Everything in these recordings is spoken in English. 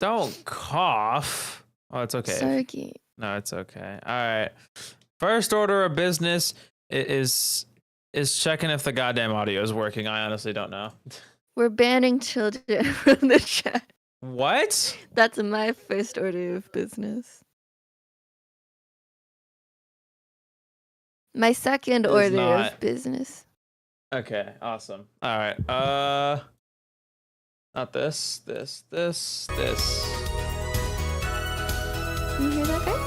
Don't cough. Oh, it's okay. Sorry. No, it's okay. All right. First order of business is checking if the goddamn audio is working. I honestly don't know. We're banning children from the chat. What? That's my first order of business. My second order of business. Okay, awesome. All right. Not this. Can you hear that, guys?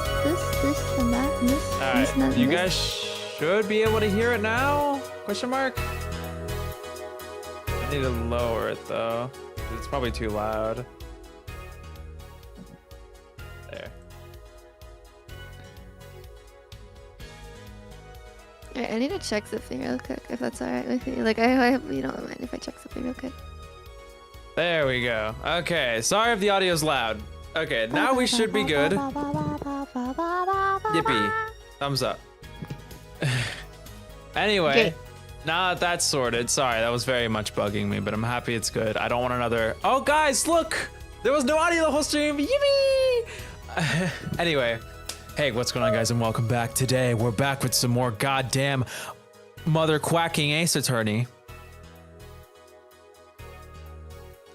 This, and that, and this. All this, and that, right. and You this. guys should be able to hear it now? Question mark. I need to lower it though. It's probably too loud. There. Alright, I need to check something real quick, if that's alright with you. Like, I hope you don't mind if I check something real quick. There we go. Okay, sorry if the audio's loud. Okay, now we should be good. Yippee. Thumbs up. Anyway, now that that's sorted, sorry, that was very much bugging me, but I'm happy it's good. I don't want another... Oh, guys, look! There was no audio the whole stream. Yippee! Anyway, hey, what's going on, guys, and welcome back. Today, we're back with some more goddamn mother quacking Ace Attorney.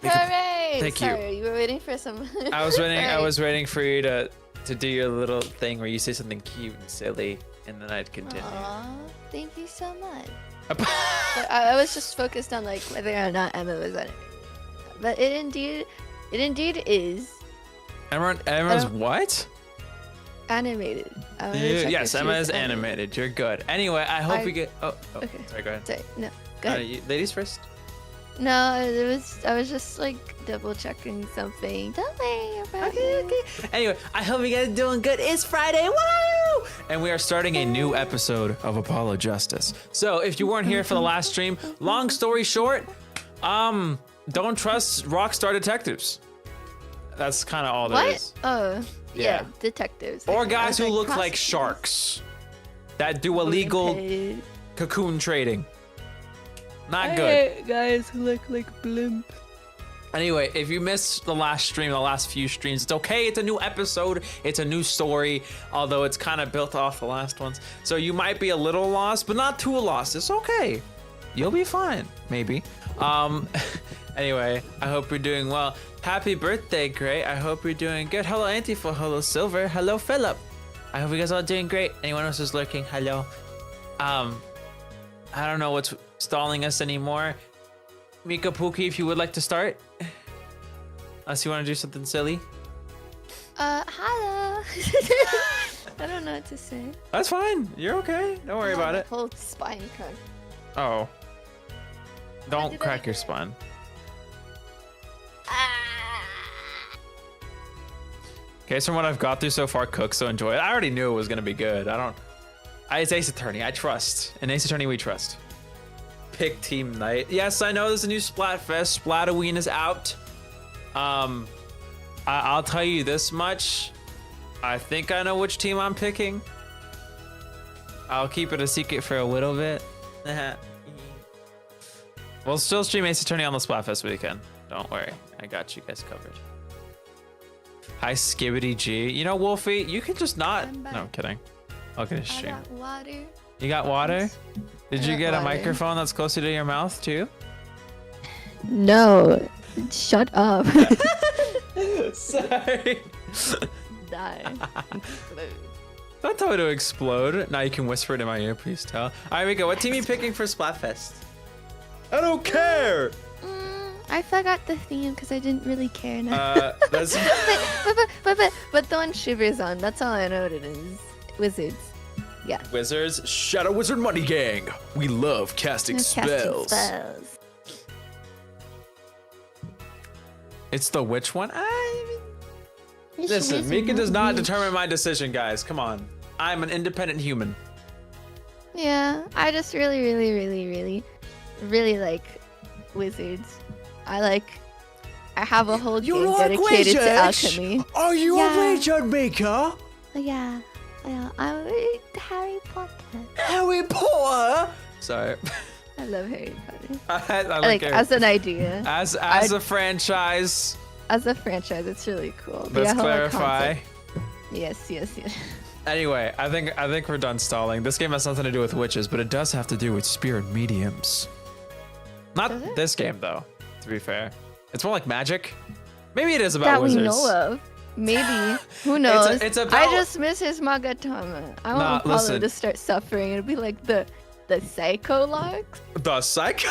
Hooray! Thank you. Sorry, you were waiting for some... I was waiting for you to do your little thing where you say something cute and silly, and then I'd continue. Aww, thank you so much. But I was just focused on like whether or not Emma was animated. But it indeed is. Emma's what? Animated. Yes, Emma is animated. You're good. Anyway, I hope we get... Oh, okay. Sorry, go ahead. Sorry, no, go ahead. Ladies first. No, I was just like double checking something. Don't worry about it. Okay. Anyway, I hope you guys are doing good. It's Friday, woo! And we are starting a new episode of Apollo Justice. So if you weren't here for the last stream, long story short, don't trust Rockstar detectives. That's kind of all there is. Oh, yeah, detectives. Or guys who look like sharks that do illegal cocoon trading. Not good. Guys who look like blimp. Anyway, if you missed the last stream, the last few streams, it's okay. It's a new episode. It's a new story, although it's kind of built off the last ones. So you might be a little lost, but not too lost. It's okay. You'll be fine, maybe. Anyway, I hope you're doing well. Happy birthday, Gray. I hope you're doing good. Hello, Antifa. Hello, Silver. Hello, Philip. I hope you guys are all doing great. Anyone else who's lurking, hello. I don't know what's stalling us anymore. Mika Pookie, if you would like to start. Unless you want to do something silly. Hello. I don't know what to say. That's fine. You're okay. Don't worry about it. Whole spine crack. Oh. Don't crack your spine. Okay, so from what I've got through so far, cook, so enjoy it. I already knew it was gonna be good. It's Ace Attorney. I trust. In Ace Attorney, we trust. Pick team night. Yes, I know there's a new Splatfest. Splatoween is out. I'll tell you this much. I think I know which team I'm picking. I'll keep it a secret for a little bit. We'll still stream Ace Attorney on the Splatfest weekend. Don't worry. I got you guys covered. Hi, Skibbity G. You know, Wolfie, you can just not... No, I'm kidding. I'll get a stream. I got water. You got water? Did you get a microphone that's closer to your mouth too? No. Shut up. Sorry. Die. Don't tell me to explode. Now you can whisper it in my ear, please tell. All right, Mika, what team are you picking for Splatfest? I don't care. I forgot the theme because I didn't really care now. That's... but the one Shiver's on. That's all I know what it is. Wizards. Yeah. Wizards, Shadow Wizard Money Gang. We love casting spells. It's the which one? Listen, Mika does not determine my decision, guys. Come on. I'm an independent human. Yeah, I just really like Wizards. I have a whole game dedicated to alchemy. Are you a wizard maker? Yeah. I'm Harry Potter. Harry Potter? Sorry. I love Harry Potter. I like as an idea. As a franchise. as a franchise, it's really cool. Let's clarify. Yes. Anyway, I think we're done stalling. This game has nothing to do with witches, but it does have to do with spirit mediums. Not this game, though, to be fair. It's more like magic. Maybe it is about wizards. That we know of. Maybe. Who knows? It's about... I just miss his Magatama. I want Apollo to start suffering. It'd be like the psycho locks. The psycho?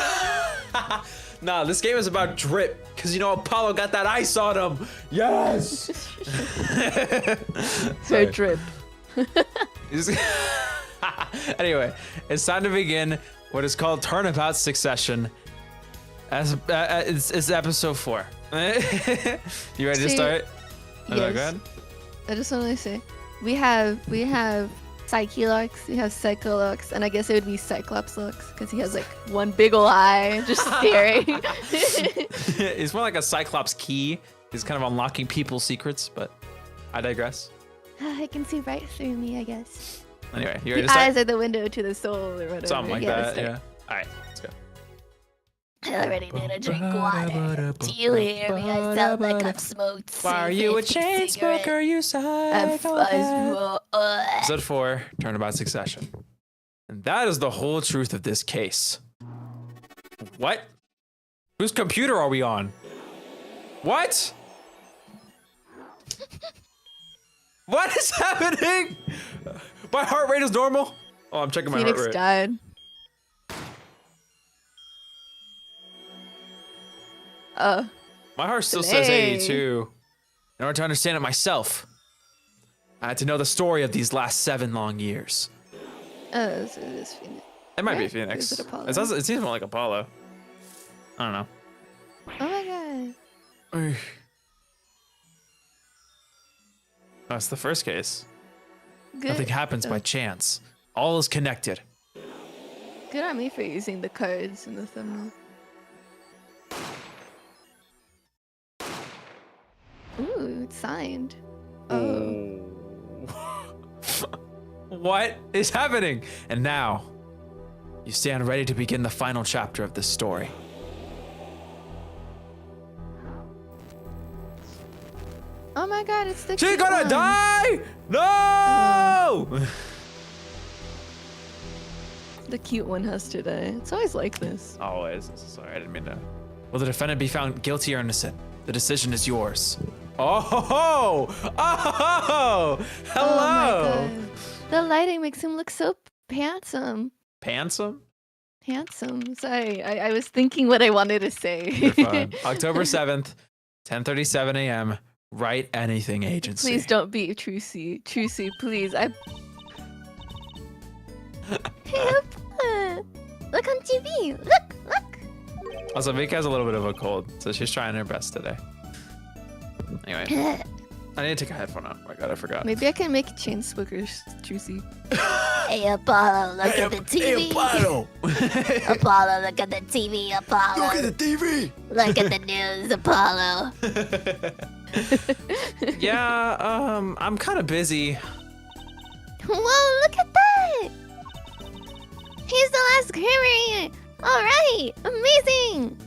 Nah, this game is about drip. Because, you know, Apollo got that ice on him. Yes! Her drip. Anyway, it's time to begin what is called Turnabout Succession. It's episode 4. You ready to start? Yes. Go ahead. I just want to say, we have Psyche-Lux, we have Psycho-Lux, and I guess it would be Cyclops-Lux because he has like one big ol' eye just staring. He's more like a Cyclops key. He's kind of unlocking people's secrets, but I digress. I can see right through me, I guess. Anyway, you ready the to start? eyes are the window to the soul or whatever. Something like that, yeah. All right, let's go. I already need a drink water. Do you hear me? I sound like I've smoked. Why are you a chain smoker, you psycho? Episode 4, Turnabout Succession. And that is the whole truth of this case. What? Whose computer are we on? What? What is happening? My heart rate is normal? Oh, I'm checking my heart Phoenix rate. died. My heart still says 82. In order to understand it myself, I had to know the story of these last 7 long years. Oh, so it is Phoenix. It might be Right? Phoenix. Is it Apollo? It seems more like Apollo. I don't know. Oh my god. That's the first case. Good. Nothing happens by chance. All is connected. Good on me for using the cards in the thumbnail. Ooh, it's signed. Oh. What is happening? And now, you stand ready to begin the final chapter of this story. Oh my god, it's the She's cute gonna one. die! No! The cute one has to die. It's always like this. Always. Sorry, I didn't mean to. Will the defendant be found guilty or innocent? The decision is yours. Oh, hello! Oh my god. The lighting makes him look so handsome. Handsome? Handsome. Sorry, I was thinking what I wanted to say. You're fine. October 7th, 10:37 a.m. Write Anything Agency. Please don't be Trucy. Trucy, please. Hey, look on TV. Look. Also, Mika has a little bit of a cold, so she's trying her best today. Anyway, I need to take a headphone out. Oh my god, I forgot. Maybe I can make chain smokers Trucy. Hey, Apollo, look at the TV. Hey, Apollo! Apollo, look at the TV, Apollo. Look at the TV! Look at the news, Apollo. Yeah, I'm kind of busy. Whoa, look at that. He's the last Grimmer. All right, amazing.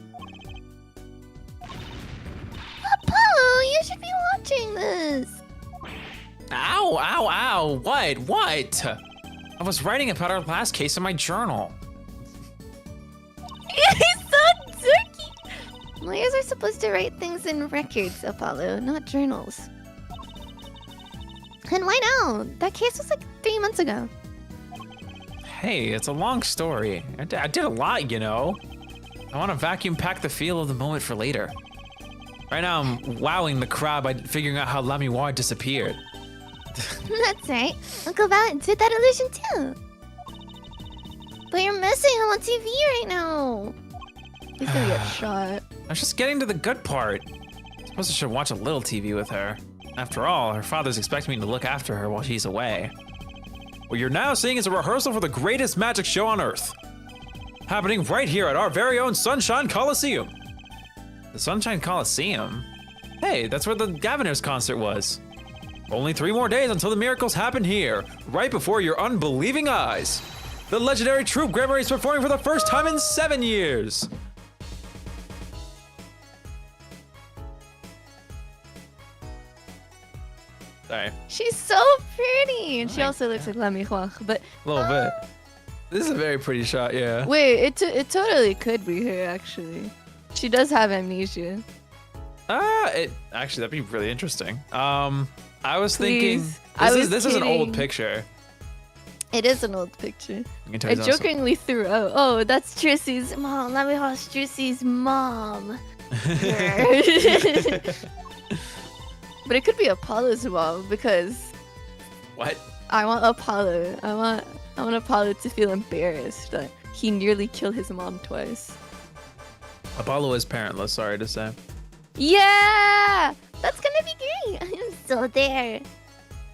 Apollo, you should be watching this. Ow. What? I was writing about our last case in my journal. He's so jerky. Lawyers are supposed to write things in records, Apollo, not journals. And why now? That case was like 3 months ago. Hey, it's a long story. I did a lot, you know. I want to vacuum pack the feel of the moment for later. Right now, I'm wowing the crowd by figuring out how Lamiwar disappeared. That's right. Uncle Valent did that illusion too. But you're missing him on TV right now. He's gonna get shot. I was just getting to the good part. I suppose I should watch a little TV with her. After all, her father's expecting me to look after her while she's away. What you're now seeing is a rehearsal for the greatest magic show on Earth. Happening right here at our very own Sunshine Coliseum. The Sunshine Coliseum? Hey, that's where the Gaviners concert was. Only 3 more days until the miracles happen here, right before your unbelieving eyes. The legendary troupe Grammar is performing for the first time in 7 years. Sorry. She's so pretty, and she also looks like La Miroir. But A little bit. This is a very pretty shot, yeah. wait, it totally could be her actually. She does have amnesia. Actually, that'd be really interesting. I was thinking, Please. this is an old kidding. picture. It is an old picture. I can tell I you something. jokingly threw out. Oh, that's Trissy's mom. La Miroir's Trissy's mom. But it could be Apollo's mom because What? I want Apollo. I want Apollo to feel embarrassed that he nearly killed his mom twice. Apollo is parentless, sorry to say. Yeah, that's gonna be great. I'm so there.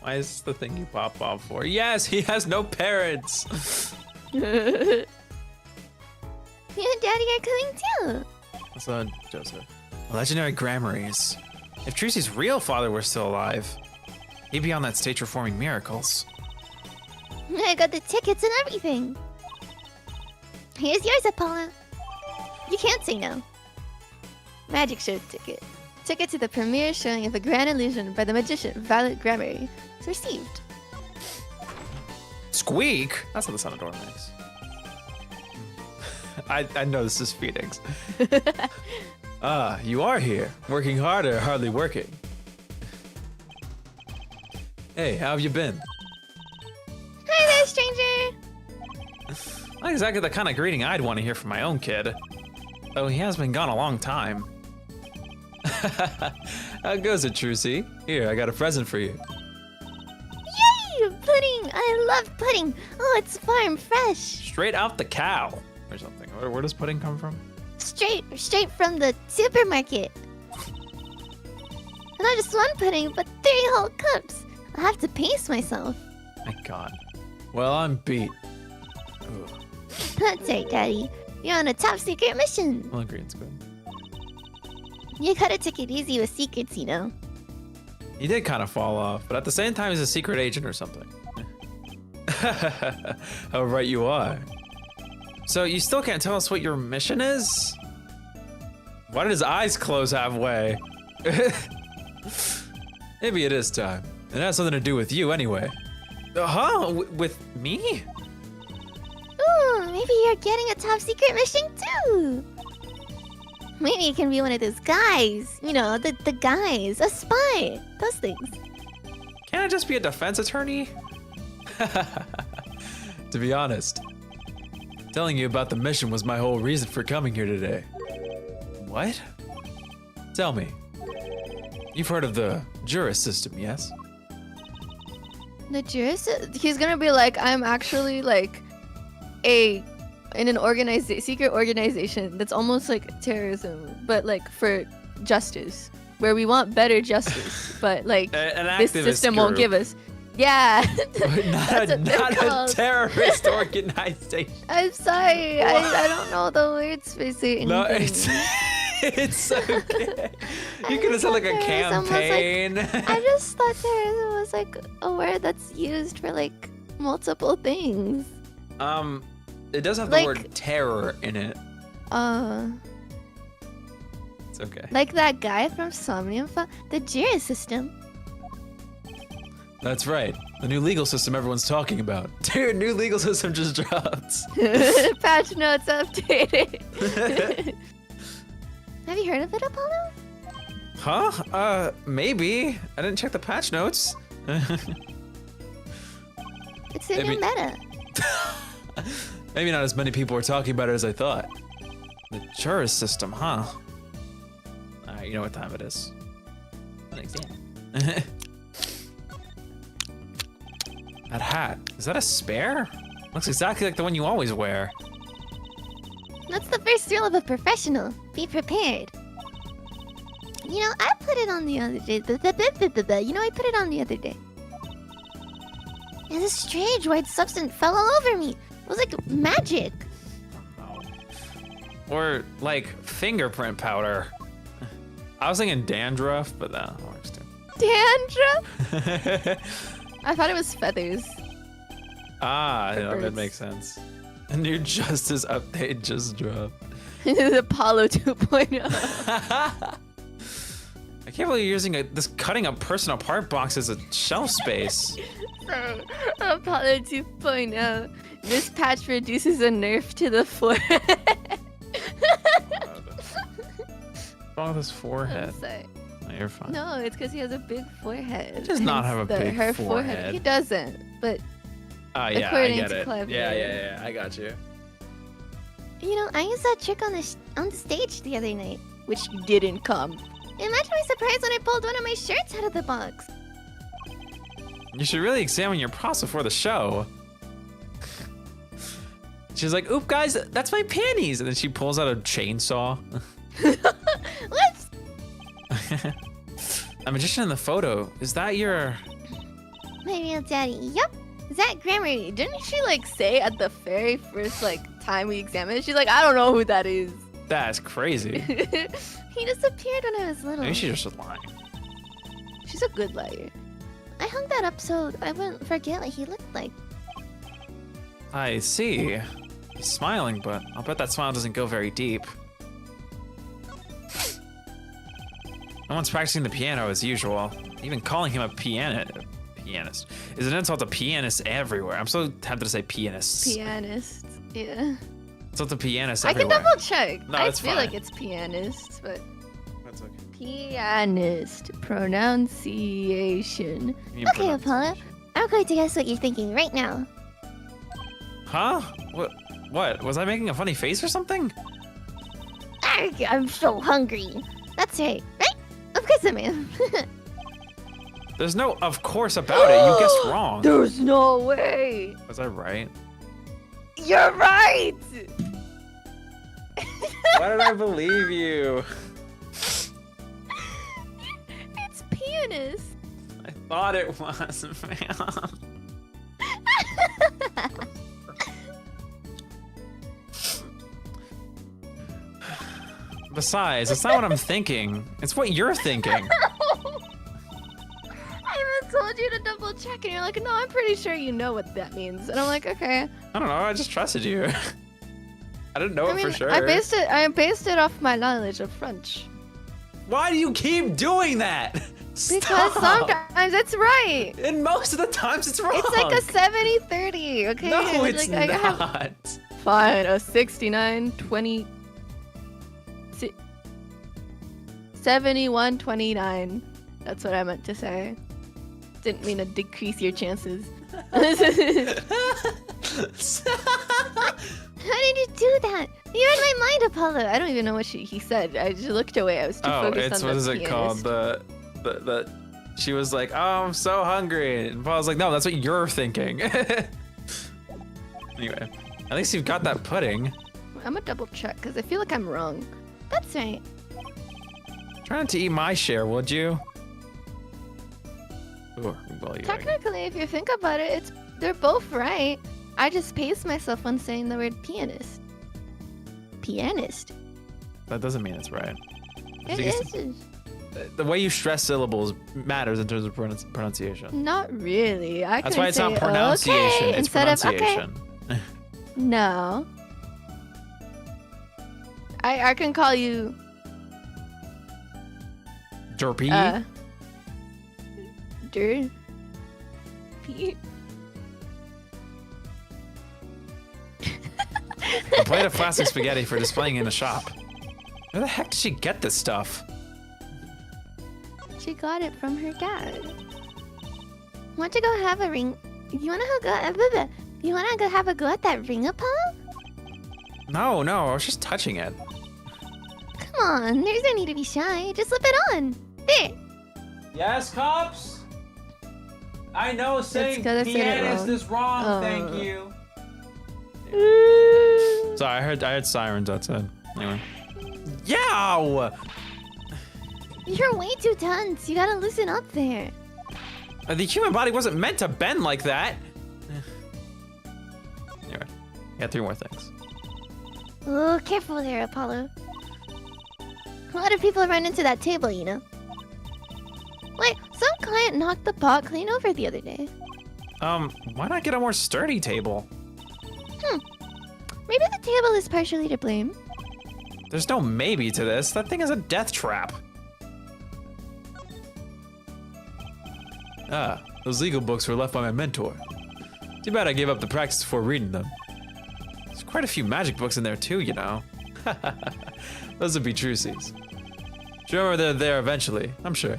Why is this the thing you pop off for? Yes, he has no parents. You and Daddy are coming too. So, Joseph. Legendary Grammarys. If Tracy's real father were still alive, he'd be on that stage performing miracles. I got the tickets and everything. Here's yours, Apollo. You can't say no. Magic show ticket. Ticket to the premiere showing of A Grand Illusion by the magician Violet Grammary. It's received. Squeak? That's what the sound of door makes. I know this is Phoenix. You are here. Working hard or hardly working? Hey, how have you been? Hi there, stranger. Not exactly the kind of greeting I'd want to hear from my own kid. Though he has been gone a long time. How goes it, Trucy? Here, I got a present for you. Yay, pudding. I love pudding. Oh, it's farm fresh. Straight out the cow. Or something. Where does pudding come from? Straight from the supermarket. And not just one pudding, but 3 whole cups. I'll have to pace myself. My God. Well, I'm beat. Ugh. That's right, Daddy. You're on a top secret mission. Well, green's good. You gotta take it easy with secrets, you know. He did kind of fall off, but at the same time, he's a secret agent or something. How right you are. So you still can't tell us what your mission is? Why did his eyes close halfway? Maybe it is time. It has something to do with you anyway. Huh? With me? Ooh, maybe you're getting a top secret mission too. Maybe it can be one of those guys. You know, the guys. A spy. Those things. Can't I just be a defense attorney? To be honest, telling you about the mission was my whole reason for coming here today. What? Tell me. You've heard of the juris system, yes? The jurist, he's gonna be like, I'm actually like in an secret organization that's almost like terrorism, but like for justice, where we want better justice, but like this system won't give us. Yeah. not a terrorist organization. I'm sorry, I don't know the words for certain No, things. it's okay. You could have said like a campaign. I just thought terrorism was like a word that's used for like multiple things. It does have the Like- word terror in it. It's okay. Like that guy from Somnium, the jury system. That's right. The new legal system everyone's talking about. Dude, new legal system just dropped. Patch notes updated. Have you heard of it, Apollo? Huh? Maybe. I didn't check the patch notes. It's in your meta. Maybe not as many people are talking about it as I thought. The juris system, huh? Alright, you know what time it is. An exam. That hat, is that a spare? Looks exactly like the one you always wear. That's the first rule of a professional. Be prepared. You know, I put it on the other day. You know, I put it on the other day. And this strange white substance fell all over me. It was like magic. Oh. Or like fingerprint powder. I was thinking dandruff, but that works too. Dandruff? I thought it was feathers. Ah, For yeah, that birds. makes sense. A new justice update just dropped. Apollo 2.0. I can't believe you're using this cutting a person apart box as a shelf space. So, Apollo 2.0. This patch reduces a nerf to the forehead. What's wrong with his forehead? I'm sorry. No, you're fine. No, it's because he has a big forehead. He does not have a big her forehead. He doesn't, but Yeah, according I get to it. Clever. Yeah, I got you. You know, I used that trick on the stage the other night. which didn't come. Imagine my surprise when I pulled one of my shirts out of the box. You should really examine your props before the show. She's like, oop, guys, that's my panties. And then she pulls out a chainsaw. What? A magician in the photo. Is that your... My real daddy. Yup. Is that grammar? Didn't she like say at the very first like time we examined it? She's like, I don't know who that is. That's crazy. He disappeared when I was little. Maybe she's just lying. She's a good liar. I hung that up so I wouldn't forget what he looked like. I see. He's smiling, but I'll bet that smile doesn't go very deep. No one's practicing the piano as usual. Even calling him a pianist is an insult to pianists everywhere. I'm so tempted to say pianists. Pianist. Yeah. It's not the pianists I can everywhere. double check. No, I it's feel fine. like it's pianist, but That's okay. pianist pronunciation. You Okay, pronounce Apollo. it. I'm going to guess what you're thinking right now. Huh? What? Was I making a funny face or something? Arg, I'm so hungry. That's right, right? Of course I am. There's no of course about it. You guessed wrong. There's no way. Was I right? You're right. Why did I believe you? It's pianist. I thought it was, man. Besides, it's not what I'm thinking. It's what you're thinking. I even told you to double check, and you're like, no, I'm pretty sure you know what that means. And I'm like, okay. I don't know. I just trusted you. I didn't know I it mean, for sure. I based it off my knowledge of French. Why do you keep doing that? Because Stop. sometimes it's right. And most of the times it's wrong. It's like a 70-30, okay? No, it's like, not. Fine, a 69-20... 71-29. That's what I meant to say. Didn't mean to decrease your chances. How did you do that? You read my mind, Apollo. I don't even know what he said. I just looked away. I was too Oh, focused it's on what the is it called? pianist. The she was like, oh, I'm so hungry. And Paul's like, no, that's what you're thinking. Anyway, at least you've got that pudding. I'm gonna double check because I feel like I'm wrong. That's right. Try not to eat my share, would you? Ooh, well, you Technically, if you think about it, they're both right. I just paced myself when saying the word pianist. Pianist. that doesn't mean it's right. It is. The way you stress syllables matters in terms of pronunciation. Not really. I That's can why it's say, not pronunciation, okay, it's instead pronunciation. Of okay. No. I can call you Derpy? Dur. P. A plate of plastic spaghetti for displaying in a shop. Where the heck did she get this stuff? She got it from her dad. Want to go have a ring? You wanna go? You wanna go have a go at that ring, Apollo? No, I was just touching it. Come on, there's no need to be shy. Just slip it on. There. Yes, cops? I know saying 'cause I said it pianist wrong. is wrong, thank you. Sorry, I heard sirens outside. Anyway. Yow! You're way too tense. You gotta loosen up there. The human body wasn't meant to bend like that. Anyway, got 3 more things. Oh, careful there, Apollo. A lot of people run into that table, you know. Wait, some client knocked the pot clean over the other day. Why not get a more sturdy table? Maybe the table is partially to blame. There's no maybe to this. That thing is a death trap. Ah, those legal books were left by my mentor. Too bad I gave up the practice before reading them. There's quite a few magic books in there too, you know. Those would be Trucy's. She'll remember they're there eventually, I'm sure.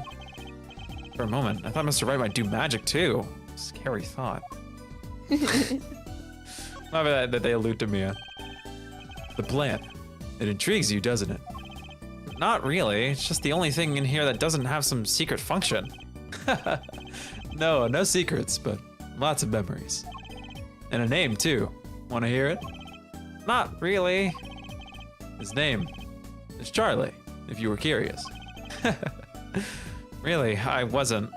For a moment, I thought Mr. Wright might do magic too. Scary thought. Not that they allude to Mia. The plant. It intrigues you, doesn't it? Not really. It's just the only thing in here that doesn't have some secret function. No secrets, but lots of memories. And a name, too. Want to hear it? Not really. His name is Charlie, if you were curious. Really, I wasn't.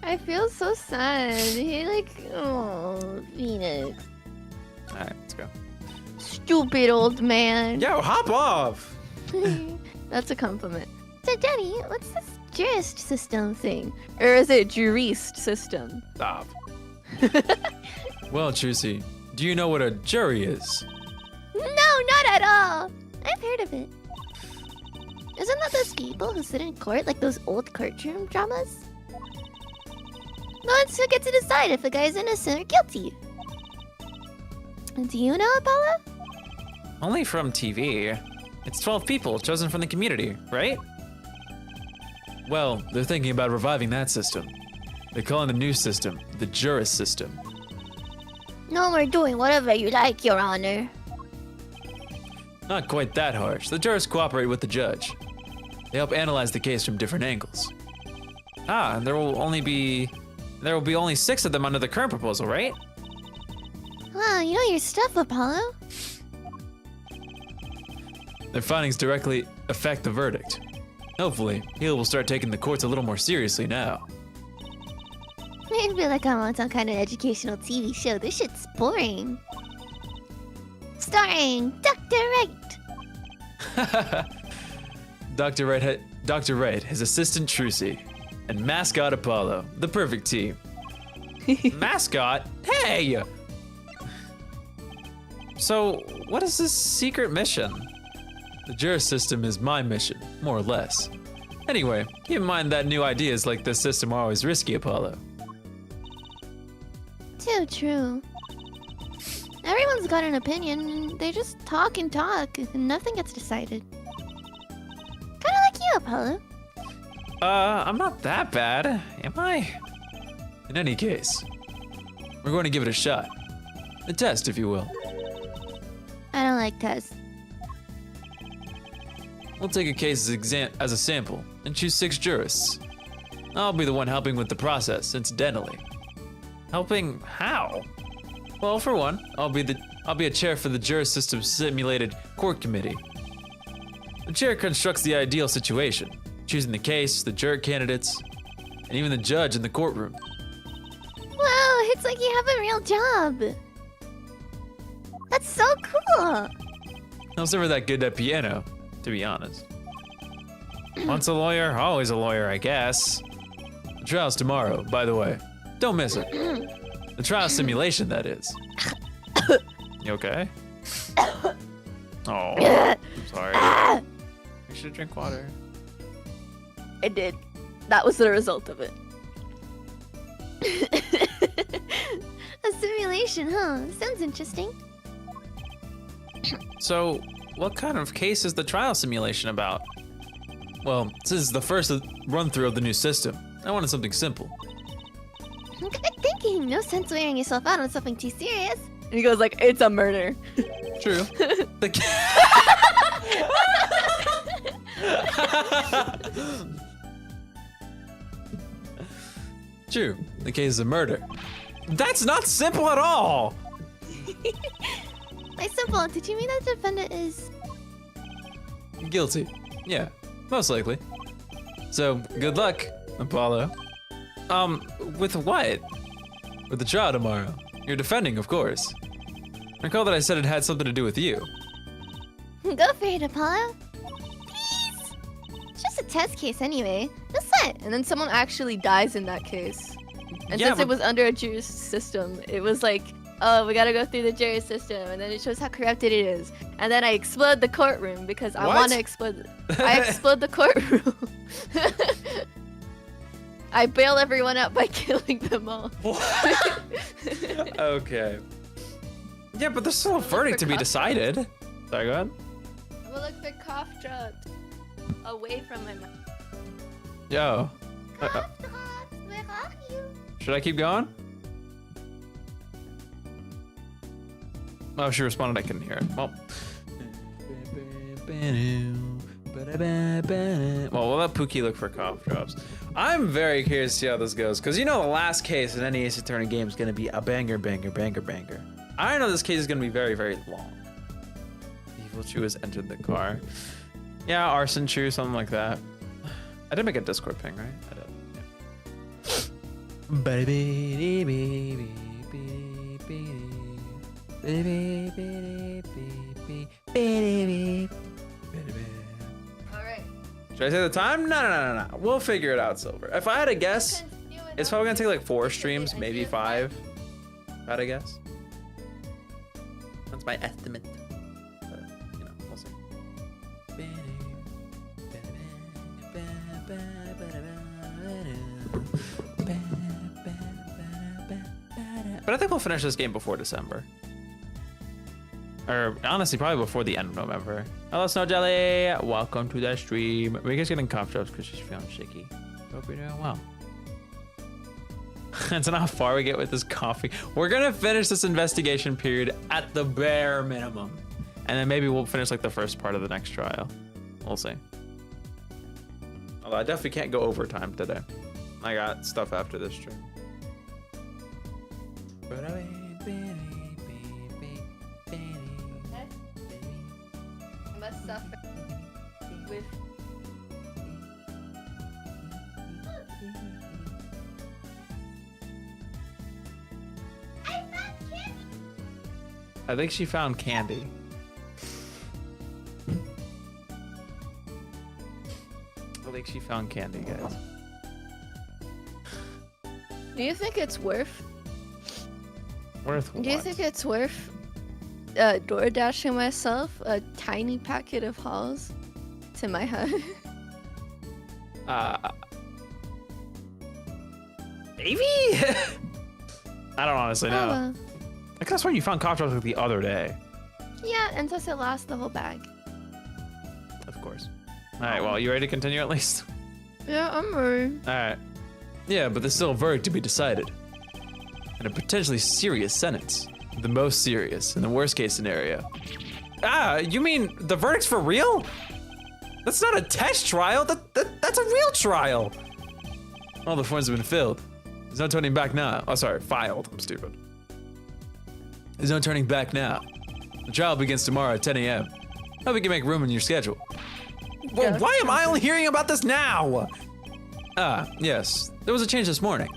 I feel so sad. He like, oh, Phoenix. Alright, let's go. Stupid old man. Yo, hop off! That's a compliment. So, Daddy, what's this jurist system thing? Or is it jurist system? Stop. Well, Trucy, do you know what a jury is? No, not at all. I've heard of it. Isn't that those people who sit in court, like those old courtroom dramas? The ones who get to decide if a guy's innocent or guilty. Do you know, Apollo? Only from TV. It's 12 people chosen from the community, right? Well, they're thinking about reviving that system. They're calling the new system the jurist system. No more doing whatever you like, Your Honor. Not quite that harsh. The jurists cooperate with the judge. They help analyze the case from different angles. Ah, and there will be only 6 of them under the current proposal, right? Wow, you know your stuff, Apollo. Their findings directly affect the verdict. Hopefully, Hill will start taking the courts a little more seriously now. I feel like I'm on some kind of educational TV show. This shit's boring. Starring Dr. Wright. Dr. Wright, his assistant Trucy, and mascot Apollo, the perfect team. Mascot? Hey! So, what is this secret mission? The jurist system is my mission, more or less. Anyway, keep in mind that new ideas like this system are always risky, Apollo. Too true. Everyone's got an opinion. They just talk and talk, and nothing gets decided. Kinda like you, Apollo. I'm not that bad, am I? In any case, we're going to give it a shot. A test, if you will. I don't like tests. We'll take a case as a sample and choose 6 jurists. I'll be the one helping with the process, incidentally. Helping how? Well, for one, I'll be a chair for the jurist system simulated court committee. The chair constructs the ideal situation, choosing the case, the juror candidates, and even the judge in the courtroom. Wow, it's like you have a real job. That's so cool. I was never that good at piano, to be honest. Once a lawyer, always a lawyer, I guess. The trial's tomorrow, by the way. Don't miss it. The trial simulation, that is. You okay? Oh, I'm sorry. You should drink water. I did. That was the result of it. A simulation, huh? Sounds interesting. So, what kind of case is the trial simulation about? Well, this is the first run-through of the new system. I wanted something simple. Good thinking. No sense wearing yourself out on something too serious. And he goes like, it's a murder. True. True. The case is a murder. That's not simple at all! By simple, did you mean that the defendant is... Guilty. Yeah, most likely. So, good luck, Apollo. With what? With the trial tomorrow. You're defending, of course. Recall that I said it had something to do with you. Go for it, Apollo. Please! It's just a test case anyway. No sweat. And then someone actually dies in that case. And Yeah, since but- it was under a jury system, it was like, oh, we gotta go through the jury system, and then it shows how corrupted it is. And then I explode the courtroom because I What? want to explode. I explode the courtroom. I bail everyone out by killing them all. Okay. Yeah, but there's still a verdict to be decided. Sorry, go ahead. We'll look for cough drops away from my mouth. Yo. Cough drops, where are you? Should I keep going? Oh, she responded. I couldn't hear it. Well. Well, we'll let Pookie look for cough drops. I'm very curious to see how this goes, because you know the last case in any Ace Attorney game is going to be a banger, banger, banger, banger. I know this case is going to be very, very long. Evil Chew has entered the car. Yeah, Arson Chew, something like that. I did make a Discord ping, right? I did. Yeah. Alright. Should I say the time? No. We'll figure it out, Silver. If I had to guess, it's probably gonna take like 4 streams, maybe 5. If I had to guess. That's my estimate. But, you know, we'll see. But I think we'll finish this game before December. Or honestly, probably before the end of November. Hello, Snow Jelly. Welcome to the stream. Rika's getting cough drops because she's feeling shaky. Hope you're doing well. That's not how far we get with this coffee. We're gonna finish this investigation period at the bare minimum. And then maybe we'll finish like the first part of the next trial. We'll see. Although I definitely can't go overtime today. I got stuff after this stream. I must suffer with. I think she found candy. I think she found candy, guys. Do you think it's worth? Worth what? Do you think it's worth door dashing myself a tiny packet of Halls to my house? Maybe? I don't honestly know. Well. I guess that's when you found cough drops like the other day. Yeah, and plus it lasts the whole bag. Of course. All right, well, you ready to continue at least? Yeah, I'm ready. All right. Yeah, but there's still a verdict to be decided. And a potentially serious sentence. The most serious in the worst case scenario. Ah, you mean the verdict's for real? That's not a test trial. That's a real trial. All the forms have been filled. There's no turning back now. Oh, sorry, filed. I'm stupid. There's no turning back now. The trial begins tomorrow at 10 a.m. Hope we can make room in your schedule. Well, why am I only hearing about this now? Ah, yes. There was a change this morning.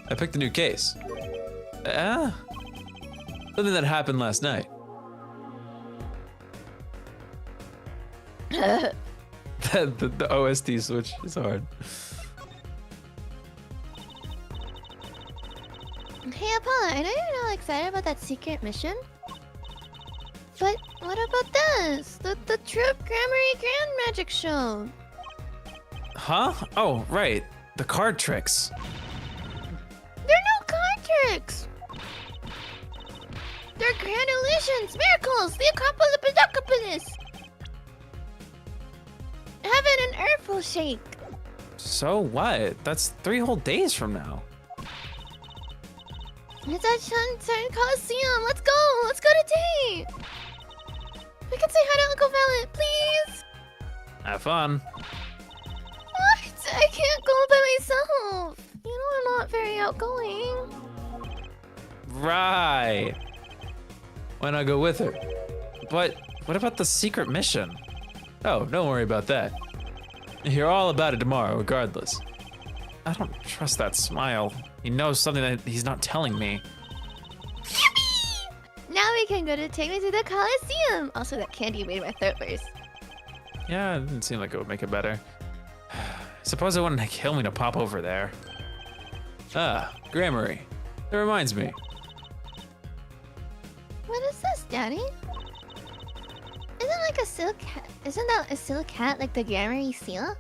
I picked a new case. Something that happened last night. the OST switch is hard. Hey Apollo, I know you're not excited about that secret mission. But what about this? The Troop Grammary Grand Magic Show. Huh? Oh, right. The card tricks. They're no card tricks. They're grand illusions, miracles, the Acropolis. Heaven and earth will shake. So what? That's 3 whole days from now. It's at Shunturn Coliseum. Let's go today. We can say hi to Uncle Violet, please. Have fun. What? I can't go by myself. You know I'm not very outgoing. Right. Why not go with her? But what about the secret mission? Oh, don't worry about that. You'll hear all about it tomorrow, regardless. I don't trust that smile. He knows something that he's not telling me. Yippee! Now we can go to take me to the Coliseum. Also, that candy made my throat burst. Yeah, it didn't seem like it would make it better. Suppose it wouldn't kill me to pop over there. Ah, Grammary. That reminds me. What is this, Daddy? Isn't that a silk hat like the Grammary seal?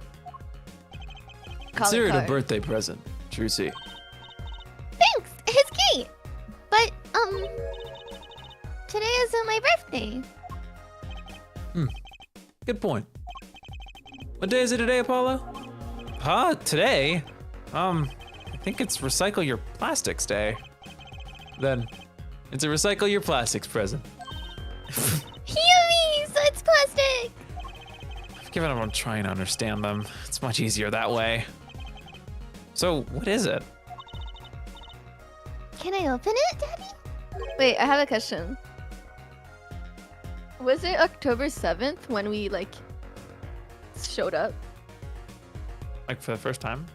Consider it a card. birthday present, Trucy. Thanks. It's great. But today isn't my birthday. Good point. What day is it today, Apollo? Huh? Today? I think it's Recycle Your Plastics Day. Then, it's a Recycle Your Plastics present. Yummy! So it's plastic. I've given up on trying to understand them. It's much easier that way. So, what is it? Can I open it, Daddy? Wait, I have a question. Was it October 7th when we like showed up? Like for the first time?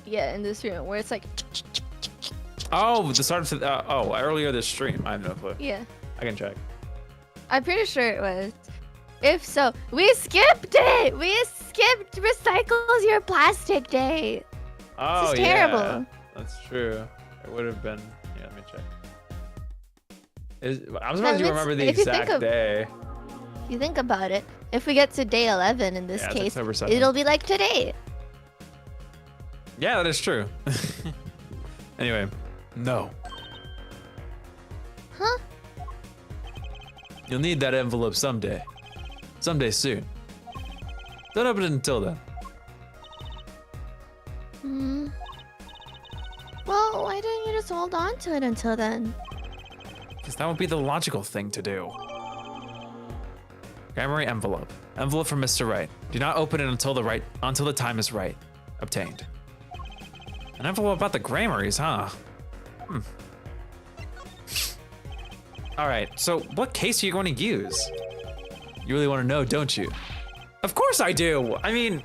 Yeah, in this room where it's like, Oh, the start of earlier this stream. I have no clue. yeah. I can check. I'm pretty sure it was. If so, we skipped it. We skipped Recycles Your Plastic Day. Oh, is yeah. terrible. That's true. It would have been. Yeah, let me check. I'm surprised you remember the if you think exact of- day. If you think about it, if we get to day 11 in this Yeah, it's case, October 7th. it'll be like today. Yeah, that is true. Anyway, no. Huh? You'll need that envelope someday. Someday soon. Don't open it until then. Well, why don't you just hold on to it until then? Because that would be the logical thing to do. Grammary envelope. Envelope from Mr. Right. Do not open it until the time is right. Obtained. An envelope about the Grammarys, huh? Alright, so what case are you going to use? You really want to know, don't you? Of course I do! I mean,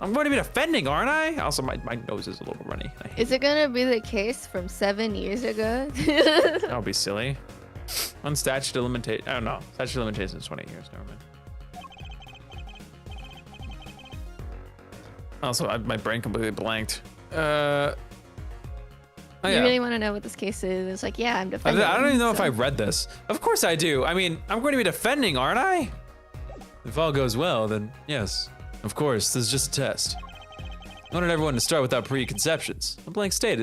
I'm going to be defending, aren't I? Also, my nose is a little runny. Is it gonna be the case from 7 years ago? That would be silly. On statute of limitation, I don't know. Statute of limitation is 20 years, never mind. Also, my brain completely blanked. Oh, You yeah. really want to know what this case is? It's like, yeah, I'm defending. I don't even know if so- I read this. Of course I do. I mean, I'm going to be defending, aren't I? If all goes well, then yes. Of course, this is just a test. I wanted everyone to start without preconceptions. A blank slate,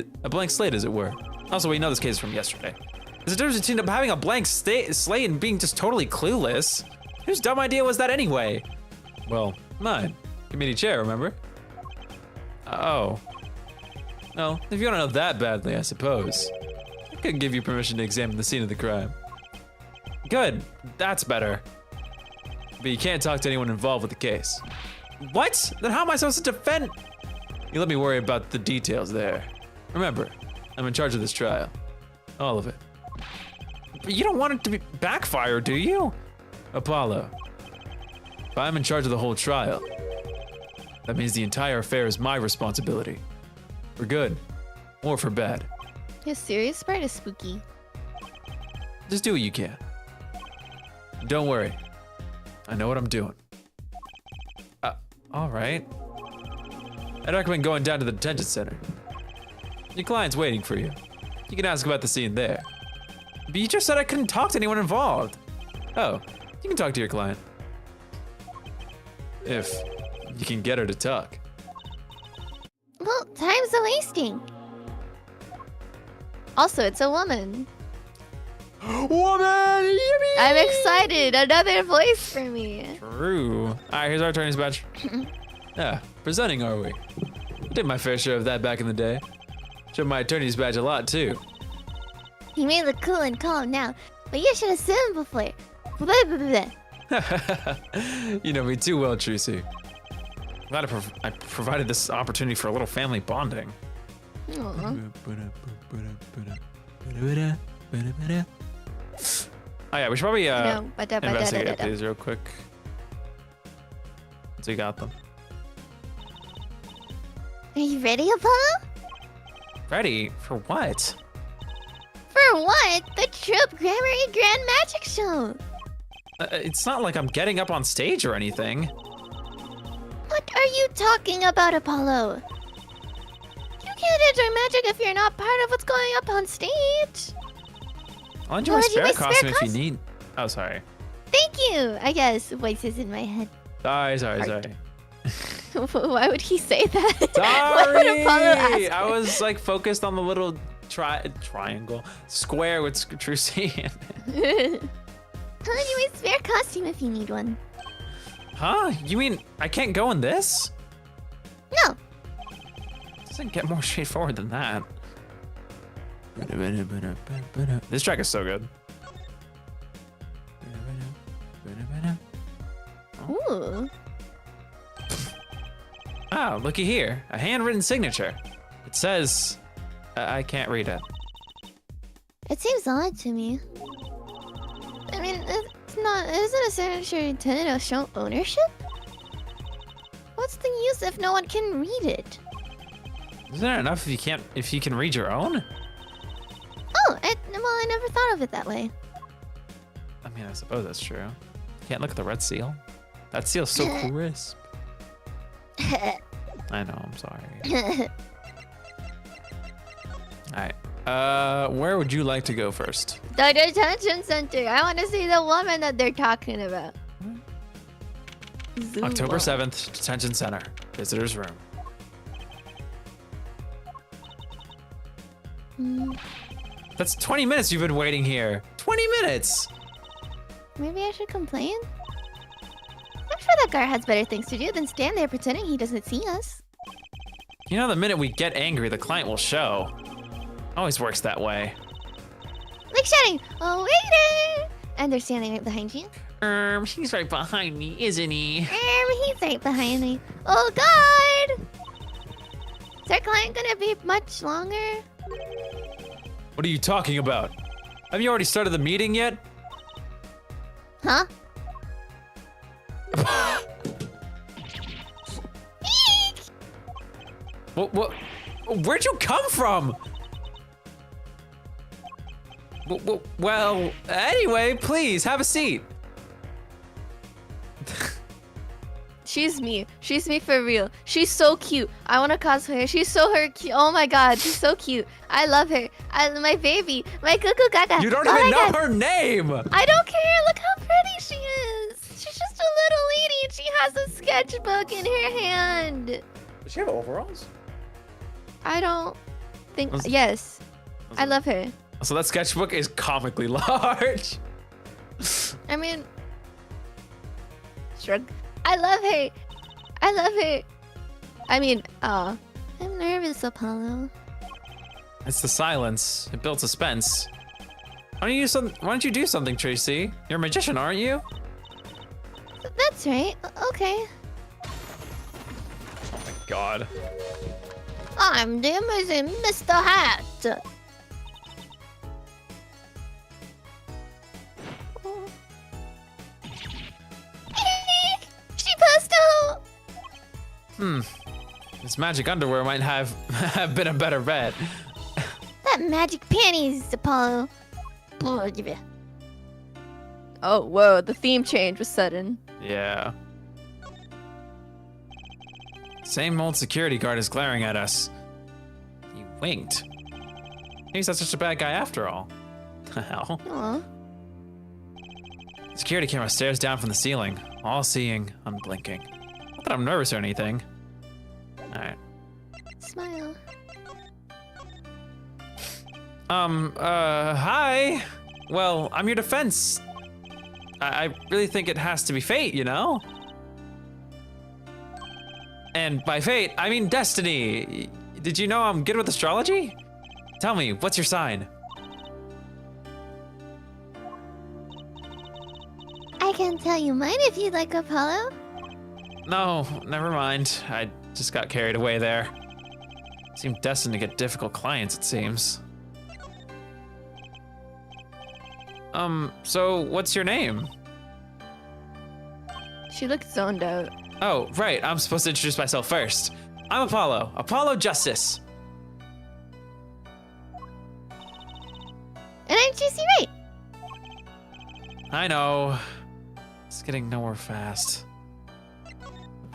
as it were. Also, we know this case is from yesterday. There's a difference between having a blank slate and being just totally clueless. Whose dumb idea was that anyway? Well, mine. Committee chair, remember? Oh. Well, if you want to know that badly, I suppose. I could give you permission to examine the scene of the crime. Good. That's better. But you can't talk to anyone involved with the case. What? Then how am I supposed to defend? You let me worry about the details there. Remember, I'm in charge of this trial. All of it. But you don't want it to be backfire, do you? Apollo. If I'm in charge of the whole trial, that means the entire affair is my responsibility. For good, or for bad. His serious part is spooky. Just do what you can. Don't worry. I know what I'm doing. All right. I'd recommend going down to the detention center. Your client's waiting for you. You can ask about the scene there. But you just said I couldn't talk to anyone involved. Oh, you can talk to your client. If you can get her to talk. Well, time's a wasting. Also, it's a woman. Woman! Yippee! I'm excited. Another voice for me. True. All right, here's our attorney's badge. Yeah, presenting, are we? Did my fair share of that back in the day. Showed my attorney's badge a lot, too. He may look cool and calm now, but you should have seen him before. Blah, blah, blah, blah. You know me too well, Trucy. Glad I provided this opportunity for a little family bonding. Aw. Oh yeah, we should probably No, investigate these real quick. So you got them. Are you ready, Apollo? Ready? For what? For what? The Troop Grammary Grand Magic Show. It's not like I'm getting up on stage or anything. What are you talking about, Apollo? You can't enter magic if you're not part of what's going up on stage. I'll lend you Why my would you spare waste costume spare if you costume? need. Oh, sorry. Thank you. I guess voices in my head. Sorry. Why would he say that? Why would Sorry, Apollo ask? I was like focused on the little triangle square with Trucy. I'll give you a spare costume if you need one. Huh? You mean I can't go in this? No. Doesn't get more straightforward than that. This track is so good. Ooh. Oh, looky here, a handwritten signature. It says, I can't read it. It seems odd to me. I mean, it's not. Isn't a signature intended to show ownership? What's the use if no one can read it? Isn't there enough if you can read your own? Oh, I never thought of it that way. I mean, I suppose that's true. Can't look at the red seal. That seal's so crisp. I know, I'm sorry. Alright. Where would you like to go first? The detention center. I want to see the woman that they're talking about. October 7th, detention center. Visitor's room. That's 20 minutes you've been waiting here. 20 minutes! Maybe I should complain? I'm sure that guard has better things to do than stand there pretending he doesn't see us. You know, the minute we get angry, the client will show. Always works that way. Like shouting, "Oh, waiter!" And they're standing right behind you. He's right behind me, isn't he? He's right behind me. Oh, God! Is our client gonna be much longer? What are you talking about? Have you already started the meeting yet? Huh? What? Where'd you come from? Well, anyway, please have a seat. She's me. She's me for real. She's so cute. I want to cosplay her. She's so cute. Oh my god, she's so cute. I love her. My baby. My cuckoo gaga. You don't Oh even my know God. her name. I don't care. Look how pretty she is. She's just a little lady and she has a sketchbook in her hand. Does she have overalls? I don't think. Was- Yes. I love her. So that sketchbook is comically large. I mean, shrug. I love her. I love her. I mean, I'm nervous, Apollo. It's the silence. It builds suspense. Why don't you do something, Tracy? You're a magician, aren't you? That's right. Okay. Oh my god. I'm the amazing Mr. Hat. She passed out. This magic underwear might have been a better bet. That magic panties, Apollo. Oh, give it. oh whoa, the theme change was sudden. Yeah. Same old security guard is glaring at us. He winked. He's not such a bad guy after all. Hell. Aw. Security camera stares down from the ceiling, all seeing, unblinking. Not that I'm nervous or anything. Alright. Smile. Hi. Well, I'm your defense. I really think it has to be fate, you know? And by fate, I mean destiny. Did you know I'm good with astrology? Tell me, what's your sign? I can tell you mine if you'd like, Apollo. No, never mind. I just got carried away there. Seemed destined to get difficult clients, it seems. So what's your name? She looked zoned out. Oh, right, I'm supposed to introduce myself first. I'm Apollo, Apollo Justice. And I'm Juicy Right. I know. It's getting nowhere fast.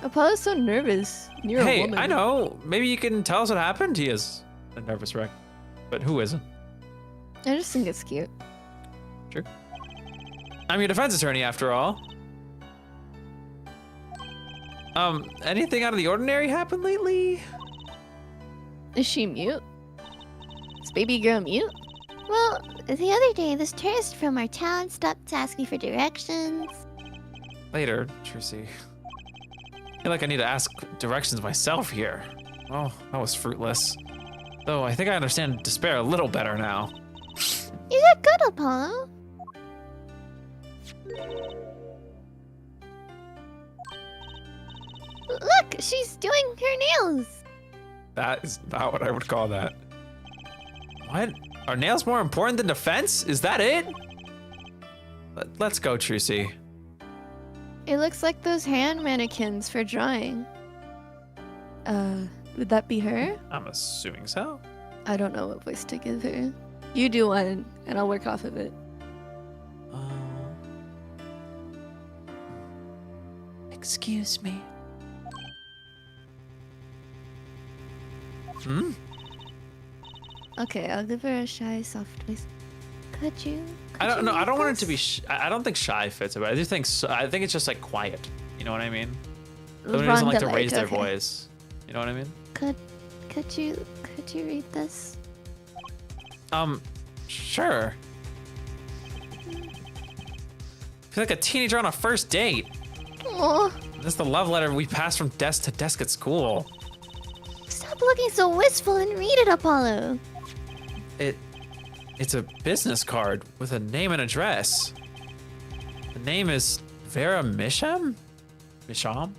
Apollo's so nervous. You're a Hey, woman. I know. Maybe you can tell us what happened? He is a nervous wreck. But who isn't? I just think it's cute. True. I'm your defense attorney, after all. Anything out of the ordinary happened lately? Is she mute? Is baby girl mute? Well, the other day, this tourist from our town stopped to ask me for directions. Later, Trucy. I feel like I need to ask directions myself here. Well, that was fruitless. Though I think I understand despair a little better now. You did good, Apollo. Look, she's doing her nails. That is not what I would call that. What? Are nails more important than defense? Is that it? Let's go, Trucy. It looks like those hand mannequins for drawing. Would that be her? I'm assuming so. I don't know what voice to give her. You do one, and I'll work off of it. Excuse me. Hmm? Okay, I'll give her a shy, soft voice. Could you? I don't know. I don't want it to be. this? I don't think shy fits it, but I do think. I think it's just like quiet. You know what I mean? Somebody doesn't like to Rondelight, raise their okay. voice. You know what I mean? Could you read this? Sure. Feel like a teenager on a first date. Oh, This is the love letter we passed from desk to desk at school. stop looking so wistful and read it, Apollo. It's a business card with a name and address. The name is Vera Misham? Misham?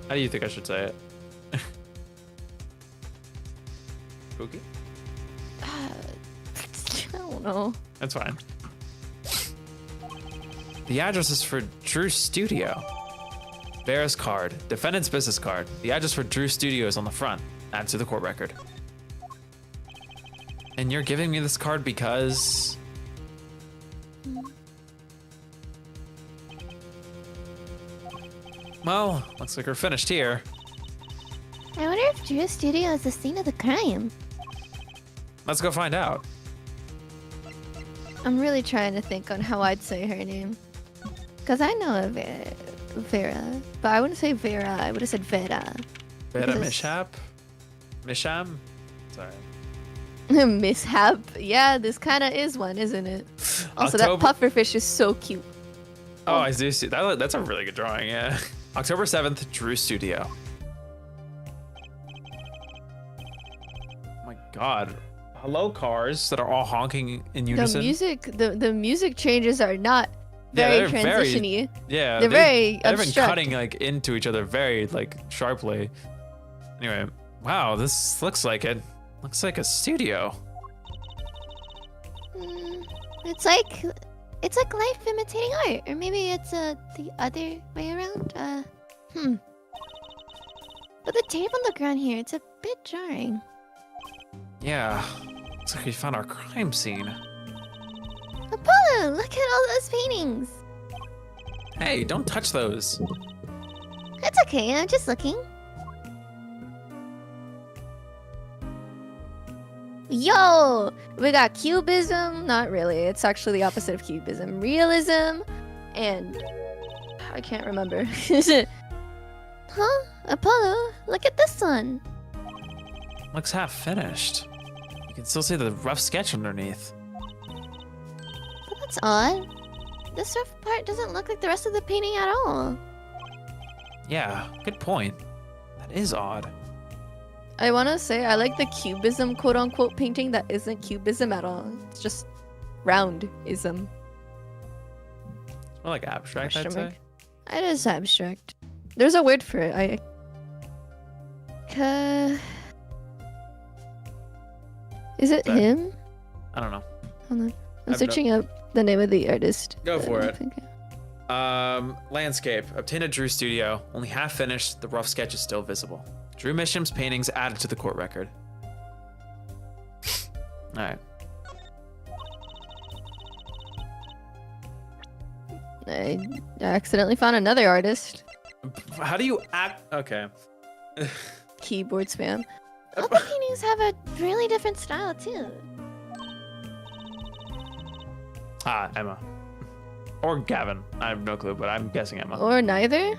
How do you think I should say it? Spooky? I don't know. That's fine. The address is for Drew Studio. Vera's card, defendant's business card. The address for Drew Studio is on the front. Add to the court record. And you're giving me this card because... Well, looks like we're finished here. I wonder if Drew's studio is the scene of the crime. Let's go find out. I'm really trying to think on how I'd say her name. Because I know a Vera, but I wouldn't say Vera, I would have said Vera. Vera Because- Mishap? Misham? Sorry. Mishap. Yeah, this kind of is one, isn't it? Also, that October- pufferfish is so cute. Oh, I do see. That's a really good drawing, yeah. October 7th, Drew Studio. Oh my god. Hello, cars that are all honking in unison. The music changes are not Yeah, very they're very- transition-y. Yeah, They're very they've been abstract. cutting like into each other very like sharply. Anyway, wow, this looks like it. Looks like a studio. It's like life imitating art, or maybe it's the other way around. But the tape on the ground here, it's a bit jarring. Yeah, looks like we found our crime scene. Apollo, look at all those paintings. Hey, don't touch those. It's okay, I'm just looking. Yo, we got cubism. Not really. It's actually the opposite of cubism. Realism, and I can't remember. Huh? Apollo, look at this one. Looks half finished. You can still see the rough sketch underneath. But that's odd. This rough part doesn't look like the rest of the painting at all. Yeah, good point. That is odd. I want to say I like the cubism quote-unquote painting that isn't cubism at all. It's just roundism. It's more like abstract, I'd Question mark. say. It is abstract. There's a word for it. Is it Sorry. him? I don't know. Hold on. I'm I've no- searching up the name of the artist. Go for it. Okay. Landscape. Obtained at Drew Studio. Only half finished. The rough sketch is still visible. Drew Misham's paintings added to the court record. All right. I accidentally found another artist. How do you act? Okay. Keyboard spam. All the paintings have a really different style too. Emma. Or Gavin. I have no clue, but I'm guessing Emma. Or neither?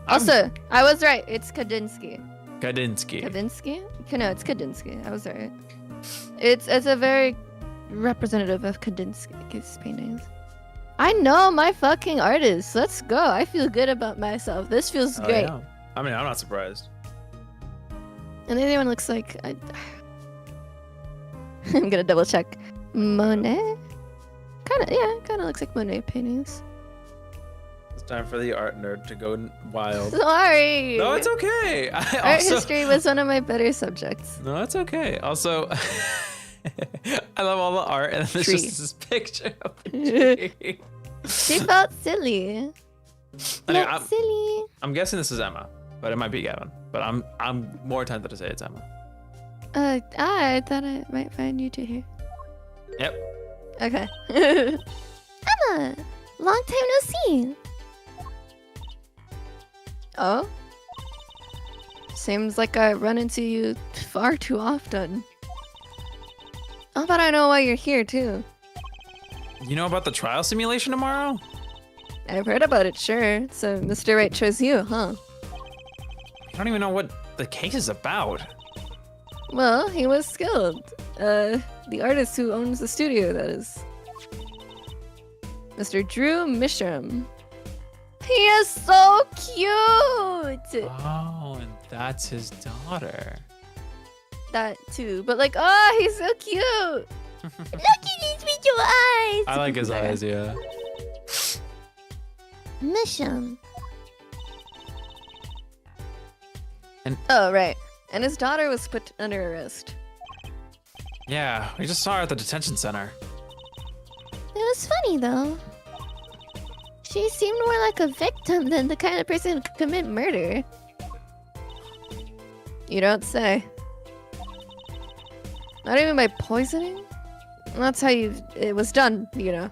Also, I was right. It's Kandinsky. Kandinsky. Kandinsky? No, it's Kandinsky. I was right. It's a very representative of Kandinsky's paintings. I know my fucking artist. Let's go. I feel good about myself. This feels great. Yeah. I mean, I'm not surprised. And the other one looks like I'm gonna double check. Monet? Kinda looks like Monet paintings. It's time for the art nerd to go wild. Sorry. No, it's okay. Art history was one of my better subjects. No, it's okay. Also, I love all the art, and there's Tree. just this picture of the tree. She felt silly. Anyway, Felt silly. I'm guessing this is Emma, but it might be Gavin. But I'm more tempted to say it's Emma. I thought I might find you two here. Yep. Okay. Emma, long time no see. Oh? Seems like I run into you far too often. Oh, but I know why you're here too. You know about the trial simulation tomorrow? I've heard about it, sure. So Mr. Wright chose you, huh? I don't even know what the case is about. Well, he was skilled. The artist who owns the studio, that is. Mr. Drew Mishram. He is so cute! Oh, and that's his daughter. That too, but like, oh, he's so cute! Look at these visual eyes. I like his eyes, yeah. Mission. Oh, right. And his daughter was put under arrest. Yeah, we just saw her at the detention center. It was funny though. She seemed more like a victim than the kind of person who could commit murder. You don't say. Not even by poisoning? That's how it was done, you know.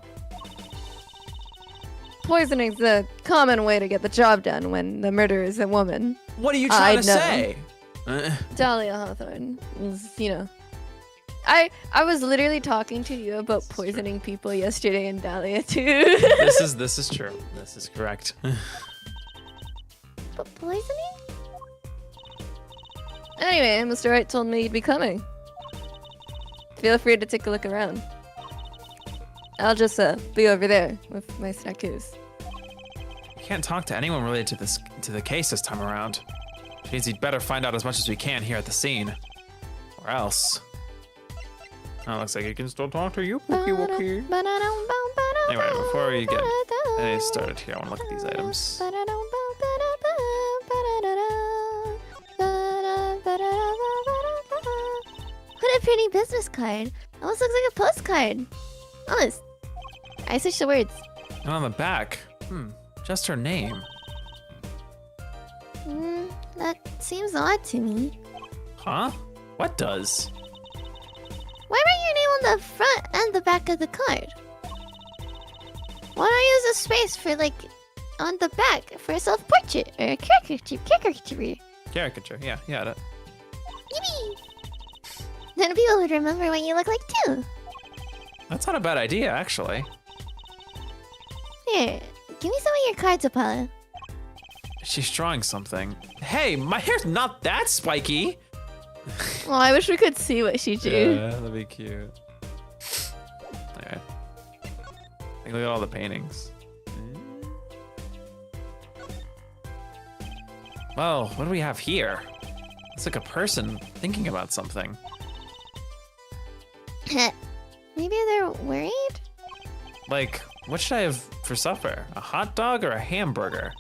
Poisoning's the common way to get the job done when the murderer is a woman. What are you trying to know. say? Dahlia Hawthorne is, you know. I was literally talking to you about poisoning people yesterday in Dahlia too. This is true. This is correct. But poisoning? Anyway, Mr. Wright told me you'd be coming. Feel free to take a look around. I'll just be over there with my snackoos. We can't talk to anyone related to the case this time around. Which means we'd better find out as much as we can here at the scene. Or else. Oh, looks like you can still talk to you, Pookie Wookie. Anyway, before we get any started here, I want to look at these items. What a pretty business card. Almost looks like a postcard. Almost. I switched the words. And on the back, just her name. That seems odd to me. Huh? What does? Why write your name on the front and the back of the card? Why not use a space for, like, on the back for a self-portrait or a caricature? Caricature, yeah, that. Yippee! Then people would remember what you look like too. That's not a bad idea, actually. Here, give me some of your cards, Apollo. She's drawing something. Hey, my hair's not that spiky! Well, I wish we could see what she drew. Yeah, that'd be cute. Alright. Look at all the paintings. Well, what do we have here? It's like a person thinking about something. Maybe they're worried? Like, what should I have for supper? A hot dog or a hamburger?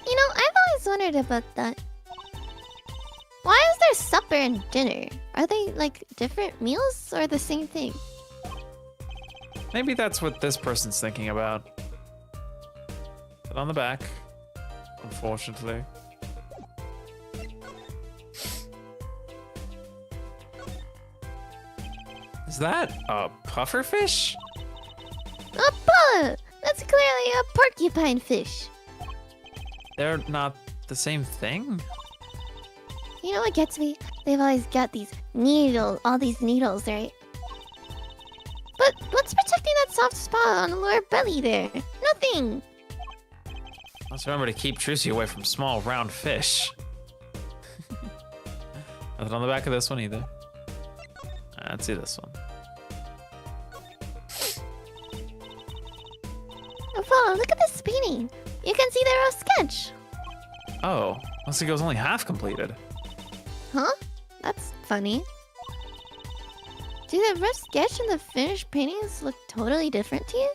You know, I've always wondered about that. Why is there supper and dinner? Are they, like, different meals or the same thing? Maybe that's what this person's thinking about. But on the back, unfortunately. Is that a pufferfish? Apollo! That's clearly a porcupine fish. They're not the same thing? You know what gets me? They've always got these needles, all these needles, right? But what's protecting that soft spot on the lower belly there? Nothing! Let's remember to keep Trucy away from small, round fish. Nothing on the back of this one either. Let's see this one. Oh, look at this painting. You can see the rough sketch. Oh, looks like it was only half completed. Huh? That's funny. Do the rough sketch and the finished paintings look totally different to you?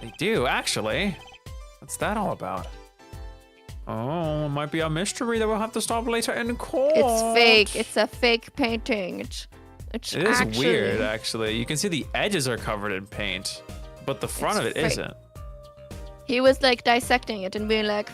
They do, actually. What's that all about? Oh, it might be a mystery that we'll have to solve later in court. It's fake. It's a fake painting. It is weird, actually. You can see the edges are covered in paint, but the front of it fake. isn't. He was like dissecting it and being like,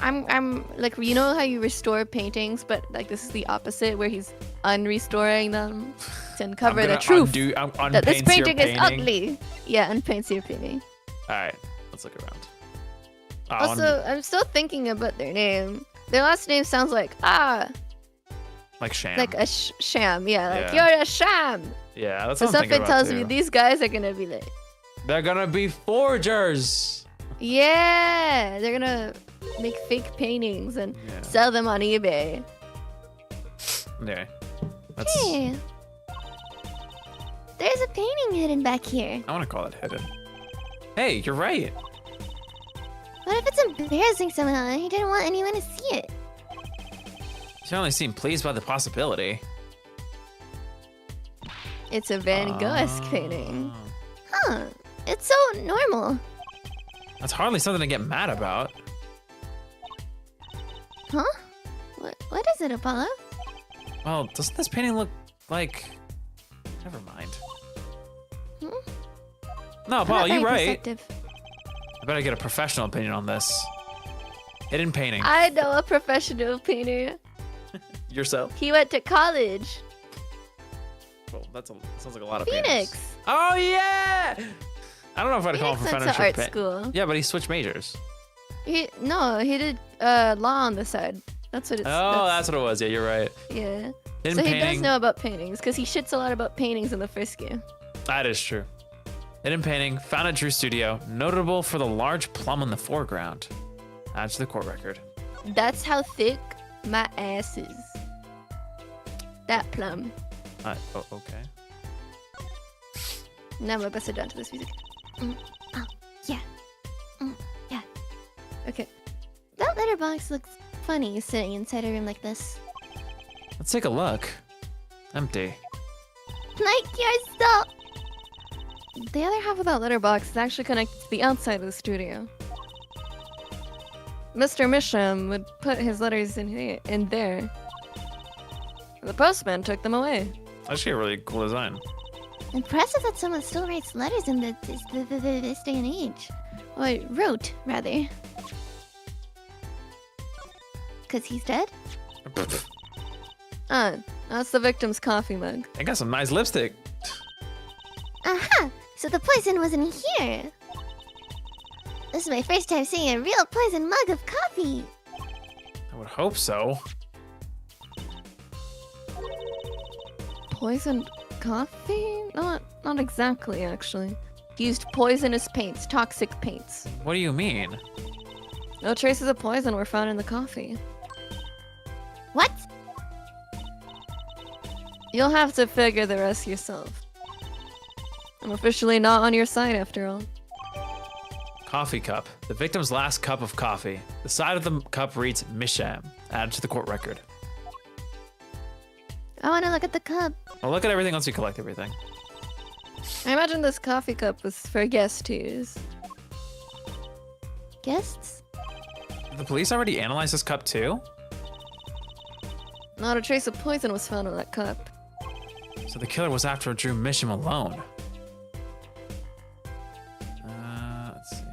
I'm like, you know how you restore paintings, but like this is the opposite, where he's unrestoring them to uncover the truth that this painting is ugly. Yeah, unpaints your painting. All right, let's look around. Also, I'm still thinking about their name. Their last name sounds like like sham. Like a sham. Yeah, like you're a sham. Yeah, that's so what I'm thinking something tells about me too. these guys are gonna be like. They're gonna be forgers. Yeah, they're gonna make fake paintings and sell them on eBay. Yeah. Hey, there's a painting hidden back here. I want to call it hidden. Hey, you're right. What if it's embarrassing somehow and he didn't want anyone to see it? You certainly seem pleased by the possibility. It's a Van Gogh-esque painting. Huh. It's so normal. That's hardly something to get mad about. Huh? What is it, Apollo? Well, doesn't this painting look like... Never mind. No, Paul, you're right. I better get a professional opinion on this. Hidden painting. I know a professional painter. Yourself? He went to college. Well, sounds like a lot of Phoenix. paintings. Oh, yeah! I don't know if I'd call him Phoenix went professional. to art school. Yeah, but he switched majors. He did law on the side. That's what it's. Oh, that's what it was. Yeah, you're right. Yeah. Hidden so painting. he does know about paintings because he shits a lot about paintings in the first game. That is true. Hidden painting found at Drew's studio, notable for the large plum in the foreground. Adds to the court record. That's how thick my ass is. That plum. Oh, okay. Now I'm gonna bust it down to this music. Oh, yeah. Yeah. Okay. That letterbox looks funny sitting inside a room like this. Let's take a look. Empty. Like yourself. The other half of that letterbox is actually connected to the outside of the studio. Mr. Misham would put his letters in there. The postman took them away. Actually, a really cool design. Impressive that someone still writes letters in this day and age. Or wrote, rather. Because he's dead? That's the victim's coffee mug. I got some nice lipstick. Aha! So the poison wasn't here. This is my first time seeing a real poison mug of coffee. I would hope so. Poisoned coffee? Not exactly, actually. He used poisonous paints, toxic paints. What do you mean? No traces of poison were found in the coffee. What? You'll have to figure the rest yourself. I'm officially not on your side after all. Coffee cup. The victim's last cup of coffee. The side of the cup reads Misham. Added to the court record. I want to look at the cup. Well, look at everything once you collect everything. I imagine this coffee cup was for guests to use. Guests? Did the police already analyze this cup too? Not a trace of poison was found in that cup. So the killer was after Drew Misham alone. Let's see.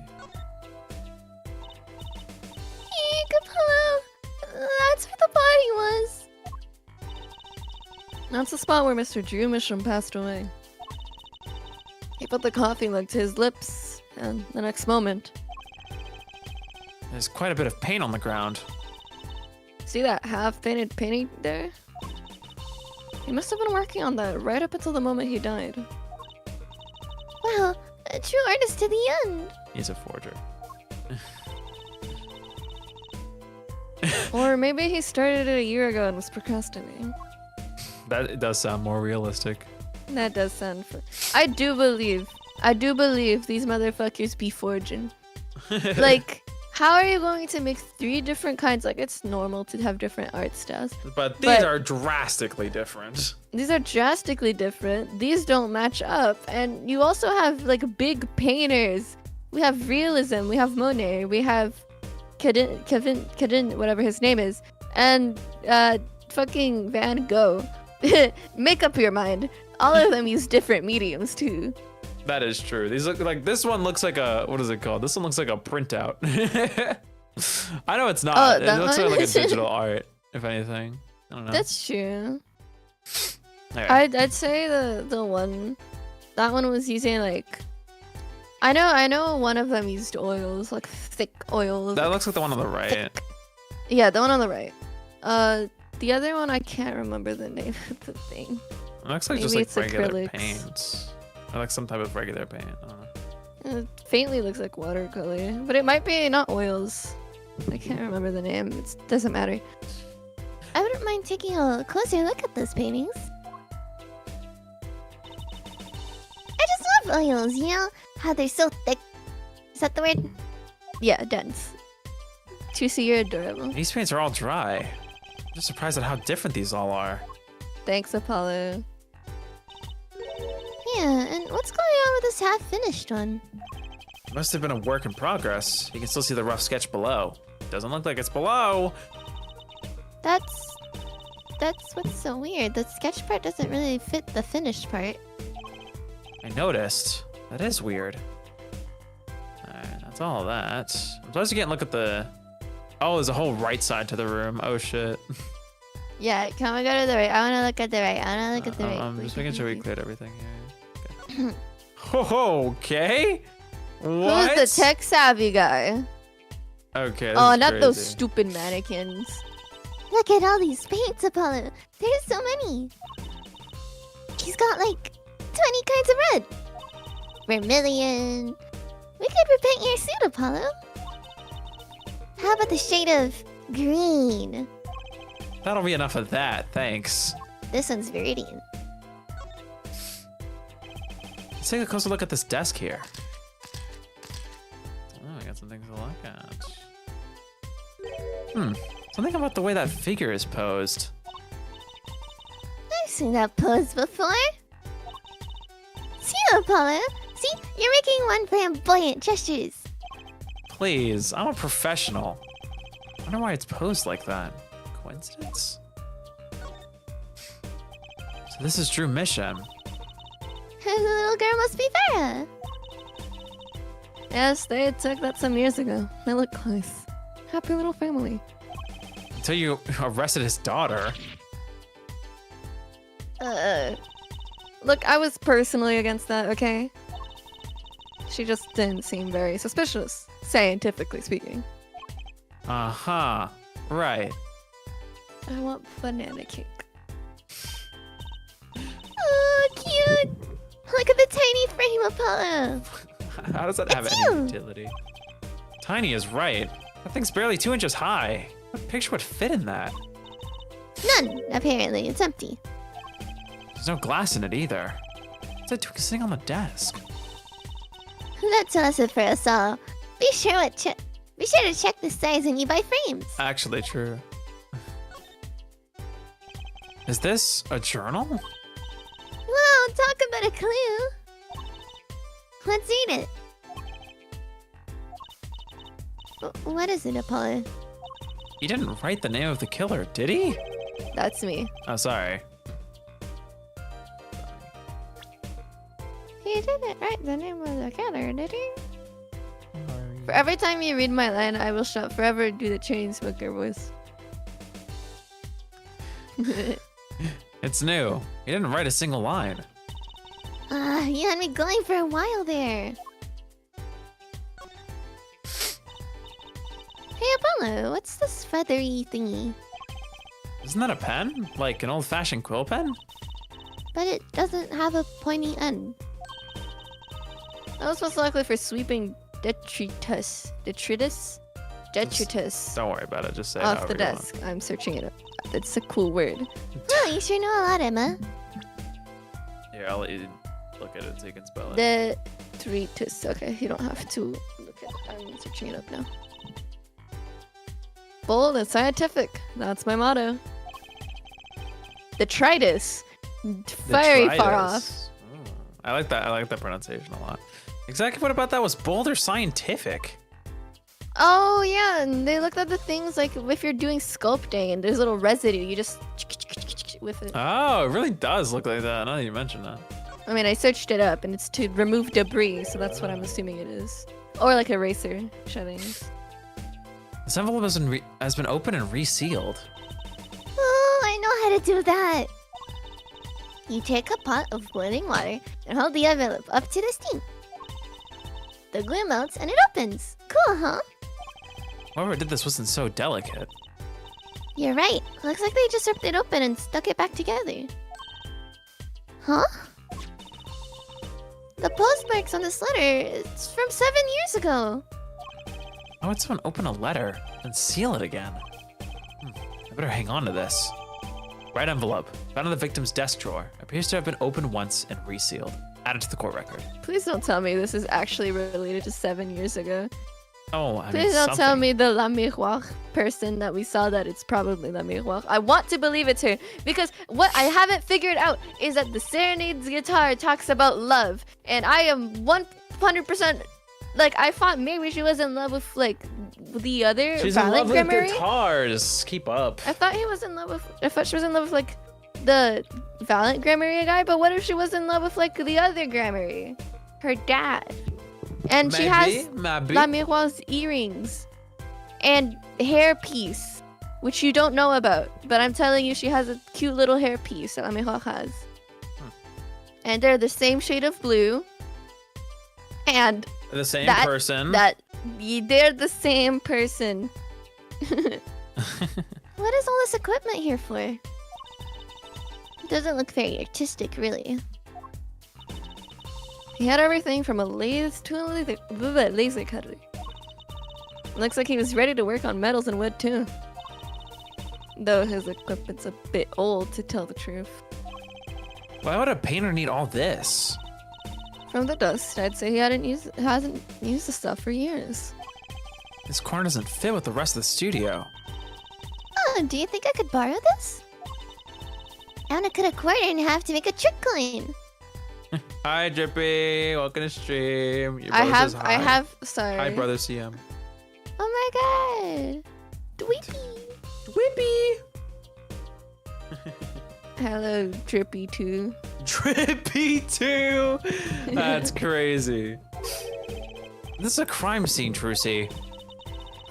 Eek, Apollo! That's where the body was. That's the spot where Mr. Drew Misham passed away. He put the coffee mug to his lips, and the next moment... There's quite a bit of paint on the ground. See that half-painted painting there? He must have been working on that right up until the moment he died. Wow, a true artist to the end. He's a forger. Or maybe he started it a year ago and was procrastinating. That does sound more realistic. That does sound I do believe these motherfuckers be forging. Like, how are you going to make 3 different kinds? Like, it's normal to have different art styles. But these are drastically different. These are drastically different. These don't match up. And you also have, like, big painters. We have realism. We have Monet. We have Kevin, whatever his name is. And, fucking Van Gogh. Make up your mind. All of them use different mediums, too. That is true. These look like, this one looks like a, what is it called? This one looks like a printout. I know it's not. Oh, it that looks one? like a digital art, if anything. I don't know. That's true. Okay. I'd say the one, that one was using like, I know one of them used oils, like thick oils. That looks like the one on the right. thick. Yeah, the one on the right. The other one I can't remember the name of the thing. It looks like Maybe just like it's regular acrylics. paint. Or like some type of regular paint. I don't know. It faintly looks like watercolor, but it might be not oils. I can't remember the name. It doesn't matter. I wouldn't mind taking a closer look at those paintings. I just love oils, you know? How they're so thick. Is that the word? Yeah, dense. Juicy, you're adorable. These paints are all dry. I'm just surprised at how different these all are. Thanks, Apollo. Yeah, and what's going on with this half-finished one? It must have been a work in progress. You can still see the rough sketch below. Doesn't look like it's below. That's what's so weird. The sketch part doesn't really fit the finished part. I noticed. That is weird. Alright, that's all of that. I'm supposed to get a look at the... Oh, there's a whole right side to the room. Oh, shit. Yeah, can we go to the right? I want to look at the right. I want to look at the right. I'm Please, just making please, sure we please. cleared everything here. Okay. What? Who's the tech savvy guy? Okay. This Oh, is not those crazy. stupid mannequins. Look at all these paints, Apollo. There's so many. He's got like 20 kinds of red. Vermilion. We could repaint your suit, Apollo. How about the shade of green? That'll be enough of that. Thanks. This one's Viridian. Let's take a closer look at this desk here. Oh, I got some things to look at. Something about the way that figure is posed. I've seen that pose before. See, Apollo. See, you're making one flamboyant gestures. Please, I'm a professional. I wonder why it's posed like that. Coincidence? So this is Drew Mission. The little girl must be Vera. Yes, they took that some years ago. They look close. Happy little family. Until you arrested his daughter. Look, I was personally against that, okay? She just didn't seem very suspicious, scientifically speaking. Uh-huh. Right. I want banana cake. Oh, cute. Look at the tiny frame, Apollo. How does that have It's any you. utility? Tiny is right. That thing's barely 2 inches high. What picture would fit in that? None, apparently. It's empty. There's no glass in it either. What's that doing sitting on the desk? That's awesome for us all. Be sure to check the size when you buy frames. Actually true. Is this a journal? Wow, talk about a clue. Let's read it. What is it, Apollo? He didn't write the name of the killer, did he? That's me. Oh, sorry. He didn't write the name of the killer, did he? For every time you read my line, I will shout forever do the chain smoker voice. It's new. He didn't write a single line. You had me going for a while there. Hey, Apollo, what's this feathery thingy? Isn't that a pen? Like an old-fashioned quill pen? But it doesn't have a pointy end. That was most likely for sweeping detritus. Don't worry about it. Just say it Off however the you want. desk. I'm searching it up. It's a cool word. Oh, you sure know a lot, Emma. Here, I'll let you look at it so you can spell it. Detritus. Okay, you don't have to look at it. I'm searching it up now. Bold and scientific. That's my motto. Detritus. Very far off. Detritus. Oh, I like that. I like that pronunciation a lot. Exactly what about that was bold or scientific? Oh yeah, and they looked at the things like if you're doing sculpting and there's little residue, you just with it. Oh, it really does look like that. Now that you mention that. I mean, I searched it up and it's to remove debris, so that's what I'm assuming it is. Or like eraser sheddings. This envelope has been opened and resealed. Oh, I know how to do that. You take a pot of boiling water and hold the envelope up to the steam. The glue melts and it opens. Cool, huh? Whoever did this wasn't so delicate. You're right. Looks like they just ripped it open and stuck it back together. Huh? The postmarks on this letter, it's from 7 years ago. Why would someone open a letter and seal it again? I better hang on to this. Red envelope, found in the victim's desk drawer. Appears to have been opened once and resealed. Added to the court record. Please don't tell me this is actually related to 7 years ago. Oh, I mean, Please don't tell something. me the La Miroir person that we saw that it's probably La Miroir. I want to believe it's her because what I haven't figured out is that the Serenade's guitar talks about love, and I am 100% like I thought maybe she was in love with like the other She's in Violet love with Grammary. guitars. Keep up. I thought he was in love with. I thought she was in love with like the Valiant Grammary guy, but what if she was in love with like the other Grammary, her dad, and she has maybe. La Miroir's earrings and hairpiece, which you don't know about, but I'm telling you, she has a cute little hairpiece that La Miroir has, and they're the same shade of blue, and The same that- person. they're the same person. What is all this equipment here for? It doesn't look very artistic, really. He had everything from a lathe to a laser cutter. Looks like he was ready to work on metals and wood too. Though his equipment's a bit old, to tell the truth. Why would a painter need all this? From the dust, I'd say he hasn't used the stuff for years. This corner doesn't fit with the rest of the studio. Oh, do you think I could borrow this? I want to cut a quarter in half to make a trick coin. Hi, Drippy. Welcome to stream. Your I brother have, says I hi. have, sorry. Hi, brother CM. Oh my god. Dweepy. Drippy. Hello, Drippy too. Drippy too. That's crazy. This is a crime scene, Trucy.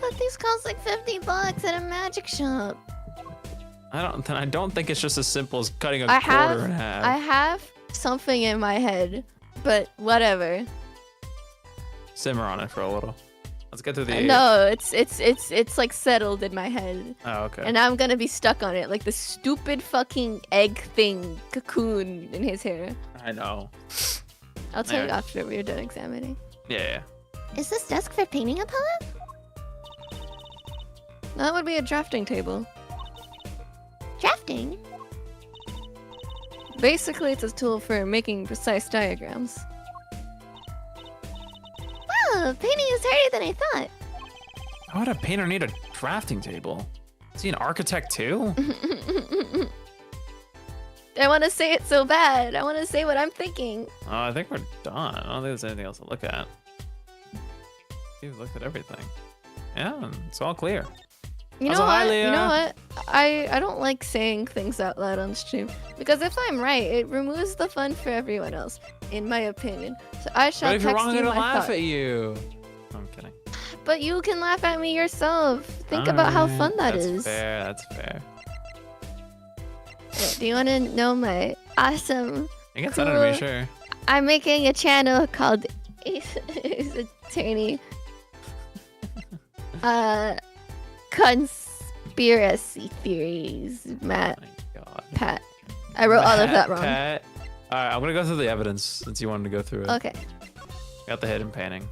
But these cost like $50 at a magic shop. I don't think it's just as simple as cutting a I quarter in half. have something in my head, but whatever. Simmer on it for a little. Let's get through the. No, it's like settled in my head. Oh, okay. And I'm gonna be stuck on it, like the stupid fucking egg thing, cocoon in his hair. I know. I'll tell you Yeah. after we're done examining. Yeah. Is this desk for painting a palette? That would be a drafting table. Drafting? Basically, it's a tool for making precise diagrams. Oh, painting is harder than I thought. Why would a painter need a drafting table? Is he an architect too? I want to say it so bad. I want to say what I'm thinking. Oh, I think we're done. I don't think there's anything else to look at. You've looked at everything. Yeah, it's all clear. You Also, know hi, what? Leah. You know what? I don't like saying things out loud on stream because if I'm right, it removes the fun for everyone else, in my opinion. So I shall But if you're text wrong, I'm you gonna my laugh thought. at you. I'm kidding. But you can laugh at me yourself. Think about how Alright, fun that that's is. fair. That's fair. Yeah, do you want to know my awesome? You can send it to me, Cool. sure. I'm making a channel called Ace Attorney. Conspiracy theories, Matt, My God. Pat. I wrote all of that wrong. Pat. All right, I'm gonna go through the evidence since you wanted to go through it. Okay. Got the hidden painting.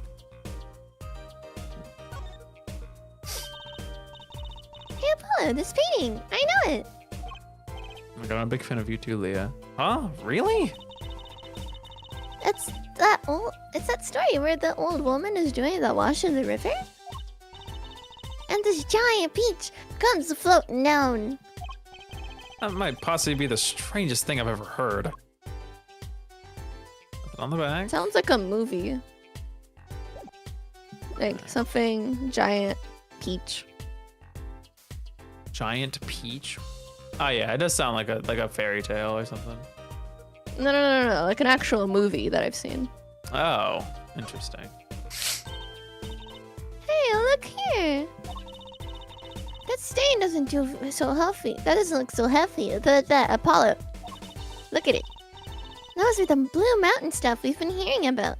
Apollo, this painting. I know it. Oh my god, I'm a big fan of you too, Leah. Huh? Really? It's that story where the old woman is doing the wash in the river. And this giant peach comes floating down. That might possibly be the strangest thing I've ever heard. On the back. Sounds like a movie. Like something giant peach. Giant peach? Oh yeah, it does sound like a fairy tale or something. No. Like an actual movie that I've seen. Oh, interesting. Hey, look here. That stain doesn't do so healthy. That doesn't look so healthy. That Apollo. Look at it. Those are the Blue Mountain stuff we've been hearing about.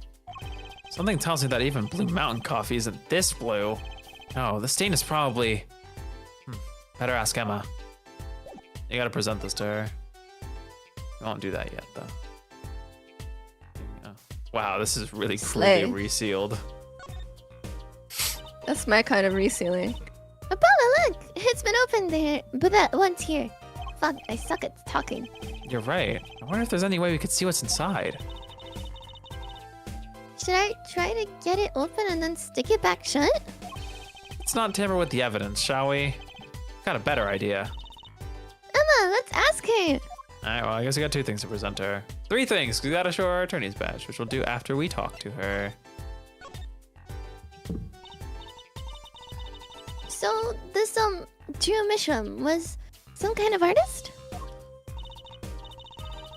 Something tells me that even Blue Mountain coffee isn't this blue. Oh, the stain is probably... Better ask Emma. You gotta present this to her. We won't do that yet, though. Yeah. Wow, this is really Slay. crudely resealed. That's my kind of resealing. Apollo, look! It's been opened there, but that one's here. Fuck, I suck at talking. You're right. I wonder if there's any way we could see what's inside. Should I try to get it open and then stick it back shut? Let's not tamper with the evidence, shall we? Got a better idea. Emma, let's ask her. Alright, well, I guess we got 2 things to present her. 3 things, 'cause we gotta show her our attorney's badge, which we'll do after we talk to her. So, this, Drew Mishram was some kind of artist?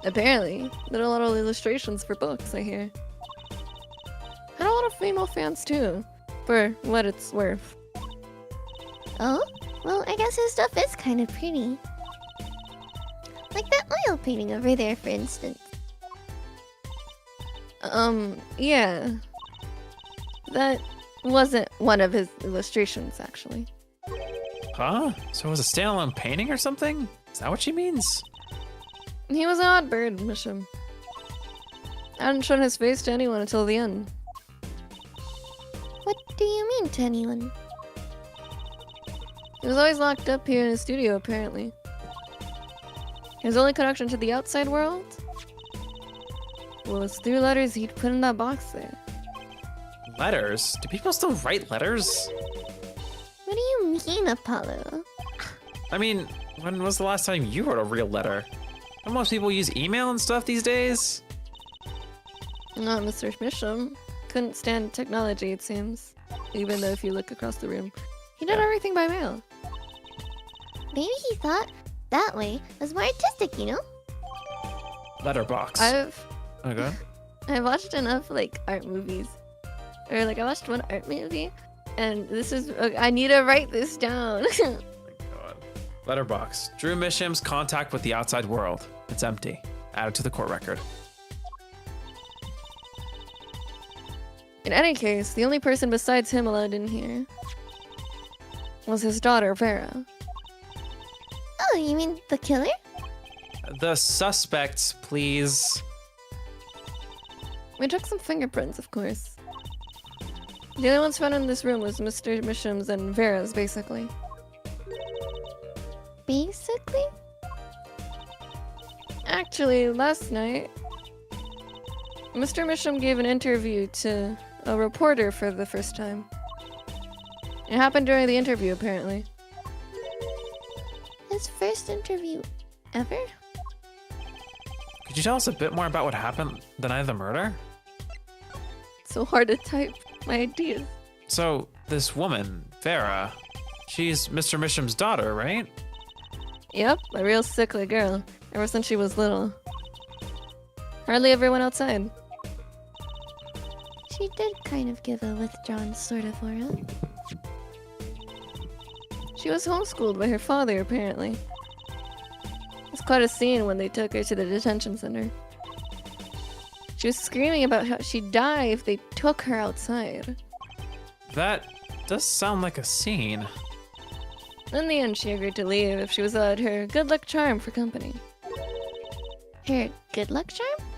Apparently. There are a lot of illustrations for books, I hear. Had a lot of female fans too, for what it's worth. Oh? Well, I guess his stuff is kind of pretty. Like that oil painting over there, for instance. Yeah. That wasn't one of his illustrations, actually. Huh? So it was a standalone painting or something? Is that what she means? He was an odd bird, Misham. I hadn't shown his face to anyone until the end. What do you mean to anyone? He was always locked up here in his studio, apparently. His only connection to the outside world was through letters he'd put in that box there. Letters? Do people still write letters? What do you mean, Apollo? I mean, when was the last time you wrote a real letter? Don't most people use email and stuff these days? Not Mr. Misham. Couldn't stand technology, it seems. Even though if you look across the room, he did everything by mail. Maybe he thought that way was more artistic, you know? Letterbox. Okay. I've watched enough like art movies, or like I watched one art movie, and this is I need to write this down. Oh my god. Letterbox. Drew Misham's contact with the outside world. It's empty. Added to the court record. In any case, the only person besides him allowed in here was his daughter, Vera. Oh, you mean the killer? The suspects, please. We took some fingerprints, of course. The only ones found in this room was Mr. Misham's and Vera's, basically. Basically? Actually, last night, Mr. Misham gave an interview to a reporter for the first time. It happened during the interview, apparently. His first interview ever? Could you tell us a bit more about what happened the night of the murder? It's so hard to type my ideas. So, this woman, Vera, she's Mr. Misham's daughter, right? Yep, a real sickly girl, ever since she was little. Hardly ever went outside. She did kind of give a withdrawn sort of aura. She was homeschooled by her father, apparently. It was quite a scene when they took her to the detention center. She was screaming about how she'd die if they took her outside. That does sound like a scene. In the end, she agreed to leave if she was allowed her good luck charm for company. Her good luck charm?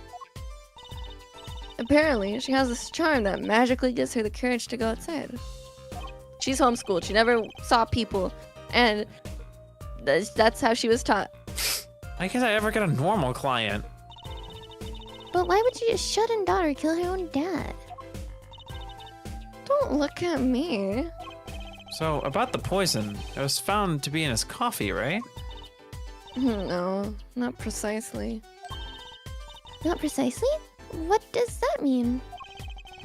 Apparently, she has this charm that magically gives her the courage to go outside. She's homeschooled, she never saw people, and That's how she was taught. I guess I ever get a normal client. But why would you just shut in daughter kill her own dad? Don't look at me. So, about the poison, it was found to be in his coffee, right? No, not precisely. Not precisely? What does that mean?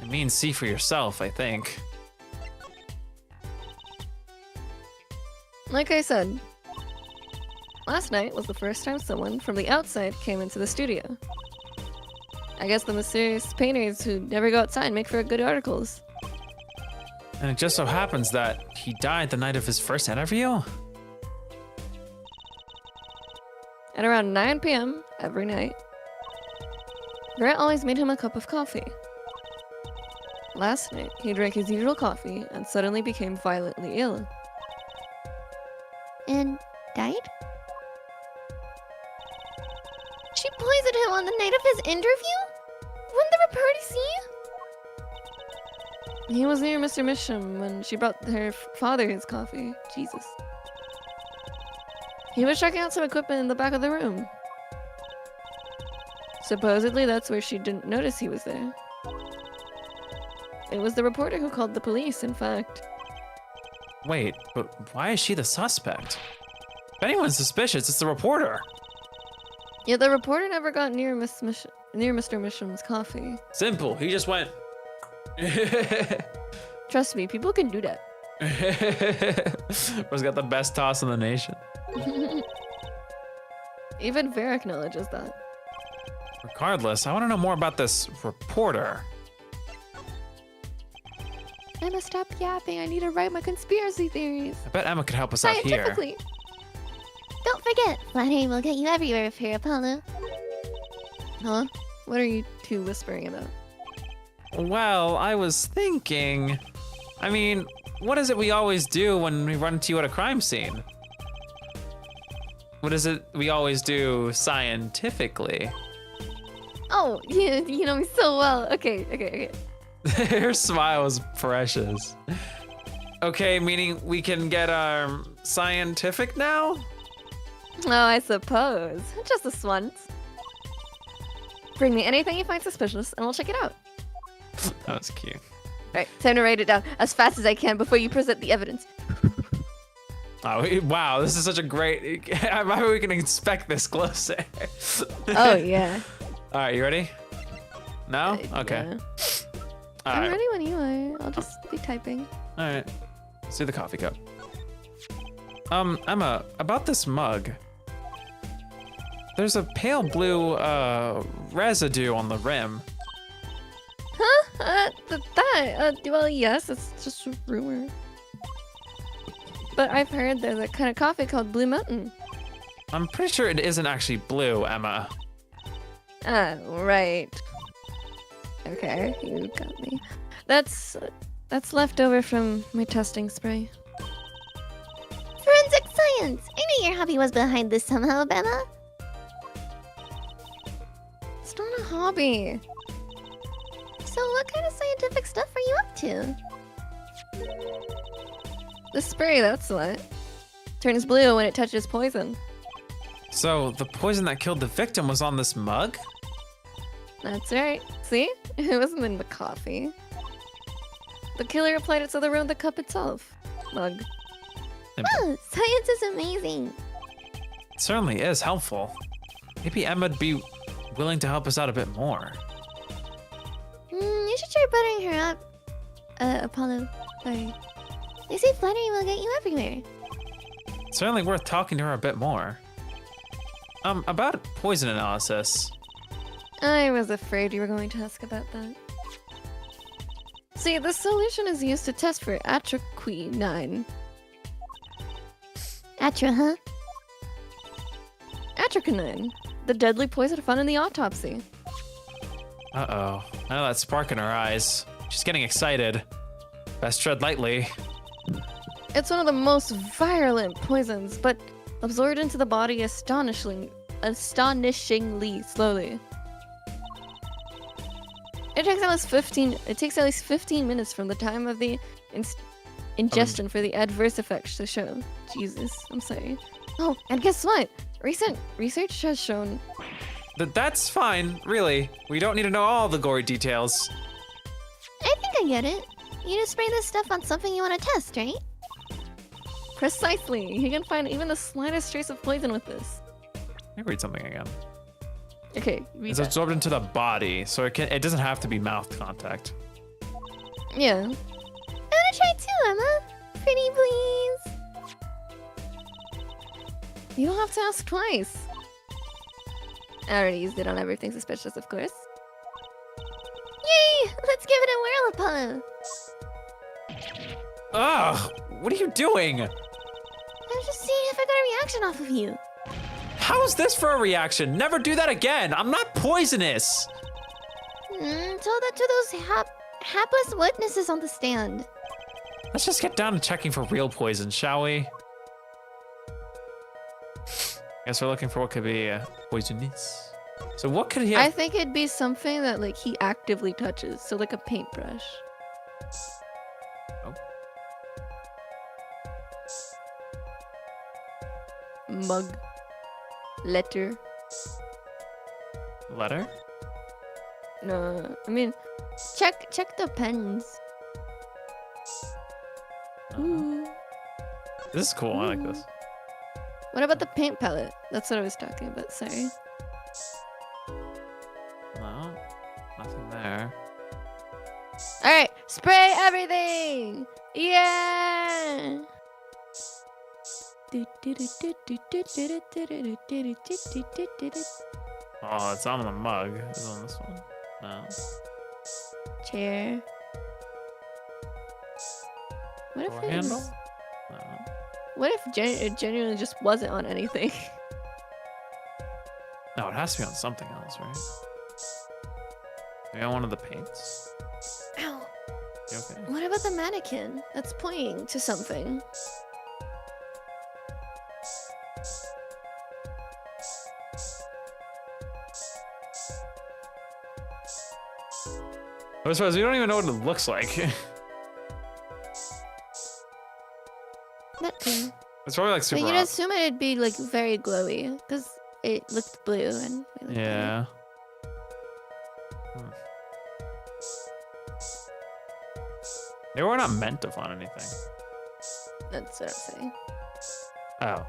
It means see for yourself, I think. Like I said, last night was the first time someone from the outside came into the studio. I guess the mysterious painters who never go outside make for good articles. And it just so happens that he died the night of his first interview? At around 9 p.m. every night, Grant always made him a cup of coffee. Last night, he drank his usual coffee and suddenly became violently ill. And died? She poisoned him on the night of his interview? Wouldn't the reporter see? He was near Mr. Misham when she brought her father his coffee. Jesus. He was checking out some equipment in the back of the room. Supposedly, that's where she didn't notice he was there. It was the reporter who called the police, in fact. Wait, but why is she the suspect? If anyone's suspicious, it's the reporter. Yet the reporter never got near Mr. Misham's coffee. Simple, he just went. Trust me, people can do that. Bro's got the best toss in the nation. Even Vera acknowledges that. Regardless, I want to know more about this reporter. Emma, stop yapping. I need to write my conspiracy theories. I bet Emma could help us out here. Scientifically. Don't forget, flattery will get you everywhere with her, Apollo. Huh? What are you two whispering about? Well, I was thinking... I mean, what is it we always do when we run into you at a crime scene? What is it we always do scientifically? Oh, you know me so well. Okay. Her smile was precious. Okay, meaning we can get scientific now? Oh, I suppose. Just this once. Bring me anything you find suspicious, and we'll check it out. That was cute. Alright, time to write it down as fast as I can before you present the evidence. Oh, wow, this is such a great... How we can inspect this closer? Oh, yeah. All right, you ready? No? Okay. Yeah. All I'm right. ready when you are. I'll just be typing. All right. Let's do the coffee cup. Emma, about this mug. There's a pale blue, residue on the rim. Huh? Well, yes, it's just a rumor. But I've heard there's a kind of coffee called Blue Mountain. I'm pretty sure it isn't actually blue, Emma. Ah, right. Okay, you got me. That's left over from my testing spray. Forensic science! I knew your hobby was behind this somehow, Emma. It's not a hobby. So what kind of scientific stuff are you up to? The spray, that's what. Turns blue when it touches poison. So the poison that killed the victim was on this mug? That's right. See? It wasn't in the coffee. The killer applied it to the rim of the cup itself. Mug. Oh, science is amazing. It certainly is helpful. Maybe Emma'd be willing to help us out a bit more. You should try buttering her up. Apollo. Sorry. They say flattery will get you everywhere. It's certainly worth talking to her a bit more. About poison analysis. I was afraid you were going to ask about that. See, the solution is used to test for atroquinine. Atra, huh? Atroquinine, the deadly poison found in the autopsy. Uh-oh. I know that spark in her eyes. She's getting excited. Best tread lightly. It's one of the most virulent poisons, but absorbed into the body astonishingly slowly. It takes at least 15 minutes from the time of the ingestion for the adverse effects to show. Jesus, I'm sorry. Oh, and guess what? Recent research has shown. That's fine, really. We don't need to know all the gory details. I think I get it. You just spray this stuff on something you want to test, right? Precisely. You can find even the slightest trace of poison with this. Let me read something again. Okay, read It's that. absorbed into the body, so it doesn't have to be mouth contact. Yeah. I want to try too, Emma. Pretty please. You don't have to ask twice. I already used it on everything suspicious, of course. Yay! Let's give it a whirl, Apollo. Ugh! What are you doing? I'm just seeing if I got a reaction off of you. How is this for a reaction? Never do that again! I'm not poisonous! Tell that to those hapless witnesses on the stand. Let's just get down to checking for real poison, shall we? Guess we're looking for what could be poisonous. So what could he have? I think it'd be something that like he actively touches, so like a paintbrush. Oh. Mug. Letter. Letter? No, I mean, check the pens. Ooh. This is cool. I like this. What about the paint palette? That's what I was talking about. Sorry. No, nothing there. All right, spray everything. Yeah. Oh, it's on the mug. Is it on this one? No. Chair. What if Door it handle? was- No. What if it genuinely just wasn't on anything? No, it has to be on something else, right? Maybe on one of the paints? Ow. You okay? What about the mannequin that's pointing to something? I suppose we don't even know what it looks like. That too. It's probably like But super you'd hot. assume it'd be like very glowy because it looked blue and we looked at it. Yeah. They were not meant to find anything. That's what I'm saying. Oh.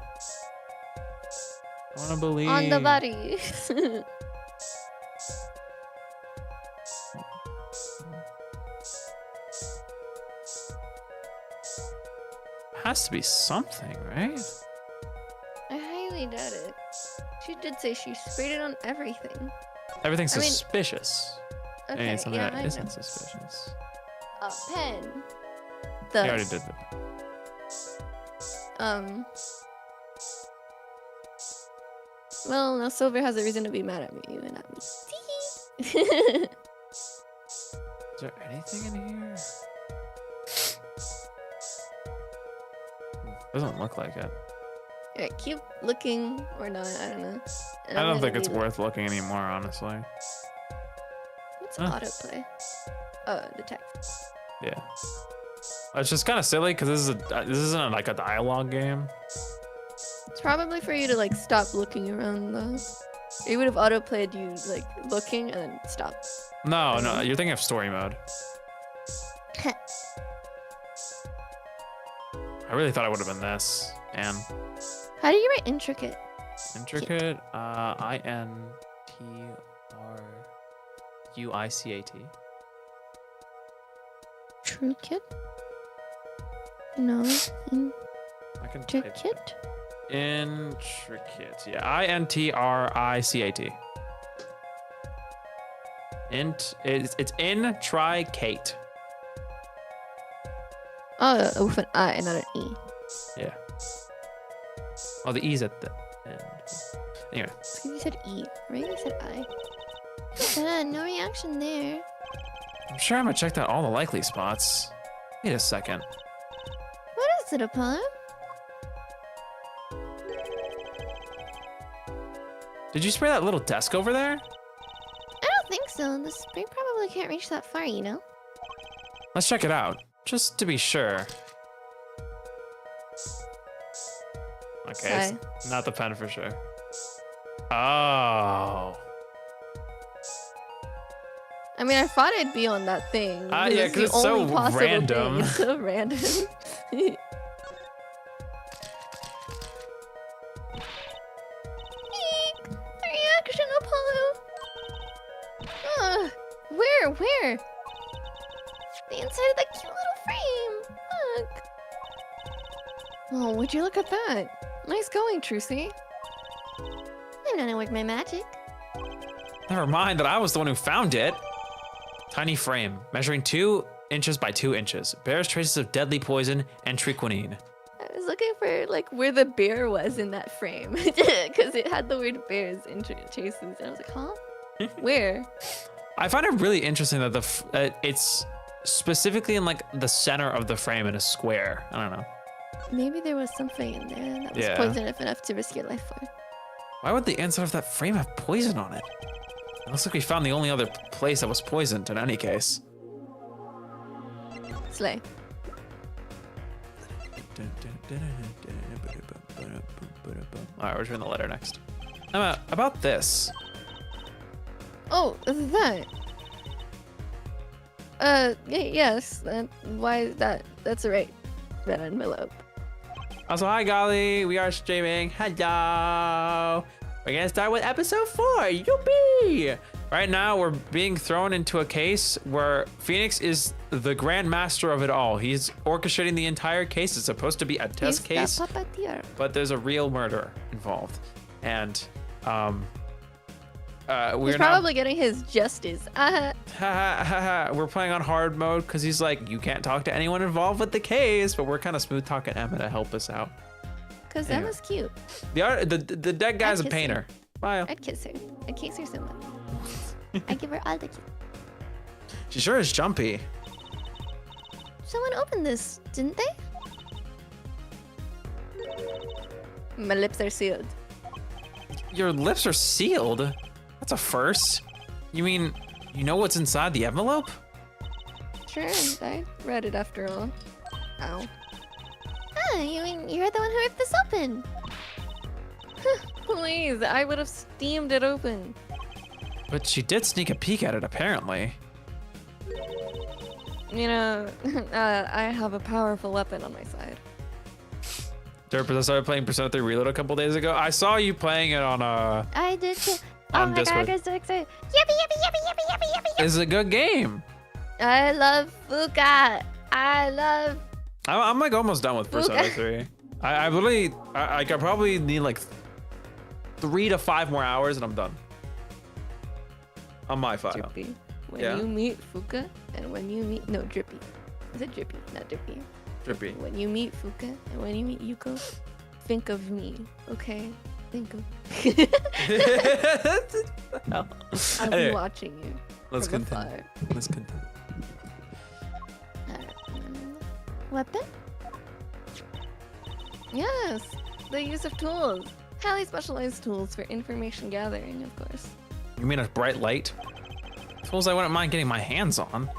I want to believe. On the body. Has to be something, right? I highly doubt it. She did say she sprayed it on everything. Everything's I mean- suspicious. I Okay, mean, something yeah, that I know. isn't suspicious. A pen. You already The did that. Well, now Silver has a reason to be mad at me and at me. Is there anything in here? Doesn't look like it. Alright, keep looking or not. I don't know. And I I'm don't gonna think it's leave it. worth looking anymore, honestly. What's Huh. autoplay? Oh, the text. Yeah. It's just kind of silly because this isn't like a dialogue game. It's probably for you to like stop looking around though. It would have autoplayed you like looking and then stop. No, you're thinking of story mode. I really thought it would have been this. And How do you write intricate? intricate, INTRUICAT. True kit? No. I can type it. Intricate? Intricate. Yeah, INTRICAT. It's intricate. Oh, with an I, not an E. Yeah. Oh, the E's at the end. Anyway, It's 'cause you said E, right? You said I. No reaction there. I'm sure I'm gonna check out all the likely spots. Wait a second. What is it, Apollo? Did you spray that little desk over there? I don't think so. The spray probably can't reach that far, you know? Let's check it out, just to be sure. Okay, it's not the pen for sure. Oh. I mean, I thought it'd be on that thing. Yeah, because it's so random. Thing. It's so random. Eek, reaction, Apollo. Where? The inside of that cute little frame. Look. Oh, would you look at that? Nice going, Trucy. I'm not gonna work my magic. Never mind that I was the one who found it. Tiny frame, measuring 2 inches by 2 inches. Bears traces of deadly poison and triquinine. I was looking for like where the bear was in that frame because it had the word bears in chases, and I was like, huh? Where? I find it really interesting that it's specifically in like the center of the frame in a square. I don't know. Maybe there was something in there that was poisonous enough to risk your life for. Why would the inside of that frame have poison on it? It looks like we found the only other place that was poisoned in any case. Slay. All right, we're doing the letter next. About this. Oh, that. Yes. Why is that? That's the right red envelope. Also, hi, Golly. We are streaming. Hello. We're gonna start with episode 4. Youpee! Right now, we're being thrown into a case where Phoenix is the grand master of it all. He's orchestrating the entire case. It's supposed to be a test case, but there's a real murder involved, and he's probably getting his justice. We're playing on hard mode because he's like, you can't talk to anyone involved with the case, but we're kind of smooth talking Emma to help us out. Cause Emma's cute. The dead guy's a painter. Bye. I'd kiss her. I'd kiss her so much. I give her all the kisses. She sure is jumpy. Someone opened this, didn't they? My lips are sealed. Your lips are sealed? That's a first. You mean, you know what's inside the envelope? Sure, I read it after all. Ow. Ah, you mean you're the one who ripped this open? Please, I would have steamed it open. But she did sneak a peek at it, apparently. You know, I have a powerful weapon on my side. Derpers, I started playing Persona 3 Reload a couple days ago. I saw you playing it on I did too. Oh my Discord. god, I'm so excited. Yippee. It's a good game. I love Fuka. I'm like almost done with Persona 3. I literally, I probably need like 3 to 5 more hours and I'm done. On my file. Drippy. When you meet Fuka and when you meet, no, Drippy. Is it Drippy? Not Drippy. Drippy. When you meet Fuka and when you meet Yuko, think of me, okay? Think of I'll be watching you. Let's from continue. afar. Let's continue. Weapon? Yes, the use of tools. Highly specialized tools for information gathering, of course. You mean a bright light? Tools I wouldn't mind getting my hands on.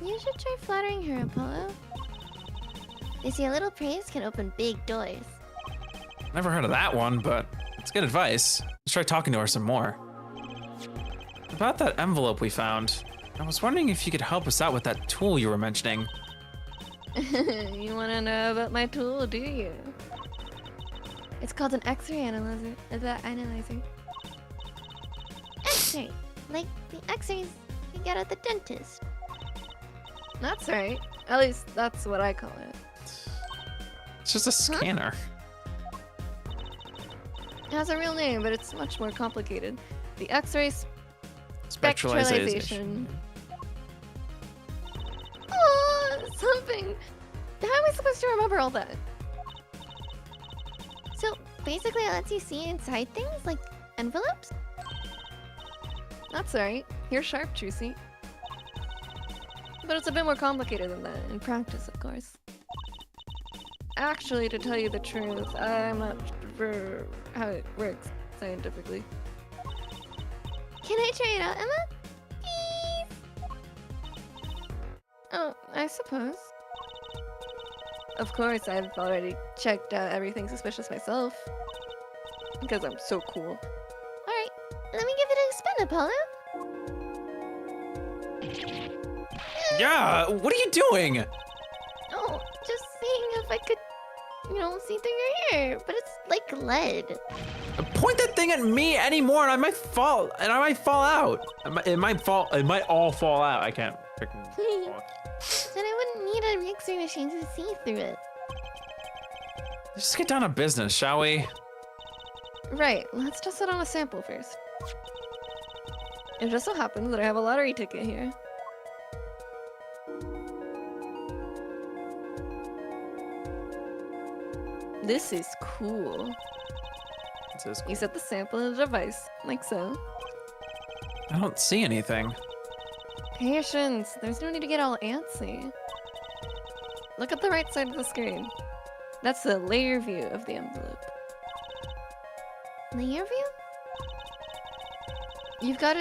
You should try flattering her, Apollo. They say a little praise can open big doors. Never heard of that one, but it's good advice. Let's try talking to her some more. About that envelope we found, I was wondering if you could help us out with that tool you were mentioning. You want to know about my tool, do you? It's called an X-ray analyzer. X-ray, like the X-rays you get at the dentist. That's right. At least that's what I call it. It's just a scanner. It has a real name, but it's much more complicated. The X-ray Spectralization. Oh, something. How am I supposed to remember all that? So basically, it lets you see inside things like envelopes. That's right. You're sharp, Juicy. But it's a bit more complicated than that, in practice, of course. Actually, to tell you the truth, I'm not sure how it works scientifically. Can I try it out, Emma? Please? Oh, I suppose. Of course, I've already checked out everything suspicious myself. Because I'm so cool. Alright, let me give it a spin, Apollo. Yeah, what are you doing? Oh, just seeing if I could, see through your hair. But it's like lead. Point that thing at me anymore, and I might fall out. It might all fall out. I can't freaking talk. Then I wouldn't need an X-ray machine to see through it. Let's just get down to business, shall we? Right, let's test it on a sample first. It just so happens that I have a lottery ticket here. This is cool. You set the sample in the device, like so. I don't see anything. Patience, there's no need to get all antsy. Look at the right side of the screen. That's the layer view of the envelope. Layer view? You've got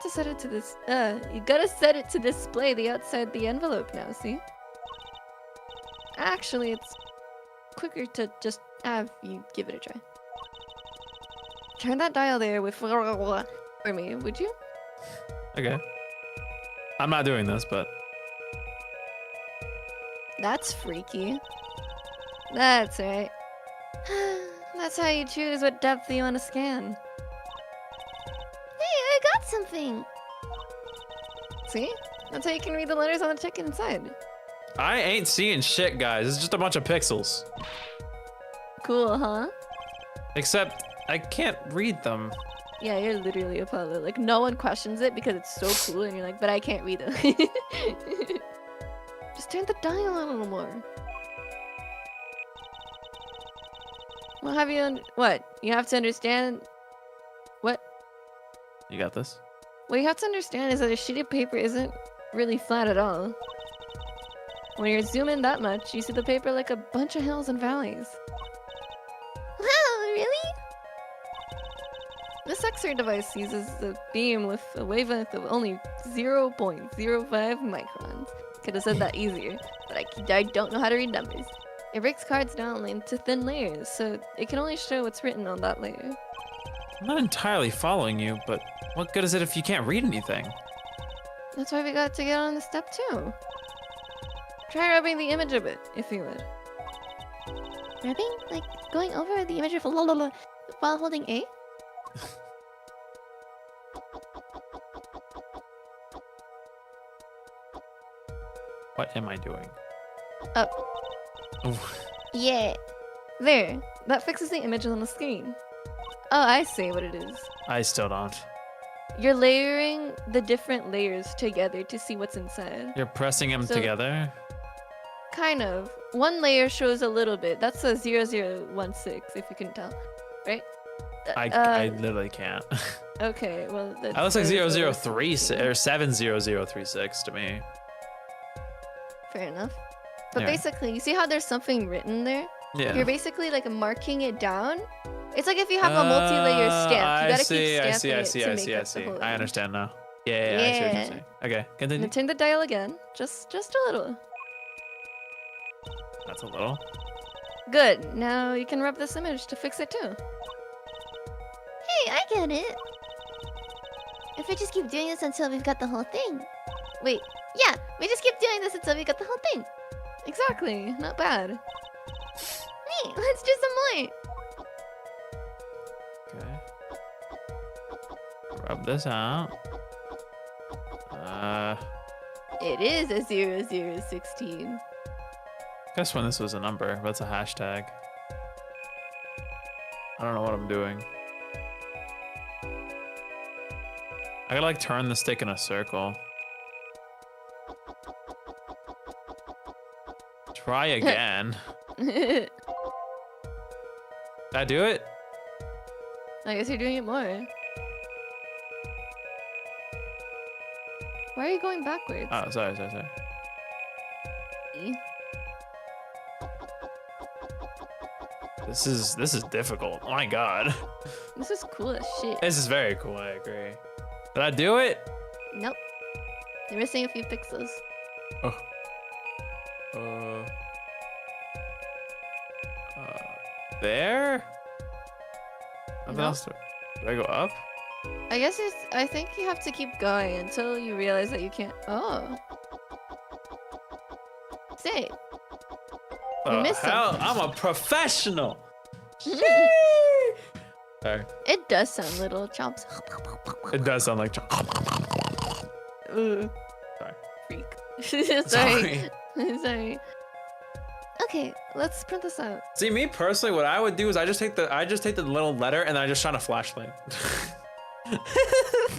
to set it to this, you gotta set it to display the outside the envelope now, see? Actually, it's quicker to just have you give it a try. Turn that dial there with for me, would you? Okay. I'm not doing this, but... That's freaky. That's right. That's how you choose what depth you want to scan. Hey, I got something. See? That's how you can read the letters on the ticket inside. I ain't seeing shit, guys. It's just a bunch of pixels. Cool, huh? Except, I can't read them. Yeah, you're literally Apollo. Like, no one questions it because it's so cool, and you're like, but I can't read it. Just turn the dial a little more. What have you... What? You have to understand... What? You got this? What you have to understand is that a sheet of paper isn't really flat at all. When you're zooming that much, you see the paper like a bunch of hills and valleys. Wow, really? This X-ray device uses a beam with a wavelength of only 0.05 microns. Could have said that easier, but I don't know how to read numbers. It breaks cards down into thin layers, so it can only show what's written on that layer. I'm not entirely following you, but what good is it if you can't read anything? That's why we got to get on the step 2. Try rubbing the image a bit, if you would. Rubbing? Like going over the image of while holding A? What am I doing? Up. Oh. Yeah. There. That fixes the image on the screen. Oh, I see what it is. I still don't. You're layering the different layers together to see what's inside. You're pressing them together? Kind of. One layer shows a little bit. That's a 0016, if you can tell. Right? I literally can't. Okay, well... That looks like 003 or 70036 to me. Fair enough. But Yeah. basically, you see how there's something written there? Yeah. You're basically like marking it down. It's like if you have a multi-layer stamp. You gotta keep stamping it to make up the whole I image. understand now. Yeah, I see what you're saying. Okay, continue. Now turn the dial again. Just a little. That's a little. Good. Now you can rub this image to fix it too. Hey, I get it. If we just keep doing this until we've got the whole thing. Wait. Yeah, we just keep doing this until we got the whole thing. Exactly. Not bad. Neat, let's do some more. Okay. Rub this out. It is a 0016. Guess when this was a number, but it's a hashtag. I don't know what I'm doing. I gotta like turn the stick in a circle. Try again. Did I do it? I guess you're doing it more. Why are you going backwards? Oh, sorry. E? This is difficult. Oh my god. This is cool as shit. This is very cool, I agree. Did I do it? Nope. You're missing a few pixels. Oh. there? Nothing No. else. Do I go up? I guess I think you have to keep going until you realize that you can't. Oh. Say. You missed hell? something. I'm a professional. Sorry. It does sound little chomps. It does sound like. Ooh. Sorry. Freak. Sorry. Sorry. Sorry. Okay, let's print this out. See, me personally, what I would do is I just take the little letter and then I just shine a flashlight.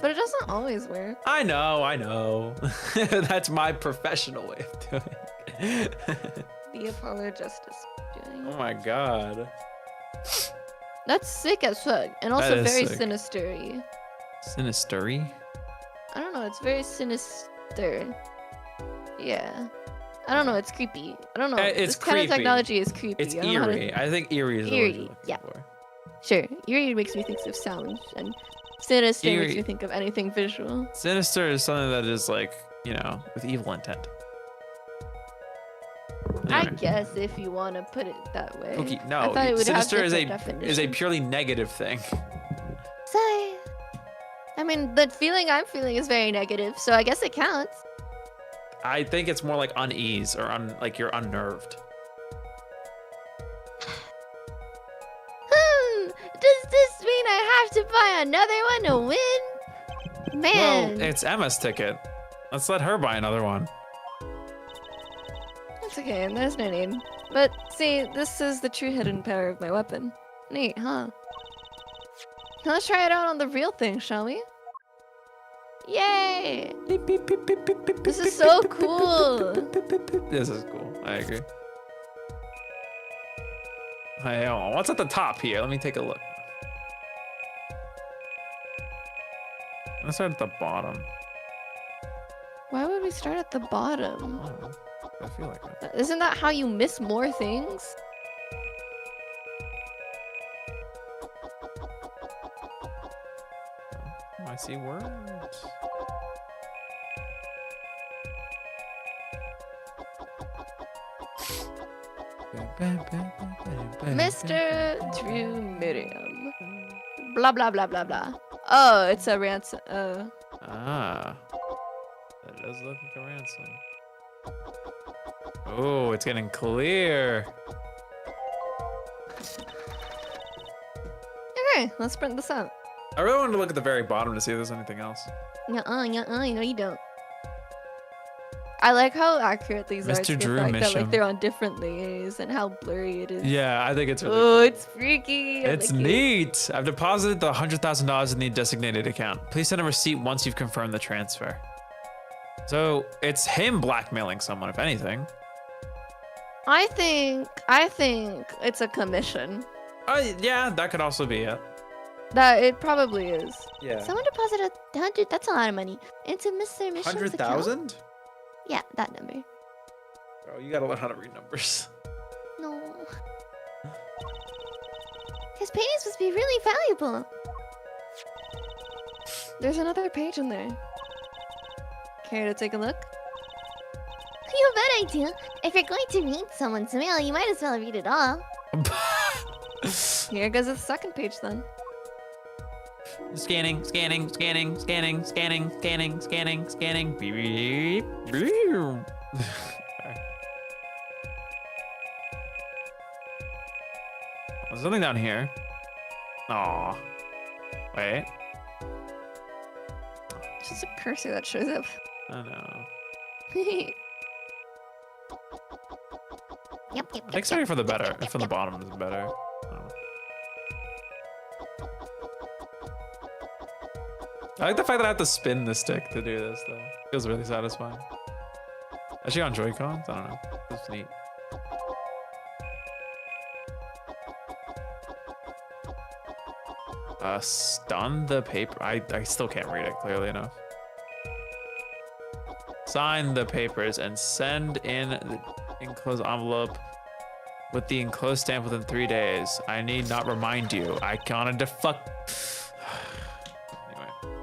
But it doesn't always work. I know. That's my professional way of doing it. The apologist is doing. Oh my god. That's sick as fuck, and also That is very sick. sinister-y. Sinistery? I don't know, it's very sinister. Yeah. I don't know, it's creepy. I don't know. It's this kind of creepy. technology is creepy. It's I don't know how to- eerie. I think eerie is the word Eerie, you're looking yeah. for. Sure. Eerie makes me think of sound, and sinister makes Eerie. me think of anything visual. Sinister is something that is like, with evil intent. I Anyway. guess if you want to put it that way. Okay, I no. thought it would have Sinister is a different is a definitions. purely negative thing. Sigh. I mean, the feeling I'm feeling is very negative, so I guess it counts. I think it's more like unease or like you're unnerved. Does this mean I have to buy another one to win? Man. Well, it's Emma's ticket. Let's let her buy another one. It's okay, and there's no need. But see, this is the true hidden power of my weapon. Neat, huh? Now let's try it out on the real thing, shall we? Yay! This is so cool. This is cool. I agree. Hey, hold on. What's at the top here? Let me take a look. Let's start at the bottom. Why would we start at the bottom? Oh, I feel like it. Isn't that how you miss more things? I see words. Mr. True Miriam. Blah blah blah blah blah. Oh, it's a ransom. Ah. That does look like a ransom. Oh, it's getting clear. Okay, let's print this out. I really wanted to look at the very bottom to see if there's anything else. Nuh-uh, no, you don't. I like how accurate these are. Mr. Drew that Misham. like they're on different layers and how blurry it is. Yeah, I think it's really Oh, it's freaky. I It's like it. neat. I've deposited the $100,000 in the designated account. Please send a receipt once you've confirmed the transfer. So it's him blackmailing someone, if anything. I think it's a commission. Yeah, that could also be it. That it probably is. Yeah. Someone deposited 100, that's a lot of money, into Mr. Mission's account. 100,000? Yeah, that number. Bro, you gotta learn how to read numbers. No. His paintings must be really valuable. There's another page in there. Care to take a look? You bet I do. If you're going to read someone's mail, you might as well read it all. Here goes the second page then. Scanning. Beep, beep, beep. There's something down here. Aw. Wait. It's just a cursor that shows up. Oh no. Yep. I think starting from the better. From the bottom is better. I don't know. I like the fact that I have to spin the stick to do this though. Feels really satisfying. Actually on Joy-Cons? I don't know. That's neat. Stun the paper. I still can't read it clearly enough. Sign the papers and send in the enclosed envelope with the enclosed stamp within 3 days. I need not remind you. I can't defuck. Anyway.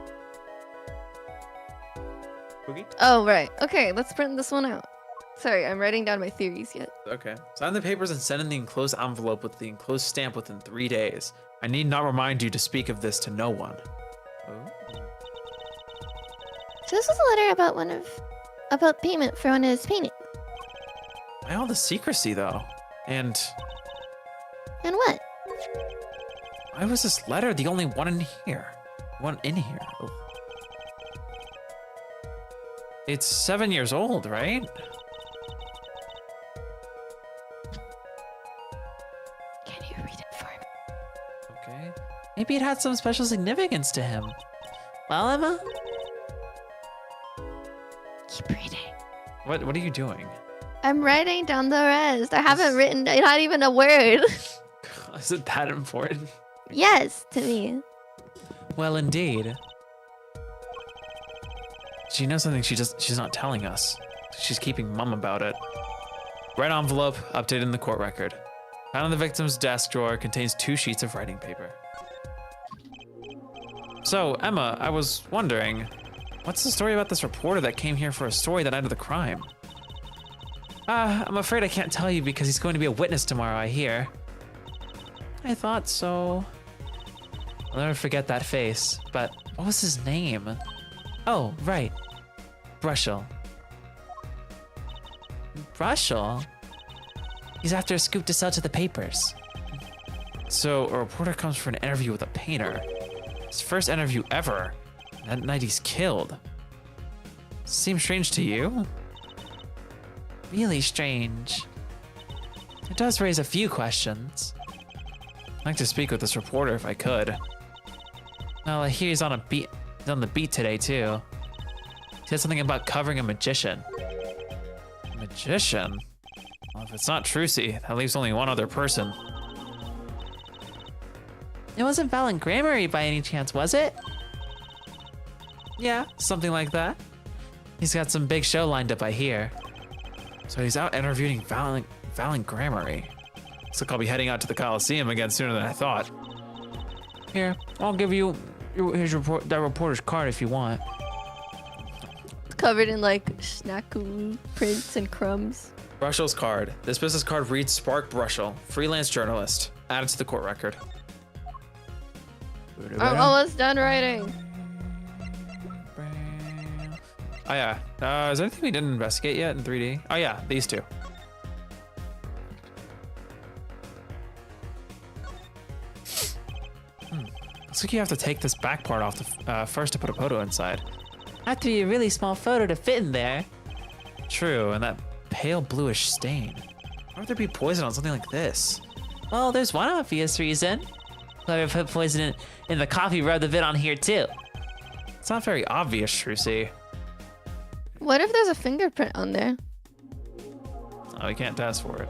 Cookie? Oh right. Okay, let's print this one out. Sorry, I'm writing down my theories yet. Okay. Sign the papers and send in the enclosed envelope with the enclosed stamp within 3 days. I need not remind you to speak of this to no one. Oh. So this was a letter about payment for one of his paintings. Why all the secrecy, though? And And what? why was this letter the only one in here? Ugh. It's 7 years old, right? Can you read it for me? Okay. Maybe it had some special significance to him. Well, Emma? Keep reading. What are you doing? I'm writing down the rest. I haven't written not even a word. Is it that important? Yes, to me. Well, indeed. She knows something she's not telling us. She's keeping mum about it. Red envelope, updated in the court record. Found in the victim's desk drawer contains 2 sheets of writing paper. So, Emma, I was wondering, what's the story about this reporter that came here for a story the night of the crime? I'm afraid I can't tell you because he's going to be a witness tomorrow, I hear. I thought so. I'll never forget that face, but what was his name? Oh, right. Brushel. Brushel? He's after a scoop to sell to the papers. So, a reporter comes for an interview with a painter. His first interview ever. That night he's killed. Seems strange to you? Really strange. It does raise a few questions. I'd like to speak with this reporter if I could. Well, I hear he's on the beat today too. He said something about covering a magician. Magician? Well, if it's not Trucy, that leaves only one other person. It wasn't Valen Grammary by any chance, was it? Yeah, something like that. He's got some big show lined up, I hear. So he's out interviewing Valen Grammary. Looks like I'll be heading out to the Coliseum again sooner than I thought. Here, I'll give you that reporter's card if you want. It's covered in like snaku prints and crumbs. Brushel's card. This business card reads Spark Brushel, freelance journalist. Added to the court record. I'm almost done writing. Oh yeah. Is there anything we didn't investigate yet in 3D? Oh yeah, these 2. Looks like you have to take this back part off first to put a photo inside. Have to be a really small photo to fit in there. True, and that pale bluish stain. Why would there be poison on something like this? Well, there's one obvious reason. Whoever put poison in the coffee rubbed a bit on here too. It's not very obvious, Trucy. What if there's a fingerprint on there? Oh, we can't test for it.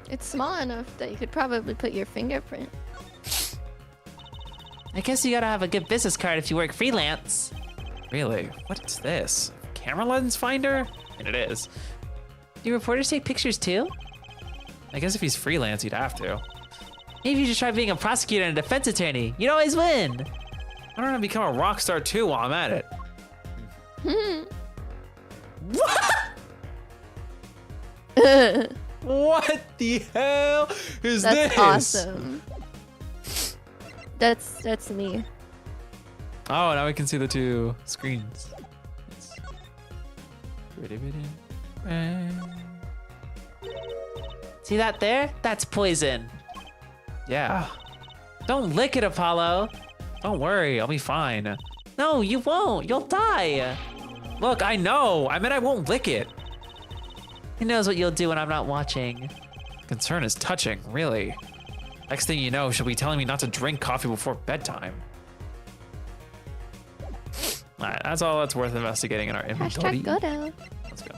It's small enough that you could probably put your fingerprint. I guess you gotta have a good business card if you work freelance. Really? What's this? Camera lens finder? And it is. Do reporters take pictures too? I guess if he's freelance, he'd have to. Maybe you should try being a prosecutor and a defense attorney. You'd always win. I don't want to become a rock star too while I'm at it. What the hell is That's this? awesome. That's me. Oh, now we can see the 2 screens. See that there? That's poison. Yeah. Don't lick it, Apollo. Don't worry, I'll be fine. No, you won't. You'll die. Look, I know. I meant I won't lick it. Who knows what you'll do when I'm not watching? Concern is touching, really. Next thing you know, she'll be telling me not to drink coffee before bedtime. Alright, that's all that's worth investigating in our inventory. Hashtag go down. Let's go.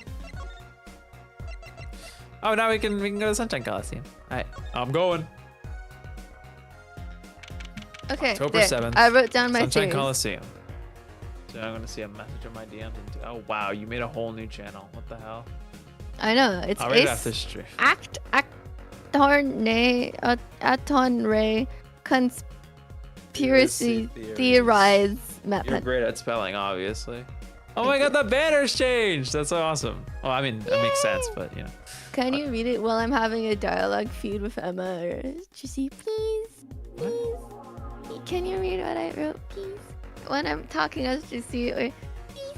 Oh, now we can go to Sunshine Coliseum. Alright, I'm going. Okay, October there. 7th. I wrote down my Sunshine theories. Coliseum. So I'm gonna see a message in my DMs and oh wow, you made a whole new channel. What the hell? I know. It's I'll read it after stream. Atonre conspiracy theorize method. You're great at spelling, obviously. Oh my god, the banner's changed! That's so awesome. Well, I mean, that makes sense, but you know. Can you read it while I'm having a dialogue feud with Emma or Jesse, please? Please? Can you read what I wrote, please? When I'm talking as Jesse or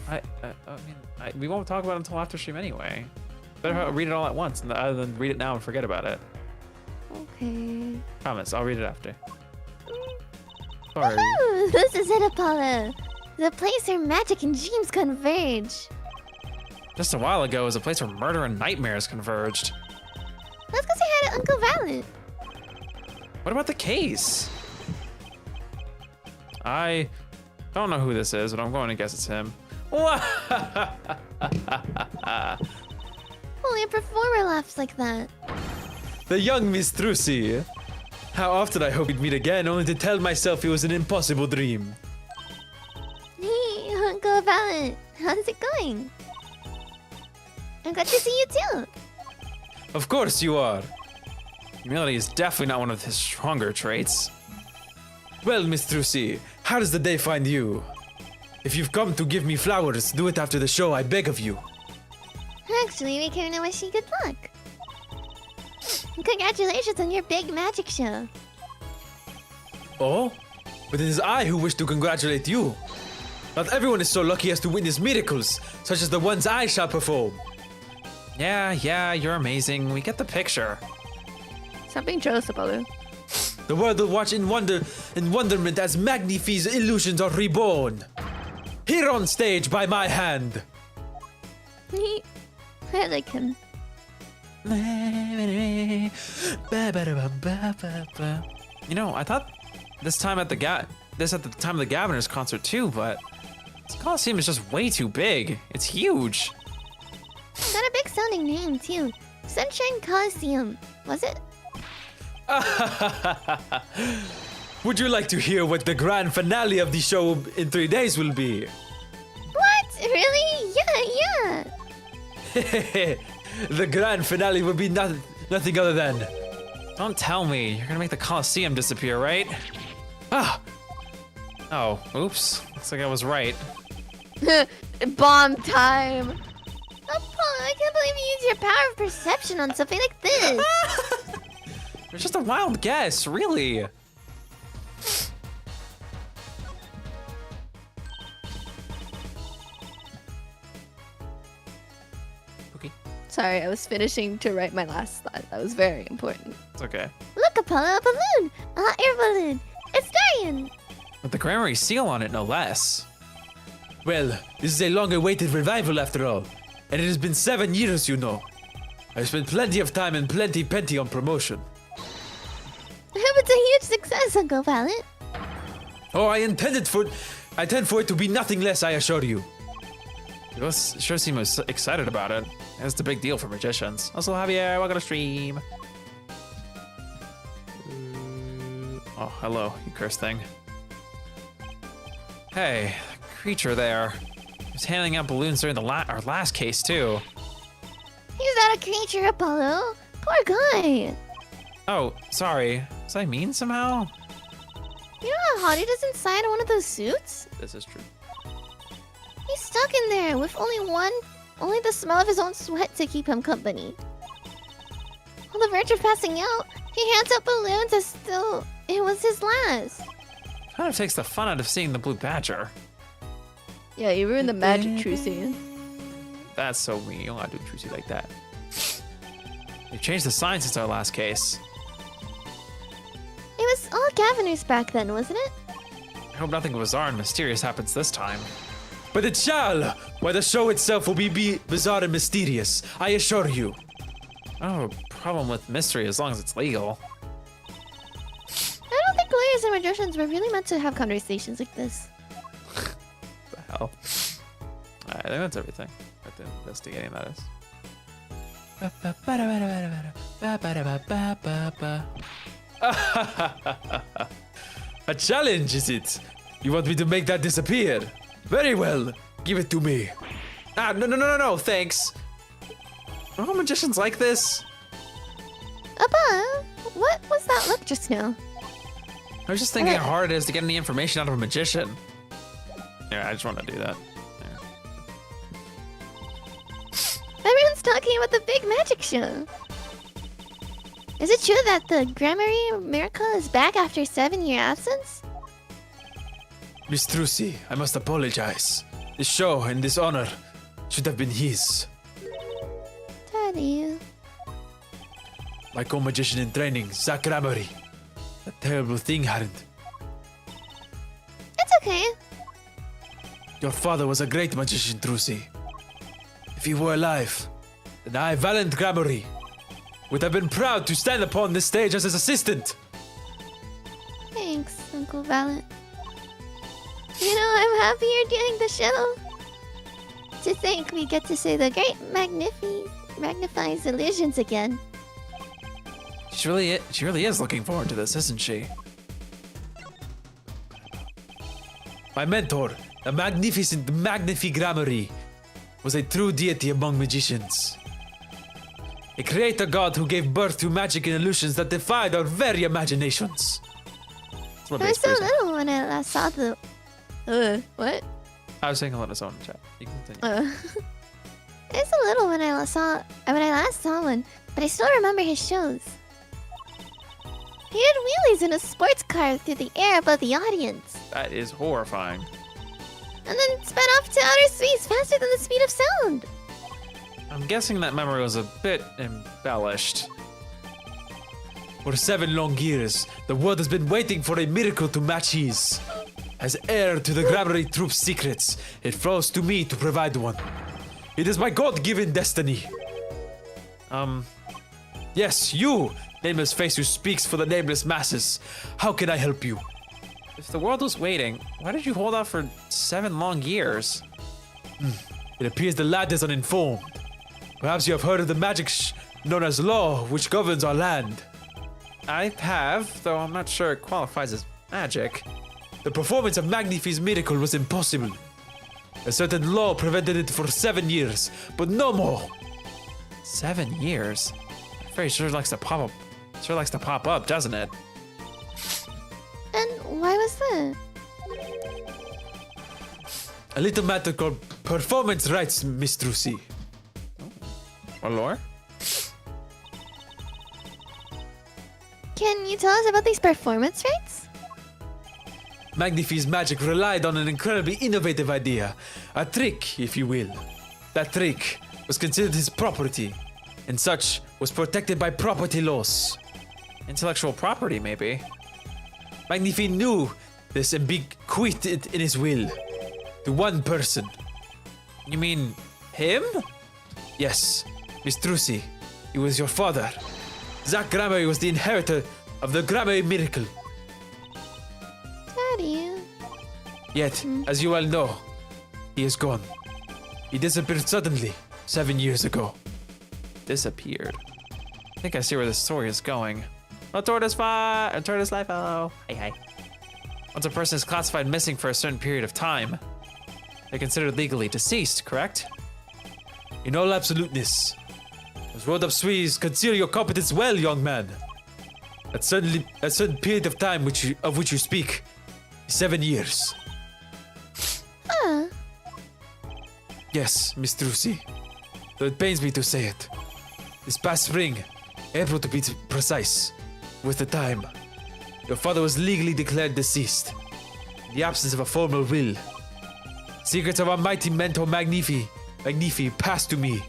I mean, we won't talk about it until after stream anyway. Better read it all at once, other than read it now and forget about it. okay. Promise, I'll read it after. Sorry. Ooh, this is it, Apollo. The place where magic and dreams converge. Just a while ago, it was a place where murder and nightmares converged. Let's go say hi to Uncle Violet. What about the case? I don't know who this is, but I'm going to guess it's him. Only a performer laughs like that. The young Miss Trucy. How often I hope we'd meet again, only to tell myself it was an impossible dream. Hey, Uncle Violet. How's it going? I'm glad to see you too. Of course you are. Humility is definitely not one of his stronger traits. Well, Miss Trucy, how does the day find you? If you've come to give me flowers, do it after the show, I beg of you. Actually, we came to wish you good luck. Congratulations on your big magic show. Oh? But it is I who wish to congratulate you. Not everyone is so lucky as to witness miracles, such as the ones I shall perform. Yeah, you're amazing. We get the picture. Stop being jealous, Apollo. The world will watch in wonderment as Magnifi's illusions are reborn. Here on stage by my hand. I like him. You know, I thought this time at the time of the Governor's concert too, but this Coliseum is just way too big. It's huge. Got a big sounding name too. Sunshine Coliseum. Was it? Would you like to hear what the grand finale of the show in 3 days will be? What? Really? Yeah. The grand finale will be nothing other than... Don't tell me you're gonna make the Coliseum disappear, right? Ah! Oh, oops. Looks like I was right. Bomb time. Apollo, I can't believe you use your power of perception on something like this. It's just a wild guess, really. Okay, Sorry, I was finishing to write my last thought. That was very important. it's okay. Look, Apollo, a balloon. A hot air balloon. It's Darian. With the Grammary seal on it, no less. Well, this is a long-awaited revival after all. And it has been 7 years, you know. I've spent plenty of time and plenty on promotion. I hope it's a huge success, Uncle Violet. Oh, I intend for it to be nothing less, I assure you. You both sure seem excited about it. That's the big deal for magicians. Also, Javier, welcome to stream. Oh, hello, you cursed thing. Hey, creature there. He was handing out balloons during our last case, too. He's not a creature, Apollo. Poor guy. Oh, sorry. Was I mean somehow? You know how hot it is inside one of those suits? This is true. He's stuck in there with only the smell of his own sweat to keep him company. On the verge of passing out, he hands out balloons as though it was his last. Kind of takes the fun out of seeing the blue badger. Yeah, you ruined the magic, Trucy. That's so mean. You don't gotta do Trucy like that. They changed the sign since our last case. It was all Gaviners back then, wasn't it? I hope nothing bizarre and mysterious happens this time. But it shall! Why, the show itself will be bizarre and mysterious, I assure you. I don't have a problem with mystery as long as it's legal. I don't think lawyers and magicians were really meant to have conversations like this. What the hell? I think that's everything. At the investigating, that is. A challenge, is it? You want me to make that disappear? Very well. Give it to me. Ah, no, thanks. Are all magicians like this? Appa, what was that look just now? I was just thinking how hard it is to get any information out of a magician. Yeah, I just want to do that. Yeah. I talking about the big magic show. Is it true that the Grammary Miracle is back after 7-year absence? Miss Trucy, I must apologize. This show and this honor should have been his. Daddy. My co-magician in training, Zach Grammary. A terrible thing happened. It's okay. Your father was a great magician, Trucy. If he were alive, then I, Valiant Grammary, would have been proud to stand upon this stage as his assistant. Thanks, Uncle Valiant. You know, I'm happy you're doing the show. To think we get to say the great magnifies illusions again. She really is looking forward to this, isn't she? My mentor, the magnificent Grammary, was a true deity among magicians. A creator god who gave birth to magic and illusions that defied our very imaginations. I was so little when I last saw the... what? I was saying hello to someone in chat. You can continue. I was a little when I last saw one, but I still remember his shows. He did wheelies in a sports car through the air above the audience. That is horrifying. And then sped off to outer space faster than the speed of sound. I'm guessing that memory was a bit embellished. For 7 long years, the world has been waiting for a miracle to match his. As heir to the Grammary Troop's secrets, it falls to me to provide one. It is my God-given destiny. Yes, you, nameless face who speaks for the nameless masses. How can I help you? If the world was waiting, why did you hold out for 7 long years? It appears the lad is uninformed. Perhaps you have heard of the magic known as law, which governs our land. I have, though I'm not sure it qualifies as magic. The performance of Magnifi's miracle was impossible. A certain law prevented it for 7 years, but no more. 7 years? Fairy sure likes to pop up. Sure likes to pop up, doesn't it? And why was that? A little matter called performance rights, Miss Trucy. Or lore? Can you tell us about these performance rights? Magnifi's magic relied on an incredibly innovative idea. A trick, if you will. That trick was considered his property, and such was protected by property laws. Intellectual property, maybe. Magnifi knew this and bequeathed it in his will. To one person. You mean him? Yes, Miss Trucy. He was your father. Zach Grammary was the inheritor of the Grammary miracle. Daddy. Yet, as you all know, he is gone. He disappeared suddenly 7 years ago. Disappeared? I think I see where this story is going. A tortoise life, hello. Hi. Once a person is classified missing for a certain period of time, they're considered legally deceased, correct? In all absoluteness, as rolled up Swedes, conceal your competence well, young man. A certain period of time of which you speak is 7 years. Yes, Miss Trucy. Though it pains me to say it. This past spring, April to be precise, was the time your father was legally declared deceased. In the absence of a formal will. Secrets of our mighty mentor Magnifi passed to me.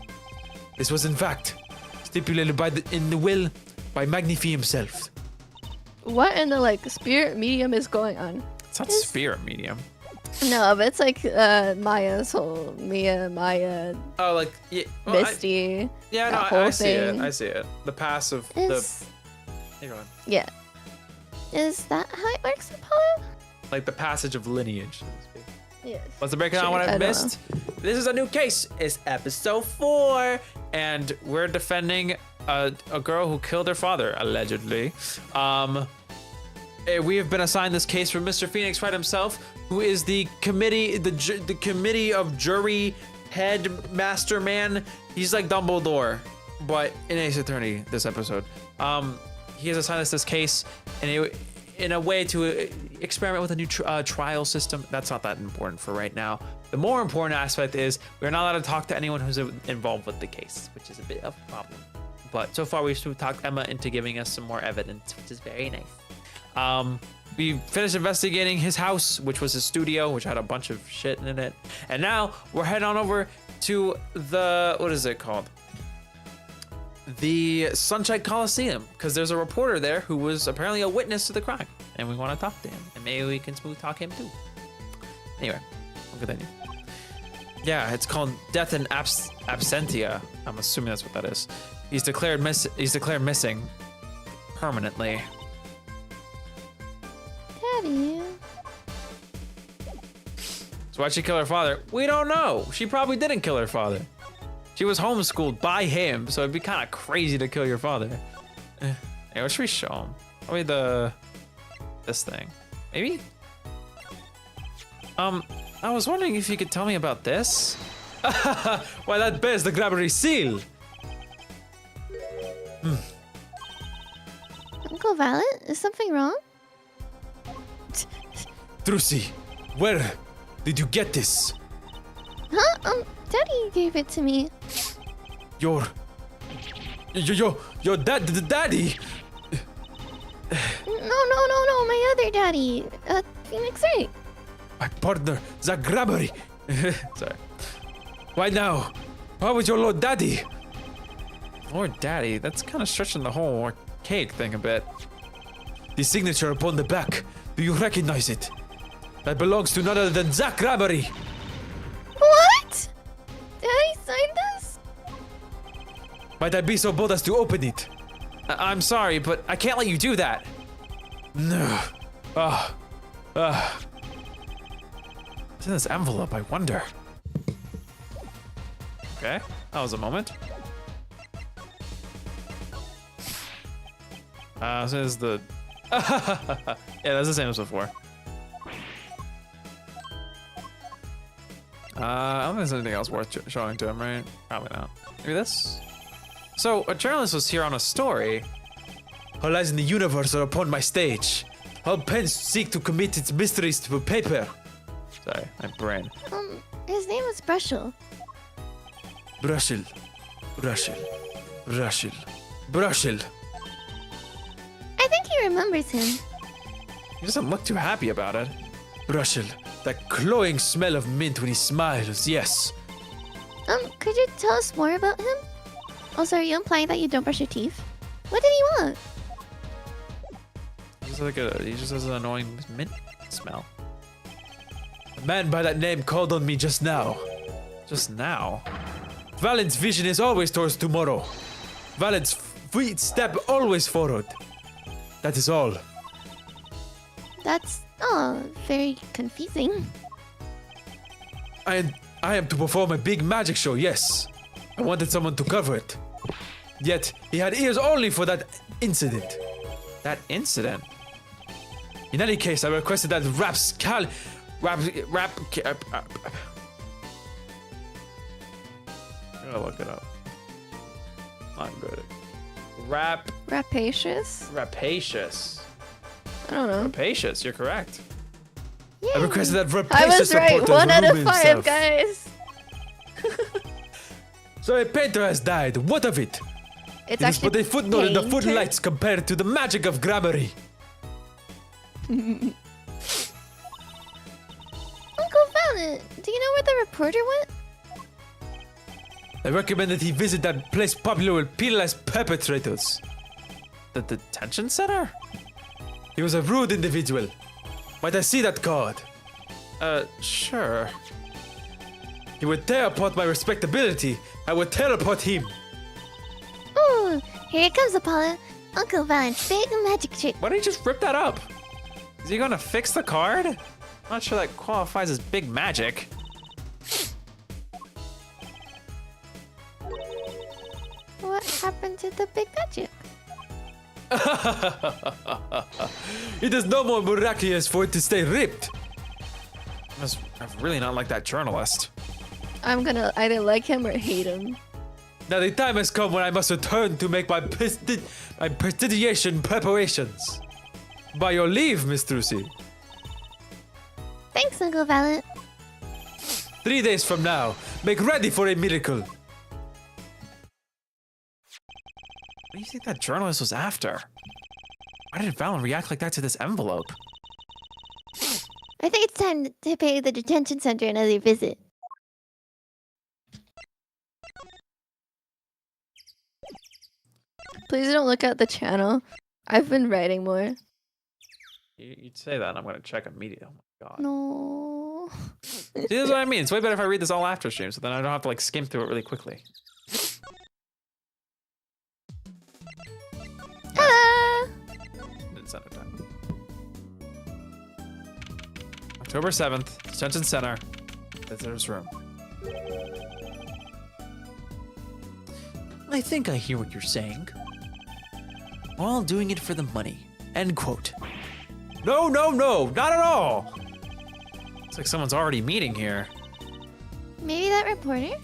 This was in fact stipulated in the will by Magnifi himself. What in the spirit medium is going on? It's not spirit medium. No, but it's like Maya's whole Maya, Oh, Misty. Yeah, that no, whole I see it. thing. I see it. The passive. Hey, go on. Yeah. Is that how it works, Apollo? Like the passage of lineage, so to speak. Yes. What's the breakdown on Sure, what I I don't missed? This is a new case. It's episode 4, and we're defending a girl who killed her father, allegedly. We have been assigned this case from Mr. Phoenix Wright himself, who is the committee, the committee of jury head master man. He's like Dumbledore, but in Ace Attorney this episode. He has assigned us this case, and in a way to experiment with a new trial system. That's not that important for right now. The more important aspect is we're not allowed to talk to anyone who's involved with the case, which is a bit of a problem. But so far we've talked Emma into giving us some more evidence, which is very nice. We finished investigating his house, which was his studio, which had a bunch of shit in it. And now we're heading on over to the, what is it called? The Sunshine Coliseum, because there's a reporter there who was apparently a witness to the crime, and we want to talk to him, and maybe we can smooth talk him too. Anyway, we'll continue. Yeah, it's called Death in Absentia. I'm assuming that's what that is. He's declared missing permanently. Daddy. So why'd she kill her father? We don't know. She probably didn't kill her father. She was homeschooled by him, so it'd be kind of crazy to kill your father. Hey, what should we show him? Probably this thing. Maybe? I was wondering if you could tell me about this. Why, that bears the Grabbery seal. Uncle Violet, is something wrong? Drusi, where did you get this? Huh? Daddy gave it to me. Your daddy? No, my other daddy. Phoenix Wright. My partner, the Grabbery. Sorry. Why now? How was your Lord Daddy? Lord Daddy, that's kind of stretching the whole arcade thing a bit. The signature upon the back. Do you recognize it? That belongs to none other than Zach Grabbery. What? Daddy signed this? Might I be so bold as to open it? I'm sorry, but I can't let you do that. No. What's in this envelope, I wonder? Okay, that was a moment. So this is the... yeah, that's the same as before. I don't think there's anything else worth showing to him, right? Probably not. Maybe this? So, a journalist was here on a story. All eyes in the universe are upon my stage. All pens seek to commit its mysteries to paper. Sorry, my brain. His name was Brushel. Brushel. I think he remembers him. He doesn't look too happy about it. Brushel. That cloying smell of mint when he smiles, yes. Could you tell us more about him? Also, are you implying that you don't brush your teeth? What did he want? He just has an annoying mint smell. A man by that name called on me just now. Just now? Valent's vision is always towards tomorrow. Valent's feet step always forward. That is all. That's, very confusing. I am to perform a big magic show, yes. I wanted someone to cover it. Yet, he had ears only for that incident. That incident? In any case, I requested that I'm gonna look it up. Not good. Rapacious? Rapacious. I don't know. Rapacious, you're correct. I requested that I rapacious was right. reporter 1 out of remove 5, himself. guys. So a painter has died. What of it? It's It is actually but a footnote in the painter. footlights compared to the magic of Grabbery. Uncle Violet, do you know where the reporter went? I recommend that he visit that place popular with penalized perpetrators. The detention center? He was a rude individual. Might I see that card? Sure. He would tear apart my respectability. I would tear apart him. Ooh, here comes Apollo. Uncle Violet's big magic trick. Why don't you just rip that up? Is he gonna fix the card? I'm not sure that qualifies as big magic. What happened to the big magic? It is no more miraculous for it to stay ripped. I really not like that journalist. I'm gonna either like him or hate him. Now the time has come when I must return to make my prestigiation preparations. By your leave, Miss Trucy. Thanks, Uncle Valiant. 3 days from now, make ready for a miracle. What do you think that journalist was after? Why did Valen react like that to this envelope? I think it's time to pay the detention center another visit. Please don't look at the channel. I've been writing more. You'd say that, and I'm gonna check immediately. Oh my god. No. See, this is what I mean. It's way better if I read this all after stream, so then I don't have to like skim through it really quickly. Ta-da! Didn't send it down. October 7th, Detention Center, visitor's room. I think I hear what you're saying. We're all doing it for the money. End quote. No, no, no, not at all. It's like someone's already meeting here. Maybe that reporter?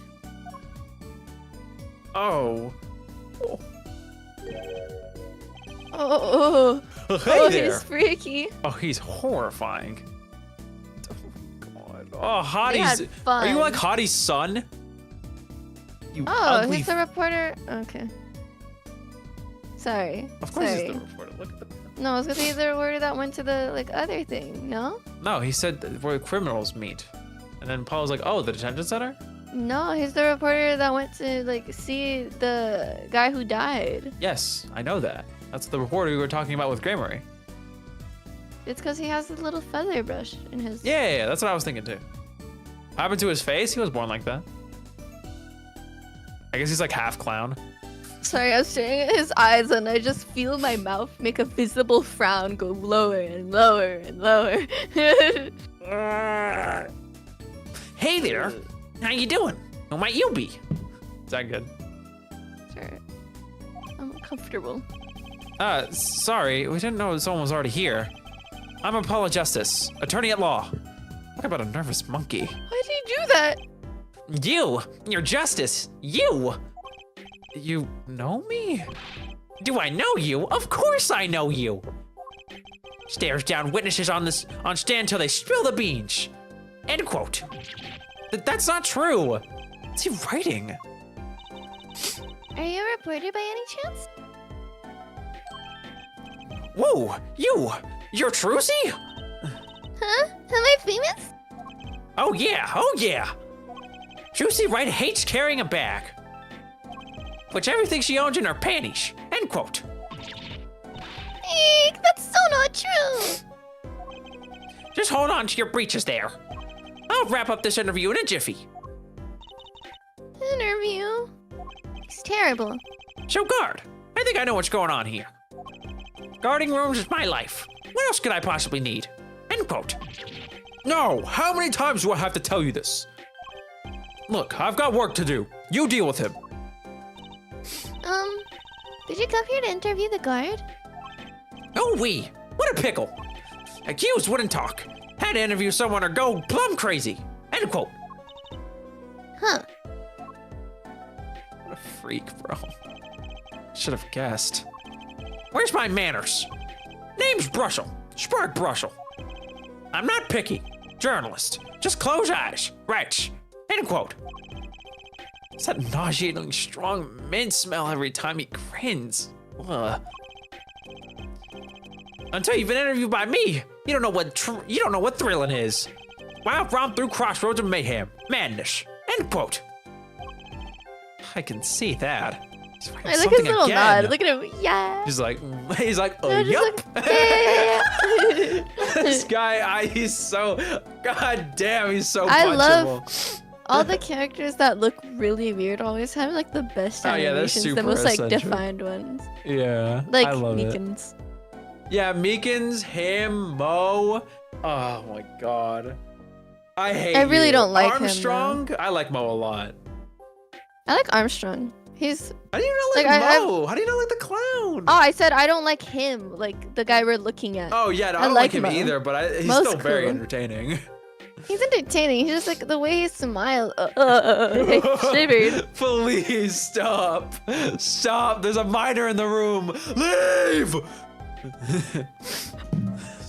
Oh. Oh, Hey there. he's freaky. Oh, he's horrifying. Oh, God. Oh, They had Hottie's. fun. Are you like Hottie's son? You Oh, ugly. he's the reporter. Okay. Sorry. Of course Sorry. he's the reporter. Look at the. No, I was gonna say he's the reporter that went to the like other thing. No. No, he said that where criminals meet. And then Paul was like, oh, the detention center? No, he's the reporter that went to like see the guy who died. Yes, I know that. That's the reporter we were talking about with Gramery. It's because he has a little feather brush in his. Yeah, that's what I was thinking too. What happened to his face? He was born like that. I guess he's like half clown. Sorry, I was staring at his eyes and I just feel my mouth make a visible frown go lower and lower and lower. Hey there, how you doing? Who might you be? Is that good? Sure. I'm uncomfortable. Sorry, we didn't know someone was already here. I'm Apollo Justice, attorney at law. Talk about a nervous monkey. Why did he do that? You're Justice, you! You know me? Do I know you? Of course I know you! Stares down witnesses on stand till they spill the beans. End quote. That's not true. What's he writing? Are you a reporter by any chance? Whoa, you're Trucy? Huh? Am I famous? Oh yeah. Trucy Wright hates carrying a bag. Puts everything she owns in her panties. End quote. Eek, that's so not true. Just hold on to your breeches there. I'll wrap up this interview in a jiffy. Interview? It's terrible. So guard, I think I know what's going on here. Guarding rooms is my life. What else could I possibly need? End quote. No, how many times do I have to tell you this? Look, I've got work to do. You deal with him. Did you come here to interview the guard? Oh wee, what a pickle. Accused wouldn't talk. Had to interview someone or go plumb crazy. End quote. Huh. What a freak, bro. Should have guessed. Where's my manners? Name's Brushel. Spark Brushel. I'm not picky. Journalist. Just close eyes. Right. End quote. It's that nauseatingly strong mint smell every time he grins. Ugh. Until you've been interviewed by me, you don't know what thrilling is. Wild romp through crossroads of mayhem, madness. End quote. I can see that. He's writing I like his something little again. nod. Look at him. Yeah. He's like, oh, No, just yup. like, yeah. This guy, he's so, god damn, he's so I punchable. love all the characters that look really weird always have like the best Oh, yeah, they're animations, the super most like eccentric. defined ones. Yeah, Like I love it. Meekins. Yeah, Meekins, him, Mo. Oh my god. I hate I really you. don't like him, Armstrong, I like Mo a lot. I like Armstrong. He's How do you not like, Like, Mo? How do you not like the clown? oh, I said I don't like him, like the guy we're looking at. Oh yeah, no, I I don't like like him Mo. either, but he's Mo's still very cool. entertaining. He's entertaining. He's just like the way he smiles. I shivered. Please stop. Stop. There's a minor in the room. Leave.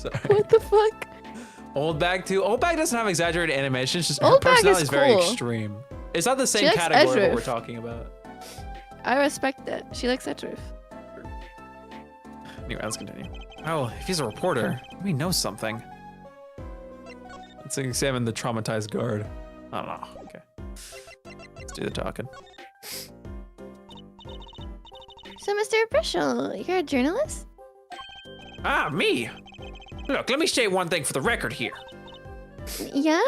Sorry. What the fuck? Old Bag too. Old Bag doesn't have exaggerated animations. Just her Old Bag is personality is very cool. extreme. It's not the same likes category of what Edgeworth. we're talking about. I respect that. She likes that truth. Anyway, let's continue. Oh, if he's a reporter, he knows something. Let's examine the traumatized guard. I don't know. Okay. Let's do the talking. So, Mr. Brushel, you're a journalist? Ah, me. Look, let me say one thing for the record here. Yeah?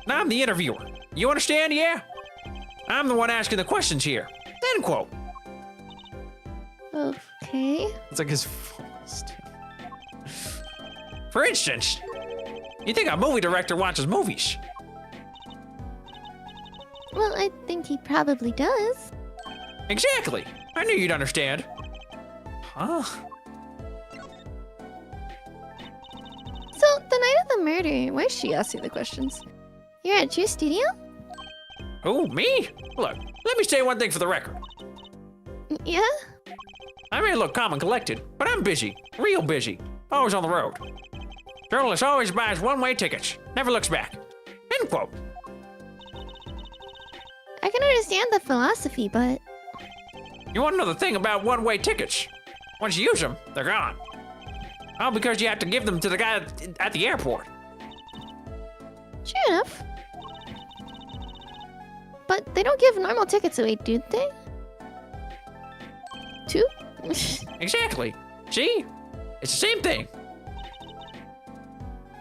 Now I'm the interviewer. You understand? Yeah? I'm the one asking the questions here. End quote. Okay. It's like his voice. For instance, you think a movie director watches movies? Well, I think he probably does. Exactly. I knew you'd understand. Huh? So, the night of the murder, Why is she asking the questions? you're at your studio? Who, me? Look, let me say one thing for the record. Yeah? I may look calm and collected, but I'm busy. Real busy. Always on the road. Journalist always buys one-way tickets. Never looks back. End quote. I can understand the philosophy, but You want to know the thing about one-way tickets? Once you use them, they're gone. All because you have to give them to the guy at the airport. sure enough. But they don't give normal tickets away, do they? Two? Exactly. See? It's the same thing.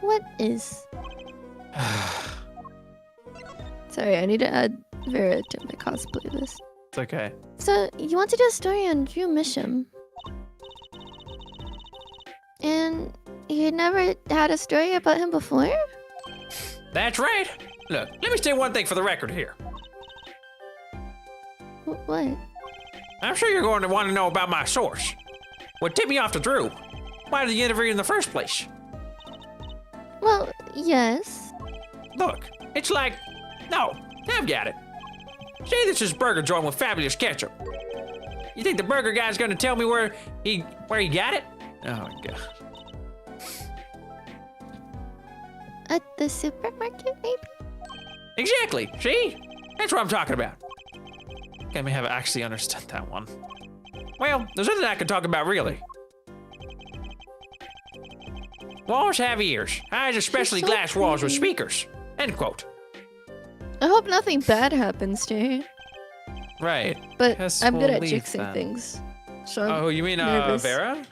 What is? Sorry, I need to add Vera to my cosplay list. It's okay. So, you want to do a story on Drew Misham? And you never had a story about him before? That's right. Look, let me say one thing for the record here. What? I'm sure you're going to want to know about my source. What tipped me off to Drew? Why did you interview in the first place? Well, yes. Look, it's like, no, I've got it. Say this is burger joint with fabulous ketchup. You think the burger guy's gonna tell me where he got it? Oh my god. At the supermarket, maybe? Exactly. See? That's what I'm talking about. I may have actually understood that one. Well, there's nothing I can talk about really. Walls have ears. Eyes especially so glass walls with pretty. speakers. End quote. I hope nothing bad happens to her. Right. But Guess I'm good we'll at leave jinxing then. things. So I'm Oh, you mean nervous. Vera?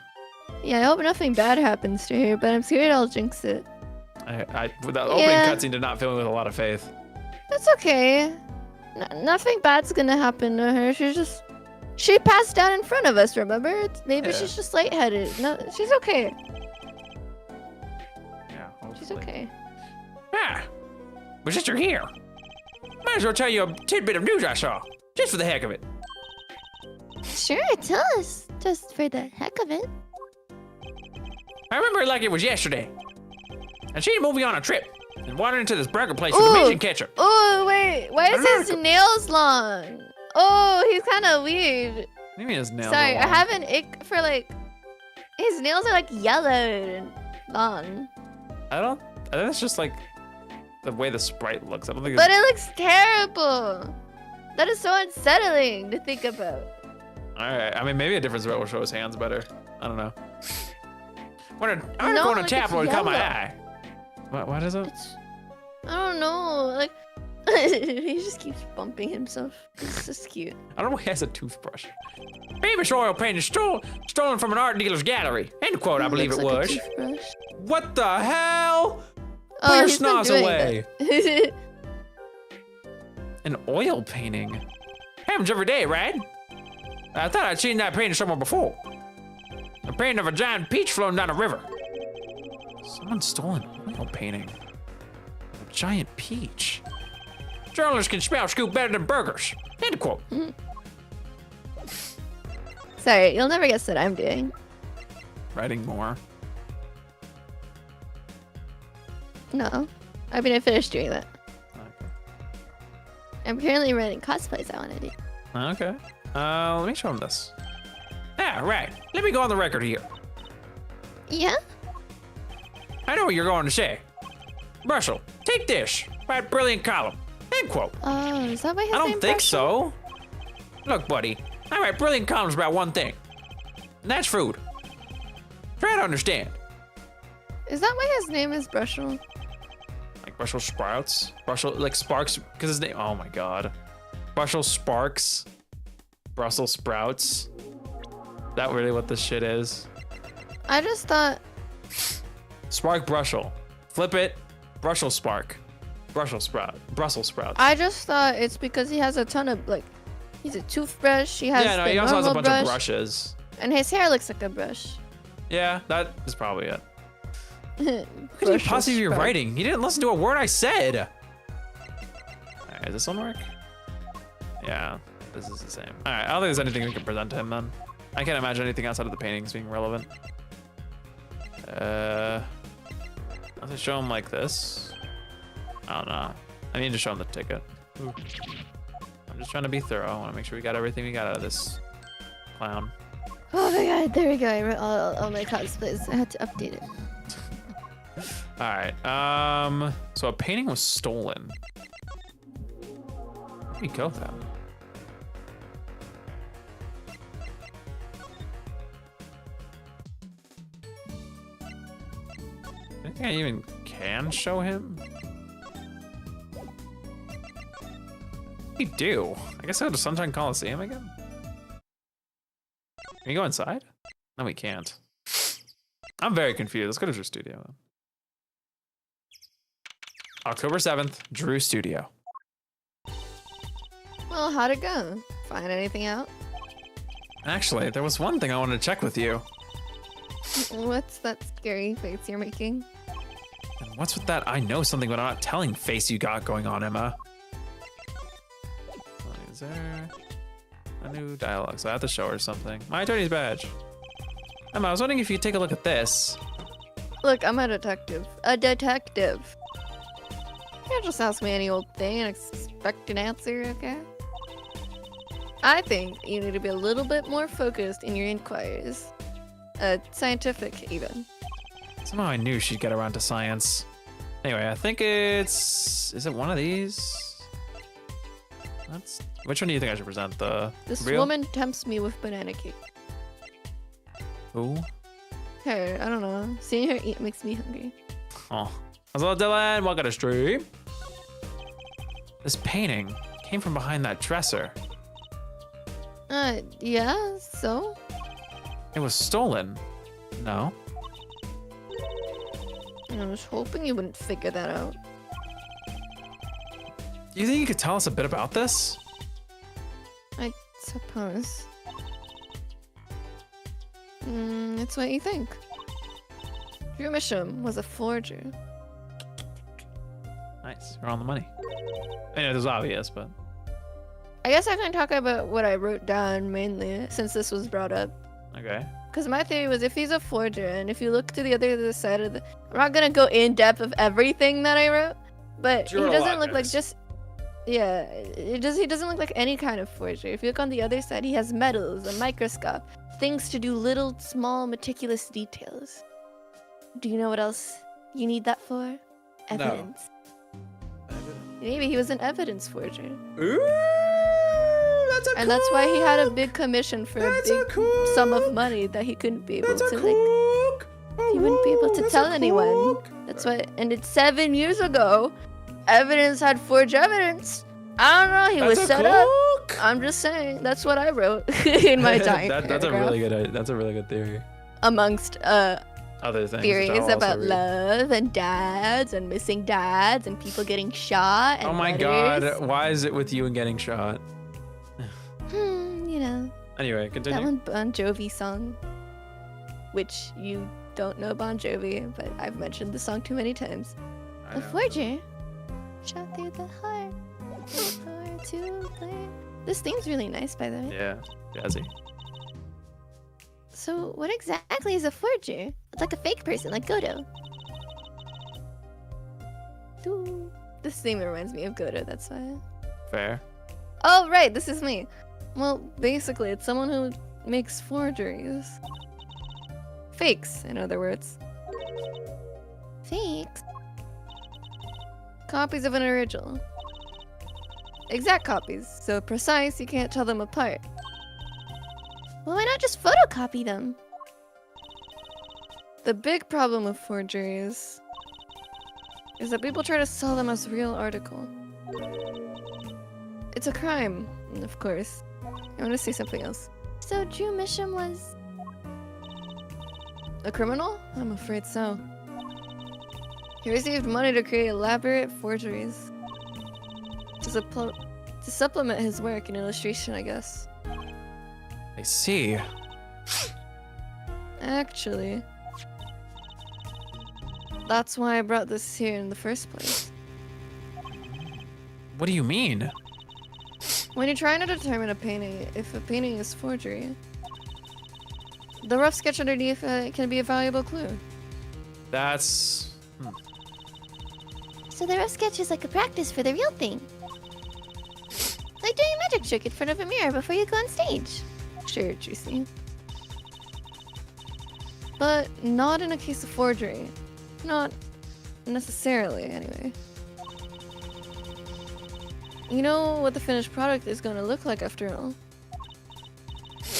Yeah, I hope nothing bad happens to her, but I'm scared I'll jinx it. The opening Yeah. cutscene did not fill me with a lot of faith. That's okay. Nothing bad's gonna happen to her. She passed out in front of us, remember? Maybe Yeah. she's just lightheaded. No, she's okay. Yeah, She's okay. Ah, but since you're here, might as well tell you a tidbit of news I saw, just for the heck of it. Sure, tell us. Just for the heck of it. I remember it like it was yesterday. I seen a movie on a trip and wandered into this burger place with Ooh. amazing ketchup. Oh, wait. Why is his America. nails long? Oh, he's kind of weird. What do you mean his nails? Sorry, are I long? have an ick for like. His nails are like yellow and long. I think it's just like the way the sprite looks. I don't think But it's. it looks terrible. That is so unsettling to think about. Alright, I mean, maybe a difference about will show his hands better. I don't know. When an article No, on a like, tabloid it's caught my yellow. eye. What is it? I don't know. Like, he just keeps bumping himself. It's just cute. I don't know why he has a toothbrush. Famous oil painting stolen from an art dealer's gallery. End quote, I believe it Looks like was. a toothbrush. What the hell? Put Oh, your he's been snaz doing away. that. An oil painting? Happens every day, right? I thought I'd seen that painting somewhere before. A painting of a giant peach floating down a river. Someone stole an oil painting. A giant peach. Journalists can smell scoop better than burgers. End quote. Sorry, you'll never guess what I'm doing. Writing more. No. I mean, I finished doing that. Okay. I'm currently writing cosplays I want to do. Okay. Let me show him this. Ah, right. Let me go on the record here. Yeah? I know what you're going to say. Brushel, take this. Write brilliant column. End quote. Oh, is that why his I name don't think Brushel? so. Look, buddy, I write brilliant columns about one thing, and that's food. Try to understand. Is that why his name is Brushel? Like Brushel Sprouts? Brushel, like Sparks, because his name, oh my god. Brushel Sparks. Brussels Sprouts. That really what this shit is? I just thought. Spark Brushel. Flip it. Brushel Spark. Brushel Sprout. Brussels Sprouts. I just thought it's because he has a ton of like. He's a toothbrush. He has Yeah, no, the he also has a normal bunch brush, of brushes. and his hair looks like a brush. Yeah, that is probably it. What could you Brushel possibly be Sprout. writing? You didn't listen to a word I said. Alright, does this one work? Yeah, this is the same. Alright, I don't think there's anything we can present to him then. I can't imagine anything outside of the paintings being relevant. I'll just show him like this. I don't know. I need to show him the ticket. Ooh. I'm just trying to be thorough. I want to make sure we got everything we got out of this clown. Oh my god, there we go. I wrote all my cosplays. I had to update it. All right. So a painting was stolen. Where did he go then? I think I even can show him. What do we do? I guess I go to Sunshine Coliseum again. Can we go inside? No, we can't. I'm very confused. Let's go to Drew Studio. October 7th, Drew Studio. Well, how'd it go? Find anything out? Actually, there was one thing I wanted to check with you. What's that scary face you're making? And what's with that I know something but I'm not telling face you got going on, Emma? Is there a new dialogue? So I have to show her something. My attorney's badge. Emma, I was wondering if you'd take a look at this. Look, I'm a detective. A detective. You can't just ask me any old thing and expect an answer, okay? I think you need to be a little bit more focused in your inquiries. Scientific, even. Somehow I knew she'd get around to science. Anyway, I think it's... Is it one of these? Which one do you think I should present? The This real? woman tempts me with banana cake. Who? Her, I don't know. Seeing her eat makes me hungry. Oh. Hello, Dylan. Welcome to stream. This painting came from behind that dresser. Yeah, so? It was stolen. No. I was hoping you wouldn't figure that out. You think you could tell us a bit about this? I suppose. It's what you think. Drew Misham was a forger. Nice. You're on the money. I know it was obvious, but... I guess I can talk about what I wrote down mainly, since this was brought up. Okay. Because my theory was if he's a forger, and if you look to the other side of the... I'm not gonna go in depth of everything that I wrote, but he doesn't look like just... Yeah, he doesn't look like any kind of forger. If you look on the other side, he has metals, a microscope, things to do little, small, meticulous details. Do you know what else you need that for? Evidence. Maybe he was an evidence forger. Ooh, that's a And that's why he had a big commission for a big sum of money that he couldn't be able to, like... He wouldn't be able to tell anyone. That's why... And it's 7 years ago. Evidence had forged evidence. I don't know, he was set up. I'm just saying, that's what I wrote in my giant That's a really good theory. Amongst Other things. theories about love and dads and missing dads and people getting shot and Oh my letters. god, why is it with you and getting shot? You know, Anyway, continue. that one Bon Jovi song, which you don't know Bon Jovi, but I've mentioned the song too many times. I A know. forger shot through the heart. Hard to play. This theme's really nice, by the way. Yeah, jazzy. So, what exactly is a forger? It's like a fake person, like Godo. Doo. This theme reminds me of Godo, that's why. Fair. Oh, right, this is me. Well, basically, it's someone who makes forgeries. Fakes, in other words. Fakes? Copies of an original. Exact copies, so precise you can't tell them apart. Well, why not just photocopy them? The big problem with forgeries is that people try to sell them as real article. It's a crime, of course. I want to say something else. So Drew Misham was... A criminal? I'm afraid so. He received money to create elaborate forgeries. To supplement his work in illustration, I guess. I see. Actually, that's why I brought this here in the first place. What do you mean? When you're trying to determine a painting, if a painting is forgery, the rough sketch underneath can be a valuable clue. That's... So the rough sketch is like a practice for the real thing. Like doing a magic trick in front of a mirror before you go on stage. Sure, Juicy. But not in a case of forgery. Not necessarily, anyway. You know what the finished product is going to look like after all.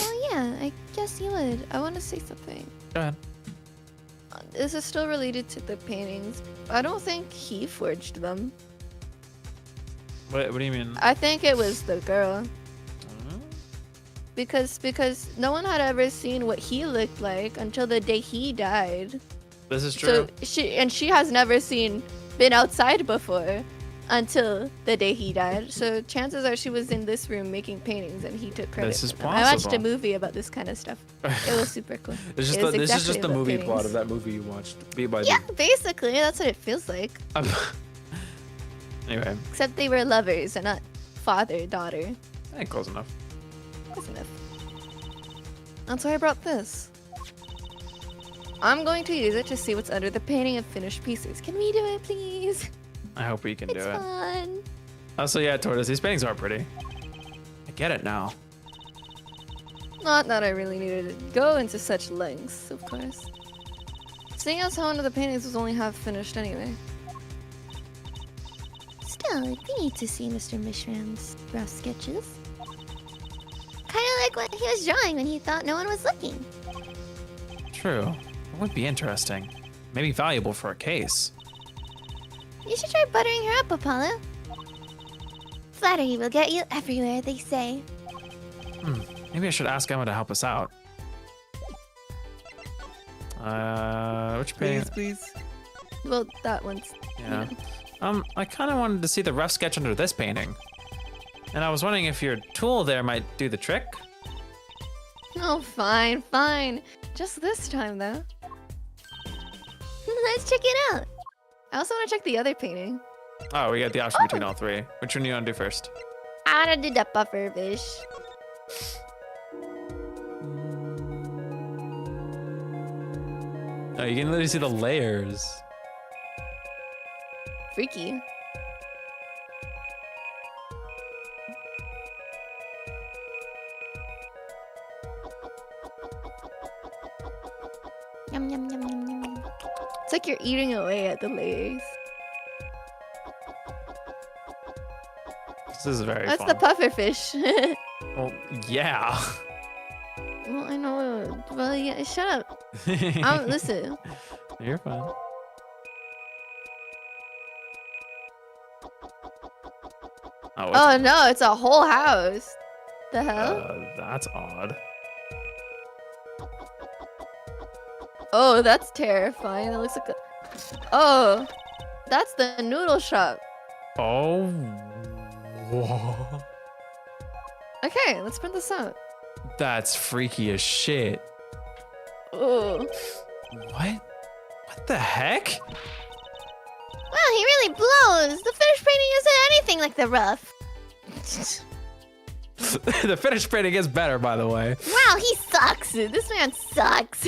Well, yeah, I guess you would. I want to say something. Go ahead. This is still related to the paintings. I don't think he forged them. What do you mean? I think it was the girl. Because no one had ever seen what he looked like until the day he died. This is true. So she has never been outside before until the day he died. So chances are she was in this room making paintings and he took credit. This is for them. I watched a possible. movie about this kind of stuff. It was super cool. This is It was just exactly the about movie paintings. plot of that movie you watched. Beat by Yeah, beat. basically that's what it feels like. Anyway, Except they were lovers and not father-daughter. close enough. Close enough. That's why I brought this. I'm going to use it to see what's under the painting of finished pieces. Can we do it, please? I hope we can do It's it. fun. Also, yeah, Tortoise, these paintings are pretty. I get it now. Not that I really needed to go into such lengths, of course. Seeing as how one of the paintings was only half finished anyway. Still, we need to see Mr. Mishram's rough sketches. Kind of like what he was drawing when he thought no one was looking. True. It would be interesting. Maybe valuable for a case. You should try buttering her up, Apollo. Flattery will get you everywhere, they say. Maybe I should ask Emma to help us out. Which painting? Please. Well, that one's... Yeah. I kind of wanted to see the rough sketch under this painting. And I was wondering if your tool there might do the trick? Oh, fine, fine. Just this time, though. Let's check it out. I also want to check the other painting. Oh, we got the option between all three. Which one do you want to do first? I wanna do the puffer fish. Oh, you can literally see the layers. Freaky. Yum yum yum yum yum. It's like you're eating away at the layers. This is very That's fun. the puffer fish. Well, yeah. Well, I know. Well, yeah, shut up. Listen. You're fine. Oh, it's, Oh no, it's a whole house. The hell? that's odd. Oh, that's terrifying. It looks like a... Oh, that's the noodle shop. Oh. Whoa. Okay, let's print this out. That's freaky as shit. Oh, What? What the heck? Wow, he really blows. The finished painting isn't anything like the rough. The finished painting is better, by the way. Wow, he sucks. This man sucks.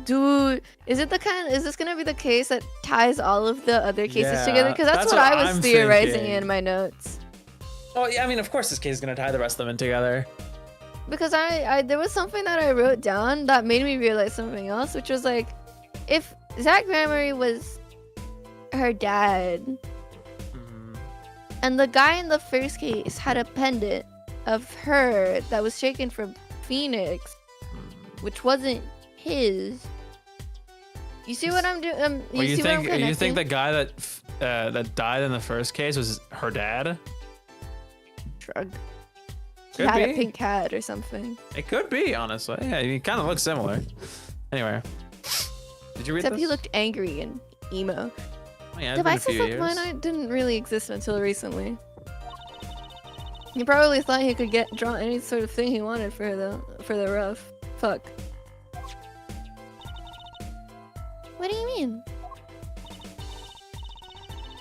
dude, is this gonna be the case that ties all of the other cases Yeah, together? Because that's that's what what I was I'm theorizing thinking. in my notes. Oh, yeah, I mean, of course this case is going to tie the rest of them in together. because I there was something that I wrote down that made me realize something else, which was like, if Zach Gramery was her dad, and the guy in the first case had a pendant of her that was taken from Phoenix, which wasn't his. You see what I'm doing? You see what I'm think connecting? the guy that died in the first case was her dad? Shrug. He Could had be. a pink hat or something. It could be, honestly. Yeah, he kind of looks similar. Anyway, did you read Except this? he looked angry and emo. Oh, yeah, it's been a Devices few like years. mine didn't really exist until recently. He probably thought he could draw any sort of thing he wanted for the rough. Fuck. What do you mean?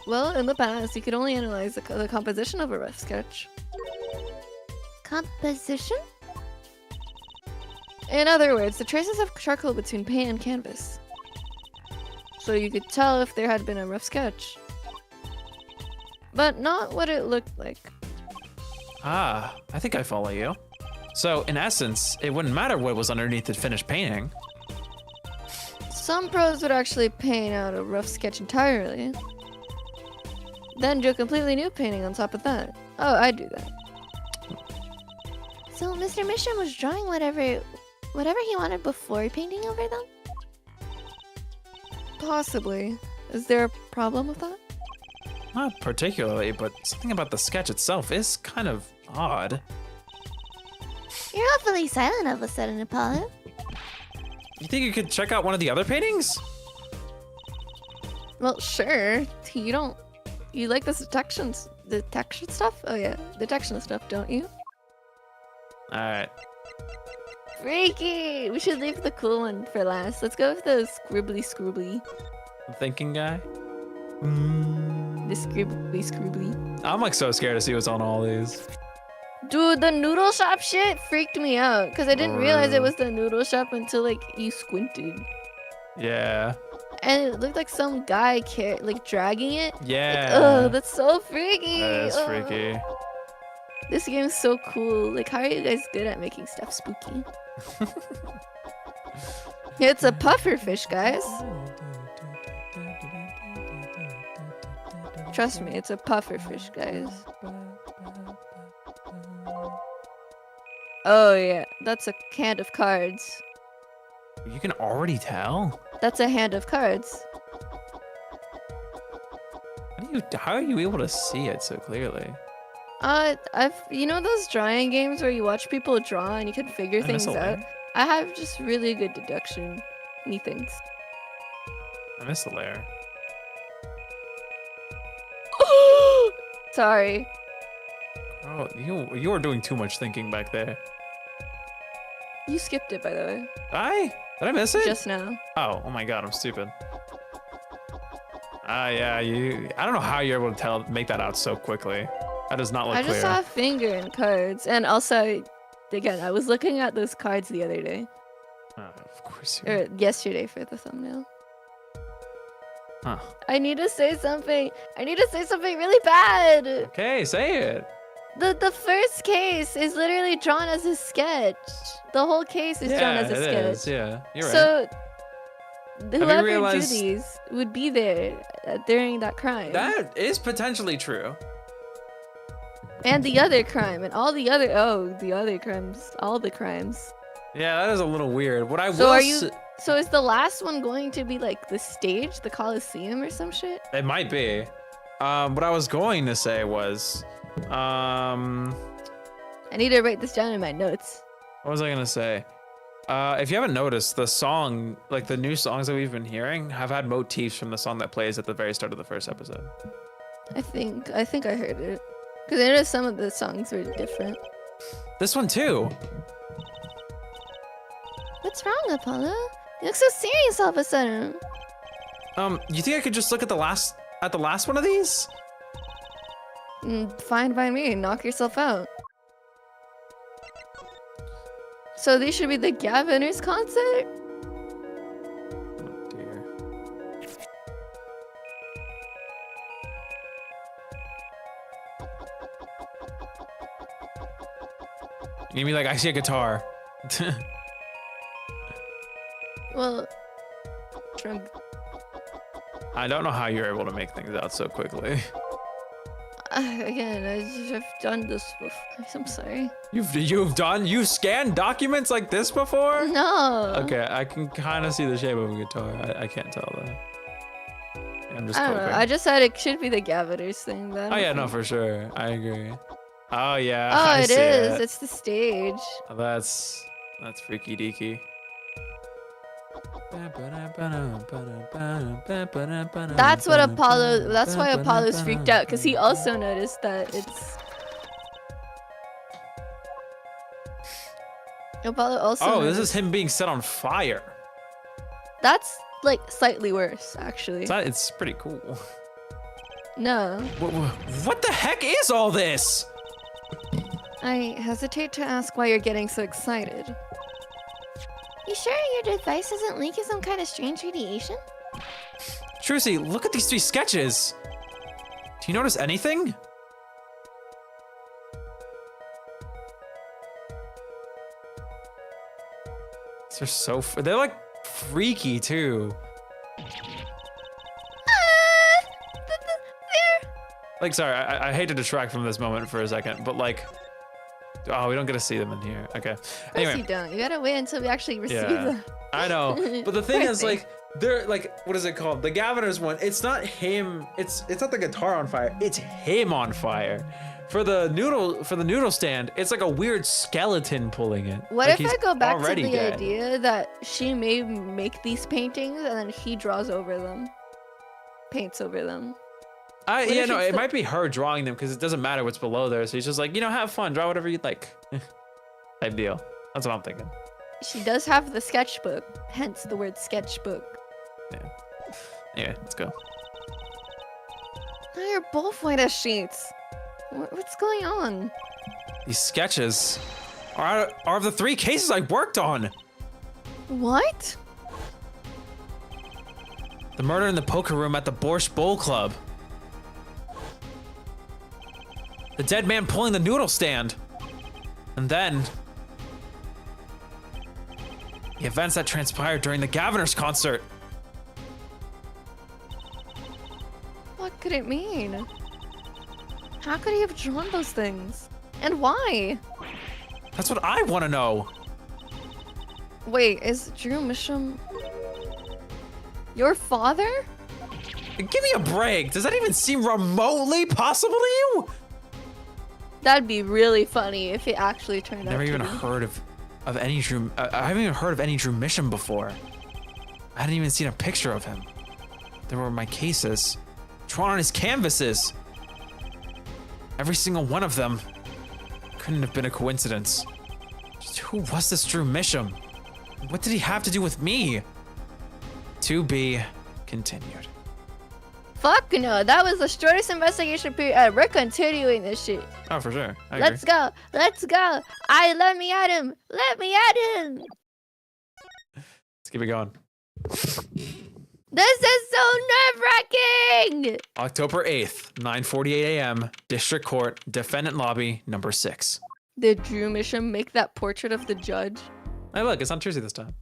Well, in the past, you could only analyze the composition of a rough sketch. Composition? In other words, the traces of charcoal between paint and canvas. So you could tell if there had been a rough sketch. But not what it looked like. Ah, I think I follow you. So, in essence, it wouldn't matter what was underneath the finished painting. Some pros would actually paint out a rough sketch entirely. Then do a completely new painting on top of that. Oh, I do that. So Mr. Mission was drawing whatever he wanted before painting over them? Possibly. Is there a problem with that? Not particularly, but something about the sketch itself is kind of odd. You're awfully silent all of a sudden, Apollo. You think you could check out one of the other paintings? Well, sure. You like this detection stuff? Oh yeah, detection stuff, don't you? All right. Freaky! We should leave the cool one for last. Let's go with the scribbly. Thinking guy. The scribbly. I'm like so scared to see what's on all these. Dude, the noodle shop shit freaked me out because I didn't realize it was the noodle shop until like you squinted. Yeah. And it looked like some guy dragging it. Yeah. Oh, that's so freaky. That is Ugh. freaky. This game's so cool. Like, how are you guys good at making stuff spooky? It's a pufferfish, guys. Trust me, it's a pufferfish, guys. Oh yeah, that's a hand of cards. You can already tell? That's a hand of cards. How are you able to see it so clearly? You know those drawing games where you watch people draw and you can figure I miss things a out? layer. I have just really good deduction. Me things. I missed the layer. Sorry. Oh, you were doing too much thinking back there. You skipped it, by the way. Did I miss it? Just now. Oh my god, I'm stupid. Yeah, I don't know how you're able to make that out so quickly. That does not look I clear. just saw a finger in cards. And also, again, I was looking at those cards the other day. Of course you Or yesterday for the thumbnail. Huh. I need to say something. I need to say something really bad. Okay, say it. The first case is literally drawn as a sketch. The whole case is drawn as a it sketch. is, yeah, you're right. So whoever realized- drew these would be there during that crime. That is potentially true. And the other crime and all the other crimes, all the crimes. Yeah, that is a little weird. What I So will are you so is the last one going to be like the stage, the Coliseum or some shit? It might be. What I was going to say was, I need to write this down in my notes. what was I gonna say? If you haven't noticed, the song, like the new songs that we've been hearing, have had motifs from the song that plays at the very start of the first episode. I think I heard it. Because I noticed some of the songs were different. This one too. What's wrong, Apollo? You look so serious all of a sudden. You think I could just look at the last one of these? Fine by me. Knock yourself out. So these should be the Gaviners concert? Oh dear. You mean like I see a guitar? Well, drunk. I don't know how you're able to make things out so quickly. Again, I've done this before. I'm sorry. You've scanned documents like this before? No. Okay, I can kind of see the shape of a guitar. I can't tell though. I'm just I don't know. coping. I just said it should be the Gavitters thing. But Oh yeah, no, for sure. I agree. Oh yeah. Oh, I it see is. It's the stage. That's freaky deaky. That's what Apollo. That's why Apollo's freaked out, because he also noticed that it's. Apollo also. Oh, this noticed. is him being set on fire. That's like slightly worse, actually. It's pretty cool. No, What the heck is all this? I hesitate to ask why you're getting so excited. You sure your device isn't leaking some kind of strange radiation? Trucy, look at these 3 sketches. Do you notice anything? They're like freaky too. Like, sorry, I hate to detract from this moment for a second, but like, oh, we don't get to see them in here. Okay. Of course Anyway, you don't. You gotta wait until we actually receive yeah, them. I know. But the thing Poor is, thing. like, they're like, what is it called? The Gaviners one. It's not him. It's not the guitar on fire. It's him on fire. For the noodle stand, it's like a weird skeleton pulling it. What Like, if I he's go back to already the dead. idea that she may make these paintings and then he draws over them, paints over them? What Yeah, if no, it's it the- might be her drawing them because it doesn't matter what's below there. So he's just like, have fun, draw whatever you'd like. Type deal. That's what I'm thinking. She does have the sketchbook, hence the word sketchbook. Yeah. Anyway, let's go. Now you're both white as sheets. What's going on? These sketches are of the 3 cases I worked on. What? The murder in the poker room at the Borscht Bowl Club. The dead man pulling the noodle stand. And then the events that transpired during the Gaviners concert. What could it mean? How could he have drawn those things? And why? That's what I want to know. Wait, is Drew Misham your father? Give me a break. Does that even seem remotely possible to you? That'd be really funny if it actually turned Never out even to be. heard of any Drew. I haven't even heard of any Drew Misham before. I hadn't even seen a picture of him. There were my cases, drawn on his canvases. Every single one of them. Couldn't have been a coincidence. Just who was this Drew Misham? What did he have to do with me? To be continued. Fuck no, that was the shortest investigation period. We're continuing this shit. Oh, for sure. I agree. Let's go. Let's go. Let me at him. Let me at him. Let's keep it going. This is so nerve-wracking. October 8th, 9:48 a.m. District Court, Defendant Lobby, number 6. Did Drew Misham make that portrait of the judge? Hey, look, it's on Tuesday this time.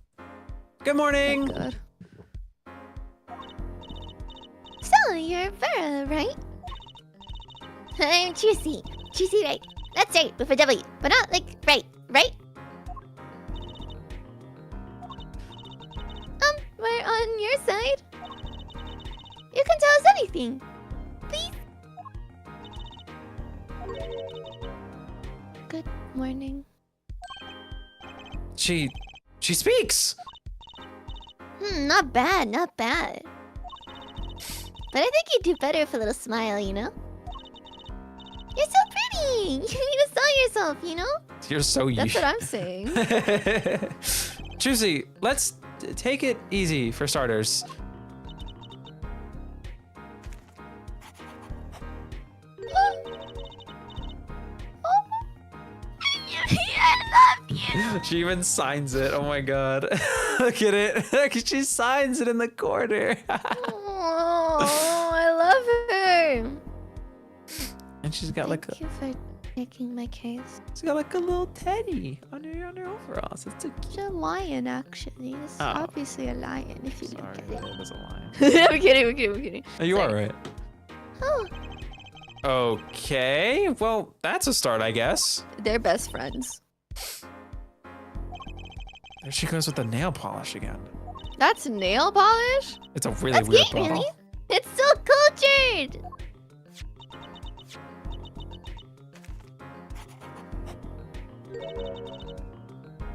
Good morning. God. So, you're Vera, right? I'm Juicy. Juicy, right? That's right, with a W, but not like right? We're on your side. You can tell us anything. Please. Good morning. She speaks. Not bad, not bad. But I think you'd do better with a little smile, you know? You're so pretty! You need to sell yourself, you know? You're so That's what I'm saying. Juicy, let's take it easy for starters. I love you! She even signs it. Oh my god. Look at it. She signs it in the corner. Oh, I love her. And she's got like Thank you for Making my case. It's got like a little teddy under your overalls. It's a It's a lion, actually. It's Oh. obviously a lion if you Sorry, look at it. it was a lion. I'm kidding. I'm kidding. I'm kidding. Oh, you are Sorry. right. Oh, Okay, well, that's a start, I guess. They're best friends. There she goes with the nail polish again. That's nail polish? It's a really that's weird cute, bottle. really. It's so cultured.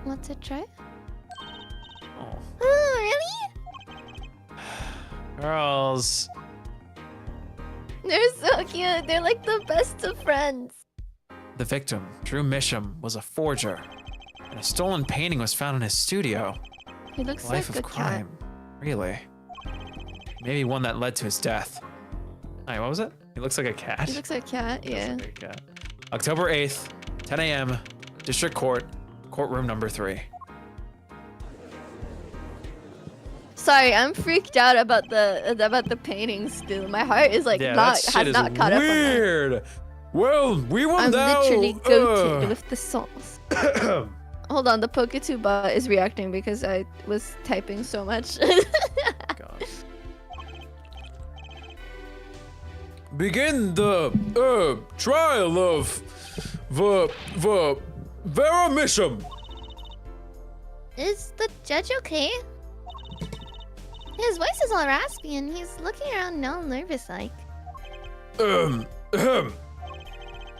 Want to try? Oh. Oh, really? Girls. They're so cute. They're like the best of friends. The victim, Drew Misham, was a forger, and a stolen painting was found in his studio. He looks Life like a of crime. Really? Maybe one that led to his death. Hey, what was it? He looks like a cat. cat. He looks like a cat. He looks Yeah. like a cat. October 8th, 10 a.m., District Court, courtroom number 3. Sorry, I'm freaked out about the paintings still. My heart is like Yeah, not that shit has is not caught up on that. Weird. Well, we will I'm now. literally goated with the sauce. Hold on, the Poketube bot is reacting because I was typing so much. God. Begin the trial of Vera Misham. Is the judge okay? His voice is all raspy and he's looking around all nervous like.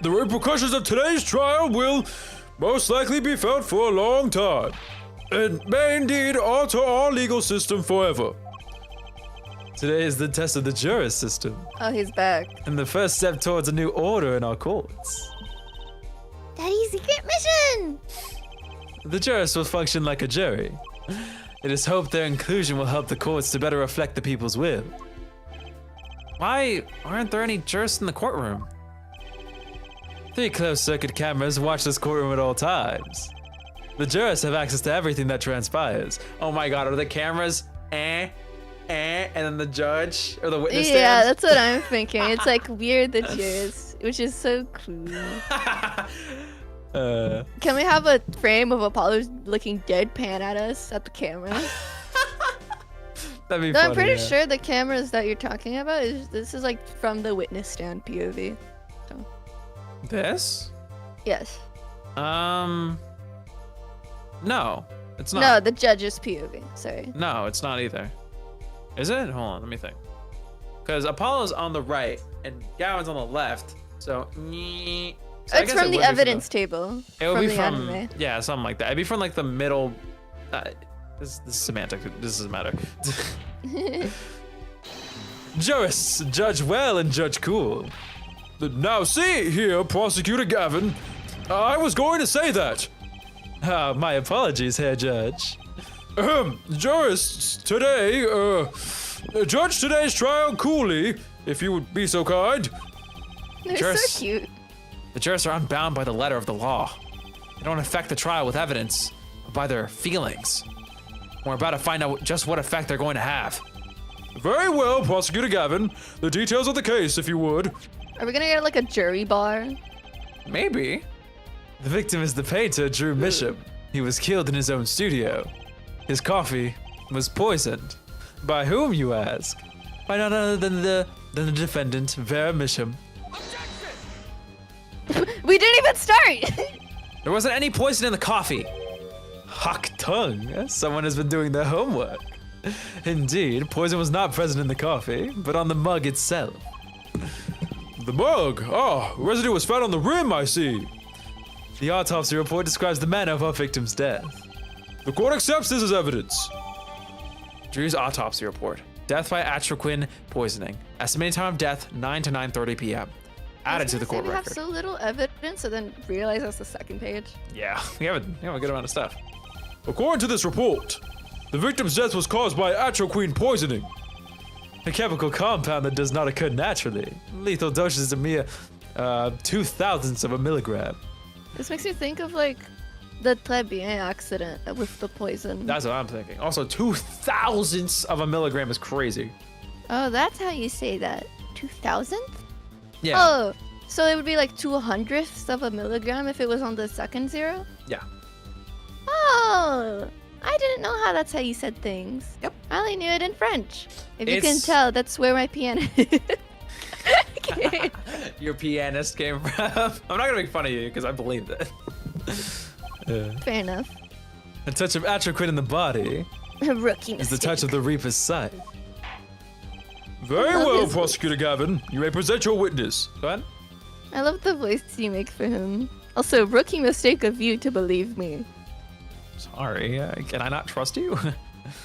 The repercussions of today's trial will most likely be felt for a long time, and may indeed alter our legal system forever. Today is the test of the juris system, Oh, he's back. and the first step towards a new order in our courts. Daddy's secret mission! The jurors will function like a jury. It is hoped their inclusion will help the courts to better reflect the people's will. Why aren't there any jurists in the courtroom? 3 closed-circuit cameras watch this courtroom at all times. The jurists have access to everything that transpires. Oh my god, are the cameras and then the judge or the witness Yeah, stands? that's what I'm thinking. It's like weird the jurors, which is so cool. Can we have a frame of Apollo looking deadpan at us at the camera? That'd be No, funny. I'm pretty yeah. sure the cameras that you're talking about this is like from the witness stand POV. This? Yes. No, it's not. No, the judge's POV. Sorry. No, it's not either. Is it? Hold on, let me think. Because Apollo's on the right and Gowan's on the left. So, so I It's guess from it the would be evidence table. It would from be the from anime. yeah, something like that. It'd be from like the middle. This is semantic. This doesn't matter. Jurists, judge well and judge cool. Now see here, Prosecutor Gavin, I was going to say that. My apologies, Herr Judge. Jurists, today, judge today's trial coolly, if you would be so kind. They're Jurors. so cute. The jurists are unbound by the letter of the law. They don't affect the trial with evidence, but by their feelings. We're about to find out just what effect they're going to have. Very well, Prosecutor Gavin. The details of the case, if you would. Are we gonna get like a jury bar? Maybe. The victim is the painter, Drew Misham. He was killed in his own studio. His coffee was poisoned. By whom, you ask? By none other than the defendant, Vera Misham. We didn't even start. There wasn't any poison in the coffee. Hawk tongue. Someone has been doing their homework. Indeed, poison was not present in the coffee, but on the mug itself. The mug. Residue was found on the rim, I see. The autopsy report describes the manner of our victim's death. The court accepts this as evidence. Drew's autopsy report. Death by atroquin poisoning. Estimated time of death, 9 to 9:30 p.m. Added to the court We have record. so little evidence, and then realize that's the second page. Yeah, we have a good amount of stuff. According to this report, the victim's death was caused by atroquine poisoning. A chemical compound that does not occur naturally. Lethal dosage is a mere 0.002 of a milligram. This makes me think of like the Trebien accident with the poison. That's what I'm thinking. Also, 0.002 of a milligram is crazy. Oh, that's how you say that. 2000th? Yeah. Oh, So it would be like 200ths of a milligram if it was on the second zero? Yeah. Oh, I didn't know how that's how you said things. Yep. I only knew it in French. If you can It's- tell, that's where my piano Okay. Your pianist came from. I'm not gonna make fun of you because I believed it. Fair enough. A touch of atroquin in the body A rookie is the mistake. touch of the Reaper's scythe. Very Love well, his- Prosecutor Gavin. You may present your witness. Go ahead. I love the voice you make for him. Also, rookie mistake of you to believe me. Sorry. Can I not trust you?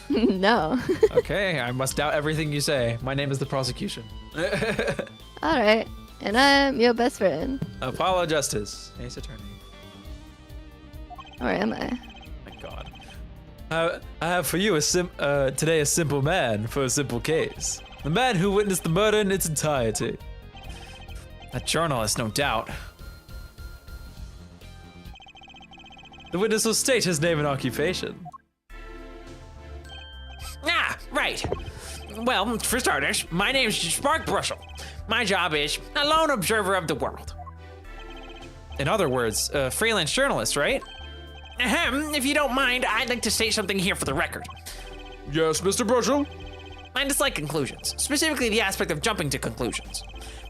No. Okay, I must doubt everything you say. My name is the prosecution. Alright. And I'm your best friend. Apollo Justice, Ace Attorney. Or am I? My God. I have for you today a simple man for a simple case. The man who witnessed the murder in its entirety. A journalist, no doubt. The witness will state his name and occupation. Ah, right. Well, for starters, my name's Spark Brushel. My job is a lone observer of the world. In other words, a freelance journalist, right? Ahem, if you don't mind, I'd like to say something here for the record. Yes, Mr. Brushel? I dislike conclusions, specifically the aspect of jumping to conclusions.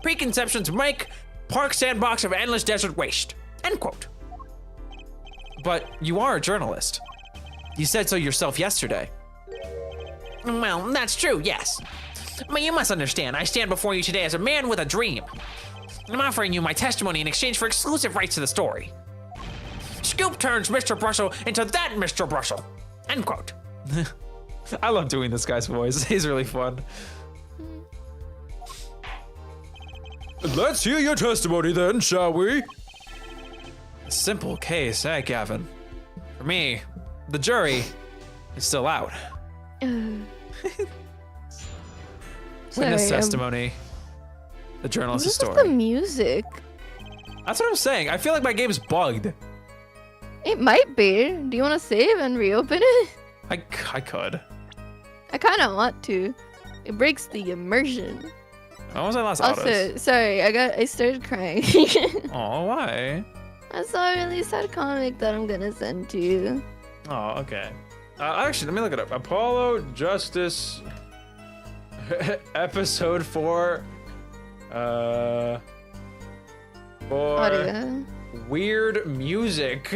Preconceptions make park sandbox of endless desert waste. End quote. But you are a journalist. You said so yourself yesterday. Well, that's true, yes. But you must understand, I stand before you today as a man with a dream. I'm offering you my testimony in exchange for exclusive rights to the story. Scoop turns Mr. Brushel into that Mr. Brushel. End quote. I love doing this guy's voice. He's really fun. Let's hear your testimony then, shall we? A simple case, eh, Gavin? For me, the jury is still out. Witness Sorry, testimony. The journalist's What is story. the music? That's what I'm saying. I feel like my game's bugged. It might be. Do you want to save and reopen it? I could. I kind of want to. It breaks the immersion. When was I last Also, autos? sorry, I started crying. Oh, why? I saw a really sad comic that I'm gonna send to you. Oh, okay. Actually, let me look it up. Apollo Justice episode 4. For Audio. weird music.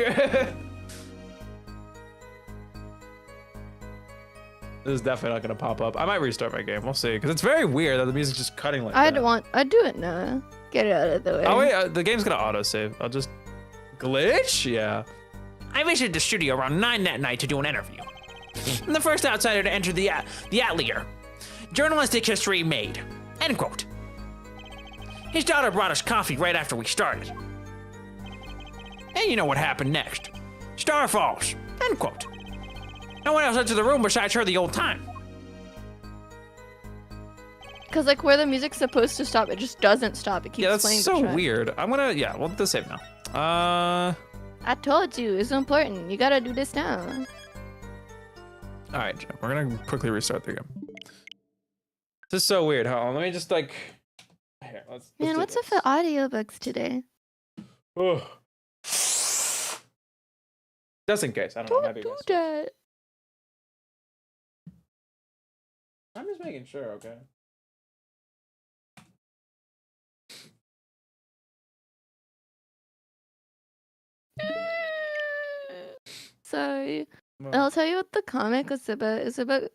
This is definitely not gonna pop up. I might restart my game. We'll see, because it's very weird that the music's just cutting like that. I'd do it now. Get it out of the way. Oh wait, the game's gonna autosave. I'll just glitch. Yeah. I visited the studio around 9 that night to do an interview. I'm the first outsider to enter the atelier. Journalistic history made. End quote. His daughter brought us coffee right after we started. And you know what happened next. Star falls. End quote. No one else entered the room besides her the old time. Because like where the music's supposed to stop, it just doesn't stop. It keeps Yeah, playing. that's the so track. weird. I'm gonna, yeah, we'll do the save now. I told you, it's important. You gotta do this now. All right, Joe, we're gonna quickly restart the game. This is so weird. Hold on, let me just like. Here, let's Man, do what's this. up with audiobooks today? Ugh. Just in case, I don't know. Don't Maybe do missed it. that. I'm just making sure, okay? Sorry. Well, I'll tell you what the comic was about.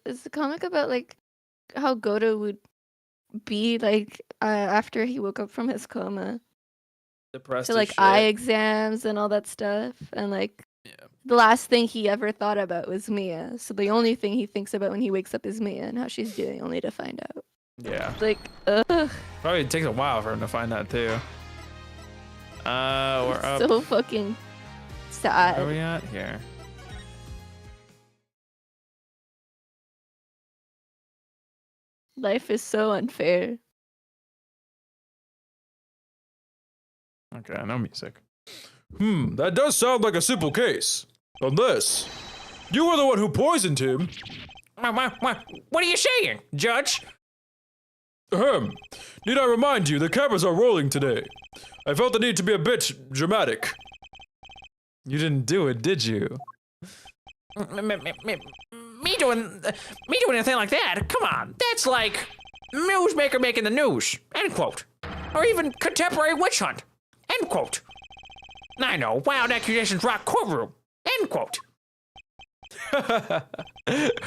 It's a comic about like how Goto would be like after he woke up from his coma. depressed So as like shit. eye exams and all that stuff, and like Yeah. the last thing he ever thought about was Mia. So the only thing he thinks about when he wakes up is Mia and how she's doing, only to find out. Yeah. It's like, ugh, Probably takes a while for him to find that too. We're up. so fucking Where are sad. we at? Here. Life is so unfair. Okay, no music. That does sound like a simple case. Unless you were the one who poisoned him. What are you saying, Judge? Ahem. Need I remind you, the cameras are rolling today. I felt the need to be a bit dramatic. You didn't do it, did you? Me doing anything like that? Come on, that's like newsmaker making the news. End quote. Or even contemporary witch hunt. End quote. I know, wild accusations rock courtroom. End quote.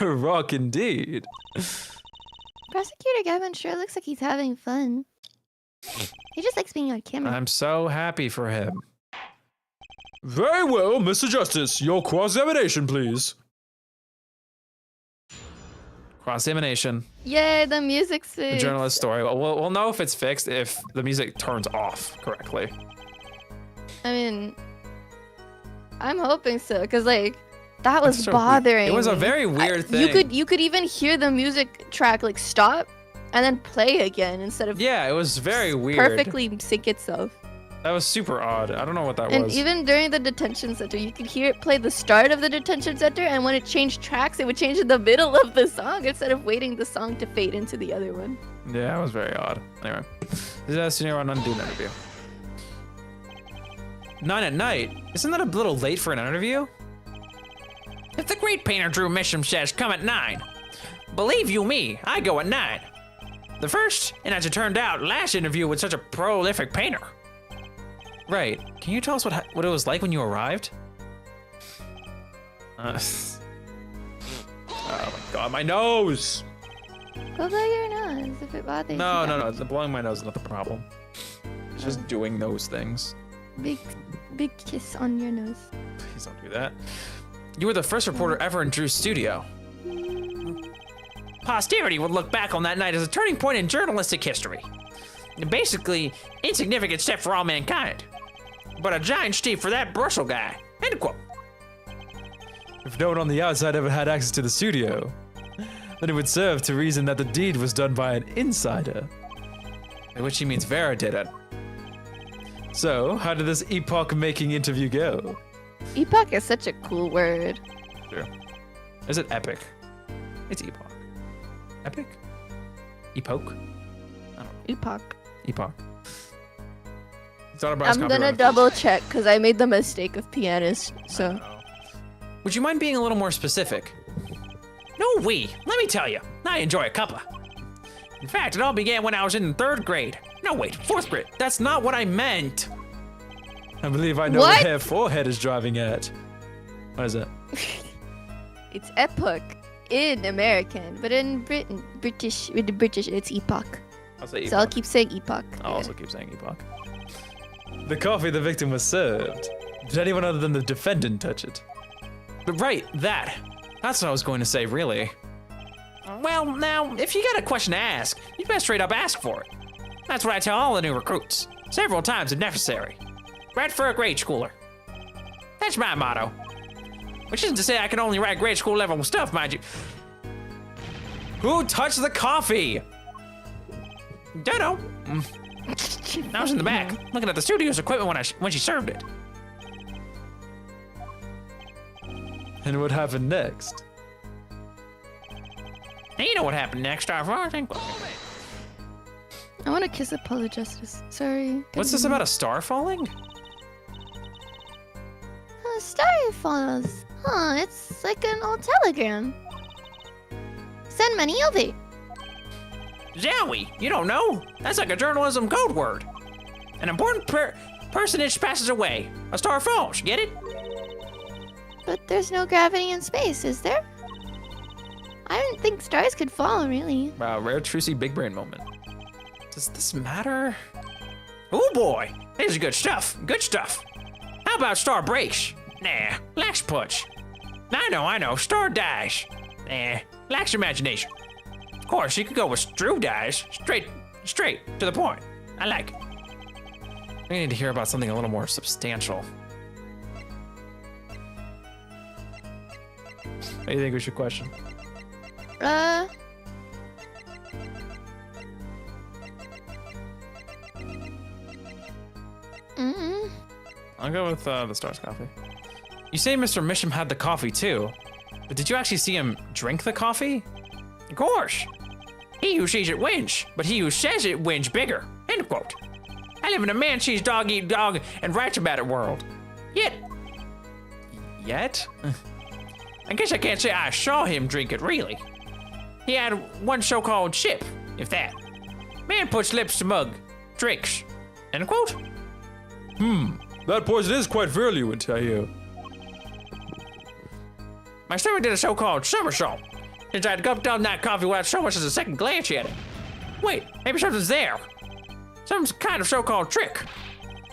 Rock indeed. Prosecutor Gavin sure looks like he's having fun. He just likes being on camera. I'm so happy for him. Very well, Mr. Justice. Your cross-examination, please. Cross-examination. Yay, the music's The fixed. journalist story. We'll know if it's fixed if the music turns off correctly. I mean, I'm hoping so, cause like that was That's so bothering. It was a me. very weird thing. You could even hear the music track like stop and then play again instead of Yeah, it was very weird. perfectly sync itself. That was super odd. I don't know what that And was. even during the detention center, you could hear it play the start of the detention center, and when it changed tracks, it would change in the middle of the song instead of waiting the song to fade into the other one. Yeah, it was very odd. Anyway, this is senior on undo an interview. 9 at night? Isn't that a little late for an interview? If the great painter Drew Misham says come at 9, believe you me, I go at 9. The first, and as it turned out, last interview with such a prolific painter. Right. Can you tell us what it was like when you arrived? Oh my god, my nose! Go blow your nose if it bothers you. No. Blowing my nose is not the problem. It's just doing those things. Big kiss on your nose. Please don't do that. You were the first reporter ever in Drew's studio. Posterity would look back on that night as a turning point in journalistic history. Basically, insignificant step for all mankind, but a giant step for that Brushel guy. End quote. If no one on the outside ever had access to the studio, then it would serve to reason that the deed was done by an insider. By which he means Vera did it. So, how did this epoch-making interview go? Epoch is such a cool word. True. Is it epic? It's epoch. Epic? Epoch? Epoch. Epoch. It's not about I'm gonna double check because I made the mistake of pianist. So Would you mind being a little more specific? No, let me tell you, I enjoy a cuppa. In fact, it all began when I was in 3rd grade. No, wait, 4th grade. That's not what I meant. I believe I know What? what Hair Forehead is driving at. What is it? it's epoch in American, but in British, with the British, it's epoch. I'll say So I'll epoch. keep saying epoch. I'll also keep saying epoch. The coffee the victim was served. Did anyone other than the defendant touch it? But right, that's what I was going to say, really. Well, now, if you got a question to ask, you best straight up ask for it. That's what I tell all the new recruits, several times if necessary. Write for a grade schooler. That's my motto. Which isn't to say I can only write grade school level stuff, mind you. Who touched the coffee? Don't know. I was in the back, looking at the studio's equipment when she served it. And what happened next? Now you know what happened next, I think. I want to kiss Apollo Justice. Sorry. What's this about a star falling? Star follows. Huh, it's like an old telegram. Send money over. Zowie, you don't know? That's like a journalism code word. An important personage passes away. A star falls, get it? But there's no gravity in space, is there? I didn't think stars could fall, really. Wow, rare Trucy big brain moment. Does this matter? Oh boy, this is good stuff. Good stuff. How about star breaks? Nah, lax punch. I know, star dies. Nah, lax imagination. Of course, you could go with Drew dies. Straight to the point. I like it. We need to hear about something a little more substantial. What do you think we should question? I'll go with the Stars coffee. You say Mr. Misham had the coffee too, but did you actually see him drink the coffee? Of course. He who sees it wins, but he who says it wins bigger. End quote. I live in a man sees dog eat dog and writes about it world. Yet, I guess I can't say I saw him drink it, really. He had one so-called sip, if that. Man puts lips to mug, drinks. End quote. That poison is quite virulent, I hear. My stomach did a so-called somersault, since I had gulped down that coffee without so much as a second glance at it. Wait, maybe something's there. Some kind of so-called trick.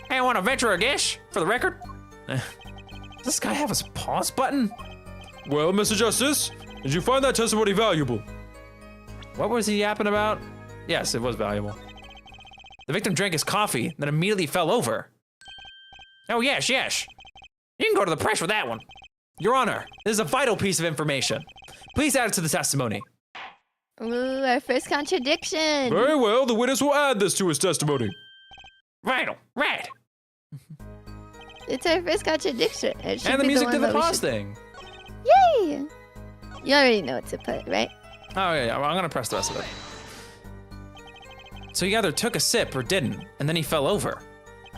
Hey, I want to venture a guess, for the record. Does this guy have his pause button? Well, Mr. Justice, did you find that testimony valuable? What was he yapping about? Yes, it was valuable. The victim drank his coffee, then immediately fell over. Oh, yes. You can go to the press with that one. Your Honor, this is a vital piece of information. Please add it to the testimony. Ooh, our first contradiction. Very well, the witness will add this to his testimony. Vital, right. It's our first contradiction. It should And the be music one to the that we pause should- thing. Yay! You already know what to put, right? Oh yeah, I'm gonna press the rest of it. So he either took a sip or didn't, and then he fell over.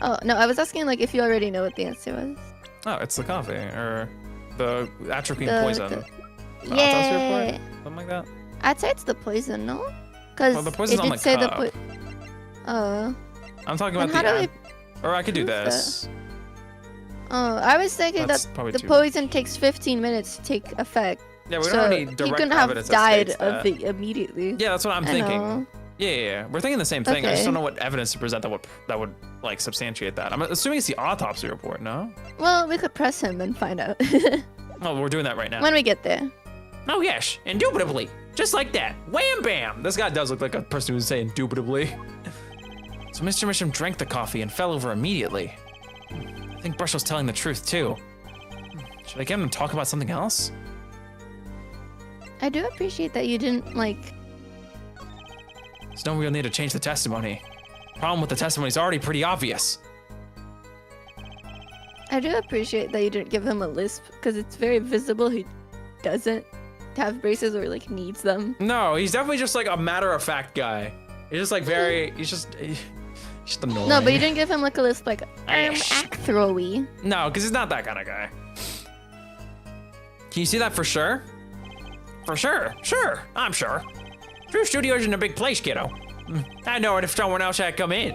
Oh, no, I was asking like if you already know what the answer was. Oh, it's the coffee, or the atropine The- poison. the- Autopsy Yeah. report? Something like that. I'd say it's the poison, no? Because Well, the poison's it on did the say cup. the Oh. I'm talking Then about how the do or I could do prove this. Oh, I was thinking That's that probably the too- poison takes 15 minutes to take effect. Yeah, we so don't have any he direct couldn't have evidence that died states of that. it immediately. Yeah, that's what I'm I thinking. know. Yeah. We're thinking the same thing. I just Okay. don't know what evidence to present that would like substantiate that. I'm assuming it's the autopsy report, no? Well, we could press him and find out Oh, we're doing that right now. when we get there. Oh, yes, indubitably. Just like that. Wham bam. This guy does look like a person who's saying indubitably. So Mr. Misham drank the coffee and fell over immediately. I think Brushel's telling the truth too. Should I get him to talk about something else? I do appreciate that you didn't like. There's no real need to change the testimony. Problem with the testimony is already pretty obvious. I do appreciate that you didn't give him a lisp because it's very visible he doesn't have braces or like needs them. No, he's definitely just like a matter-of-fact guy. He's just like he's just annoying. No, but you didn't give him like a lisp like Yes. act throwy. No, because he's not that kind of guy. Can you see that for sure? For sure, I'm sure. True Studios isn't a big place, kiddo. I know it if someone else had come in.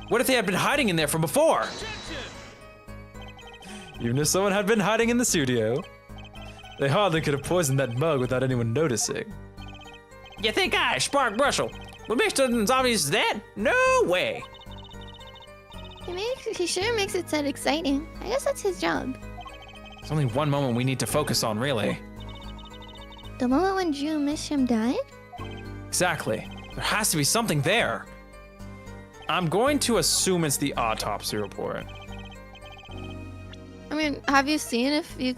What if they had been hiding in there from before? Even if someone had been hiding in the studio, they hardly could have poisoned that mug without anyone noticing. You think I, Spark Brushel, would make something as obvious as that? No way. He sure makes it sound exciting. I guess that's his job. There's only one moment we need to focus on, really. The moment when Drew Misham died? Exactly. There has to be something there. I'm going to assume it's the autopsy report. I mean, have you seen if you,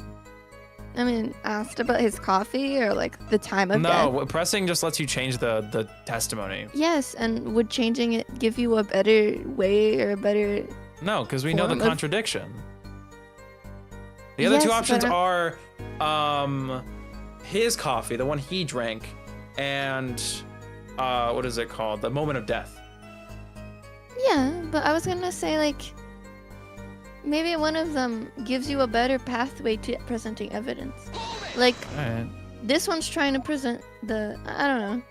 asked about his coffee or like the time of death? No, pressing just lets you change the testimony. Yes, and would changing it give you a better way or a better? No, because we know the Form of- contradiction. The other two Yes, options but are his coffee, the one he drank, and what is it called? The moment of death. Yeah, but I was gonna say like maybe one of them gives you a better pathway to presenting evidence. Like All right. this one's trying to present the I don't know.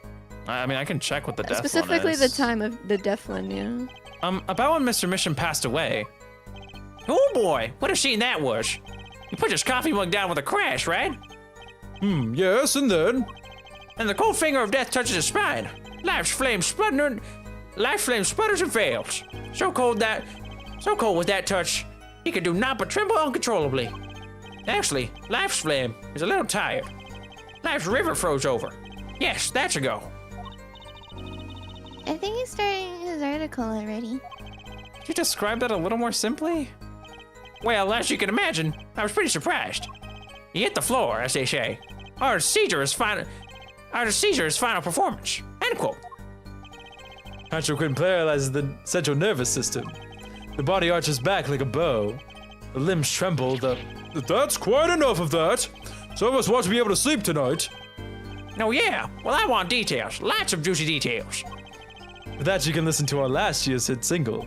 I mean, I can check what the death Specifically one the is. time of the death one, yeah. About when Mr. Misham passed away. Oh boy, what a scene that was. You put his coffee mug down with a crash, right? Yes, and then? And the cold finger of death touches his spine. Life's flame sputters and fails. So cold with that touch, he could do naught but tremble uncontrollably. Actually, life's flame is a little tired. Life's river froze over. Yes, that's a go. I think he's starting his article already. Could you describe that a little more simply? Well, as you can imagine, I was pretty surprised. He hit the floor, as they say. Our seizure is final performance. End quote. Patriquin paralyzes the central nervous system. The body arches back like a bow. The limbs tremble. That's quite enough of that. Some of us want to be able to sleep tonight. Oh, yeah. Well, I want details. Lots of juicy details. For that, you can listen to our last year's hit single,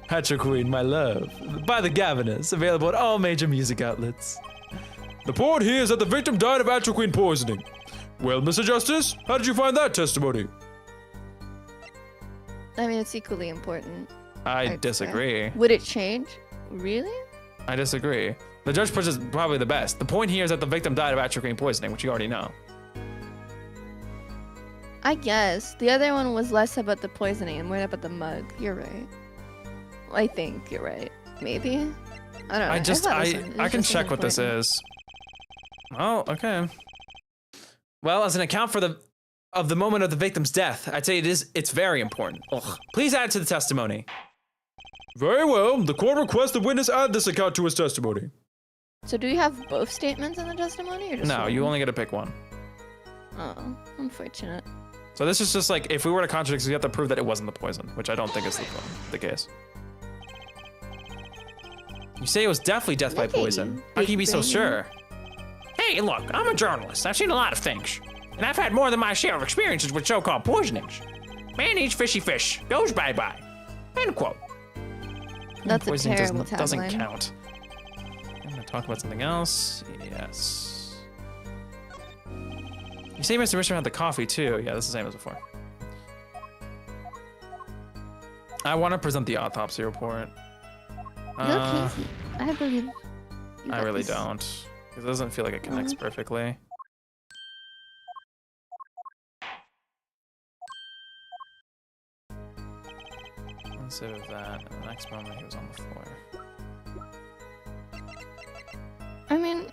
Hatcher Queen, My Love, by the Governors, available at all major music outlets. The point here is that the victim died of Hatcher Queen poisoning. Well, Mr. Justice, how did you find that testimony? I mean, it's equally important. I I'd say. disagree. Would it change? Really? I disagree. The judge pushes probably the best. The point here is that the victim died of atropine poisoning, which you already know. I guess. The other one was less about the poisoning and more about the mug. You're right. I think you're right. Maybe? I don't know. I can check what this is. Oh, okay. Well, as an account for the moment of the victim's death, I'd say it's very important. Ugh. Please add to the testimony. Very well. The court requests the witness add this account to his testimony. So do you have both statements in the testimony or just No, one? you only get to pick one. Oh, unfortunate. So this is just like, if we were to contradict, we have to prove that it wasn't the poison, which I don't think is the case. You say it was definitely death by Look at poison. you, How can you be big so brain. sure? Hey, look, I'm a journalist. I've seen a lot of things. And I've had more than my share of experiences with so-called poisonings. Man eats fishy fish, goes bye-bye. End quote. That's a Poisoning terrible doesn't tagline. count. I'm gonna talk about something else. Yes. You say Mr. Misher had the coffee too. Yeah, this is the same as before. I want to present the autopsy report. Look, Casey. I believe. You I got really this. don't. It doesn't feel like it connects perfectly. Instead of that, and the next moment he was on the floor. I mean,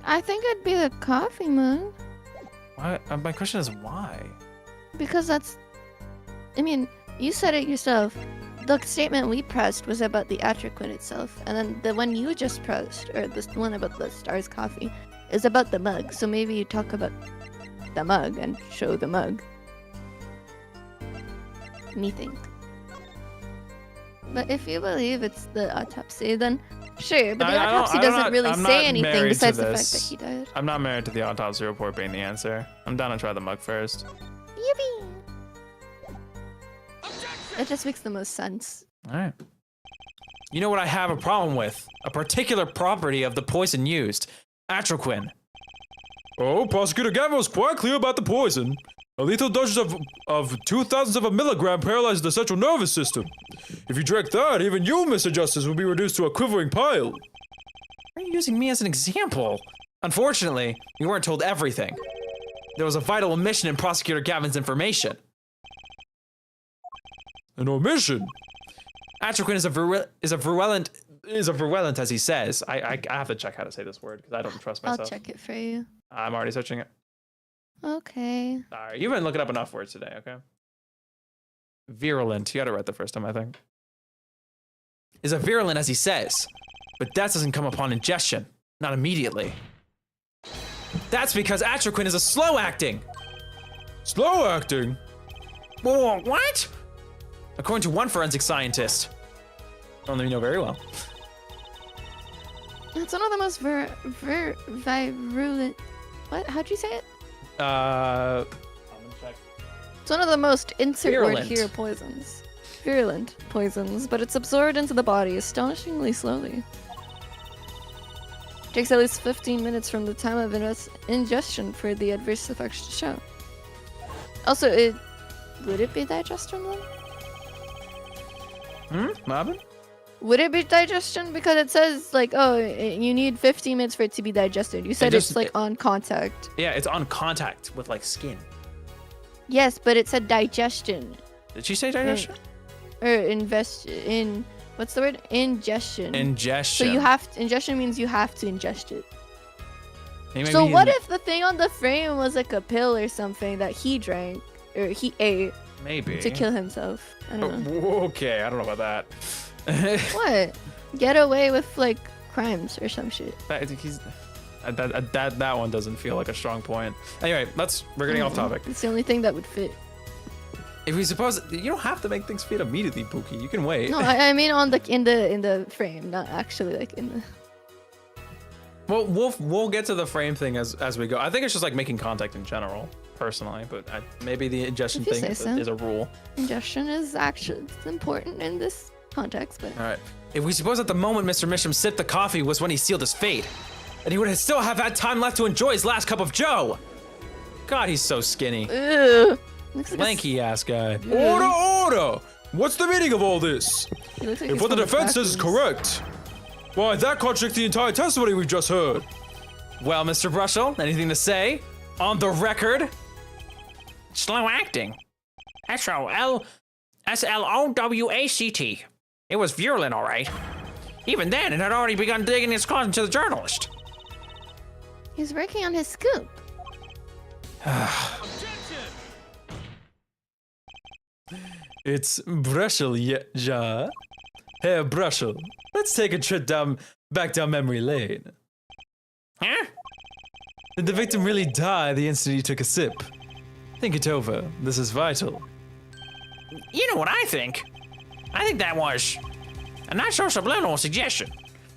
I think it'd be the coffee mug. Why? My question is why? Because that's. I mean, you said it yourself. The statement we pressed was about the atriquin itself, and then the one you just pressed, or the one about the Stars coffee, is about the mug. So maybe you talk about the mug and show the mug. Me think. But if you believe it's the autopsy, then sure. But the autopsy doesn't really say anything besides the fact that he died. I'm not married to the autopsy report being the answer. I'm down to try the mug first. Yippee! It just makes the most sense. All right. You know what I have a problem with? A particular property of the poison used. Atroquin. Oh, Prosecutor Gavin was quite clear about the poison. A lethal dosage of 0.02 of a milligram paralyzes the central nervous system. If you drank that, even you, Mr. Justice, will be reduced to a quivering pile. Why are you using me as an example? Unfortunately, we weren't told everything. There was a vital omission in Prosecutor Gavin's information. An omission? Atroquin is a virulent, as he says. I have to check how to say this word because I don't trust myself. I'll check it for you. I'm already searching it. Okay. All right, you've been looking up enough words today, okay? Virulent. You got it right the first time, I think. Is a virulent, as he says, but death doesn't come upon ingestion, not immediately. That's because atroquin is a slow acting. Slow acting? Whoa, what? According to one forensic scientist, one that we know very well. It's one of the most virulent. What? How'd you say it? I'm gonna check. It's one of the most insert word Virulent. here poisons. Virulent poisons, but it's absorbed into the body astonishingly slowly. Takes at least 15 minutes from the time of ingestion for the adverse effects to show. Also, would it be digestion then? What happened? Would it be digestion? Because it says like, oh, you need 15 minutes for it to be digested. You said just- it's like on contact. Yeah, it's on contact with like skin. Yes, but it said digestion. Did she say digestion? Or invest in what's the word? Ingestion. Ingestion. So you have to, ingestion means you have to ingest it. Maybe So he what didn't- if the thing on the frame was like a pill or something that he drank or he ate Maybe. to kill himself? I don't know. Okay, I don't know about that. What? Get away with like crimes or some shit. That one doesn't feel like a strong point. Anyway, we're getting off topic. It's the only thing that would fit. If we suppose you don't have to make things fit immediately, Pookie. You can wait. No, I mean on the in the frame, not actually like in the. Well, we'll get to the frame thing as we go. I think it's just like making contact in general, personally, but maybe the ingestion If you thing say so. is a rule. Ingestion is actually important in this context, but All right. If we suppose that the moment Mr. Misham sipped the coffee was when he sealed his fate, and he would still have had time left to enjoy his last cup of joe. God, he's so skinny. Ew. Looks like a Lanky ass guy. Order! What's the meaning of all this? he looks like If he's what the from the defense says is factories. correct, why, that contradicts the entire testimony we've just heard. Well, Mr. Brushel, anything to say? On the record? Slow acting. S-L-O-W-A-C-T. It was virulent, all right. Even then, it had already begun digging its claws into the journalist. He's working on his scoop. It's Brushel, ja. Herr Brushel, let's take a trip back down memory lane. Huh? Did the victim really die the instant he took a sip? Think it over. This is vital. You know what I think? I think that was a not so subliminal suggestion.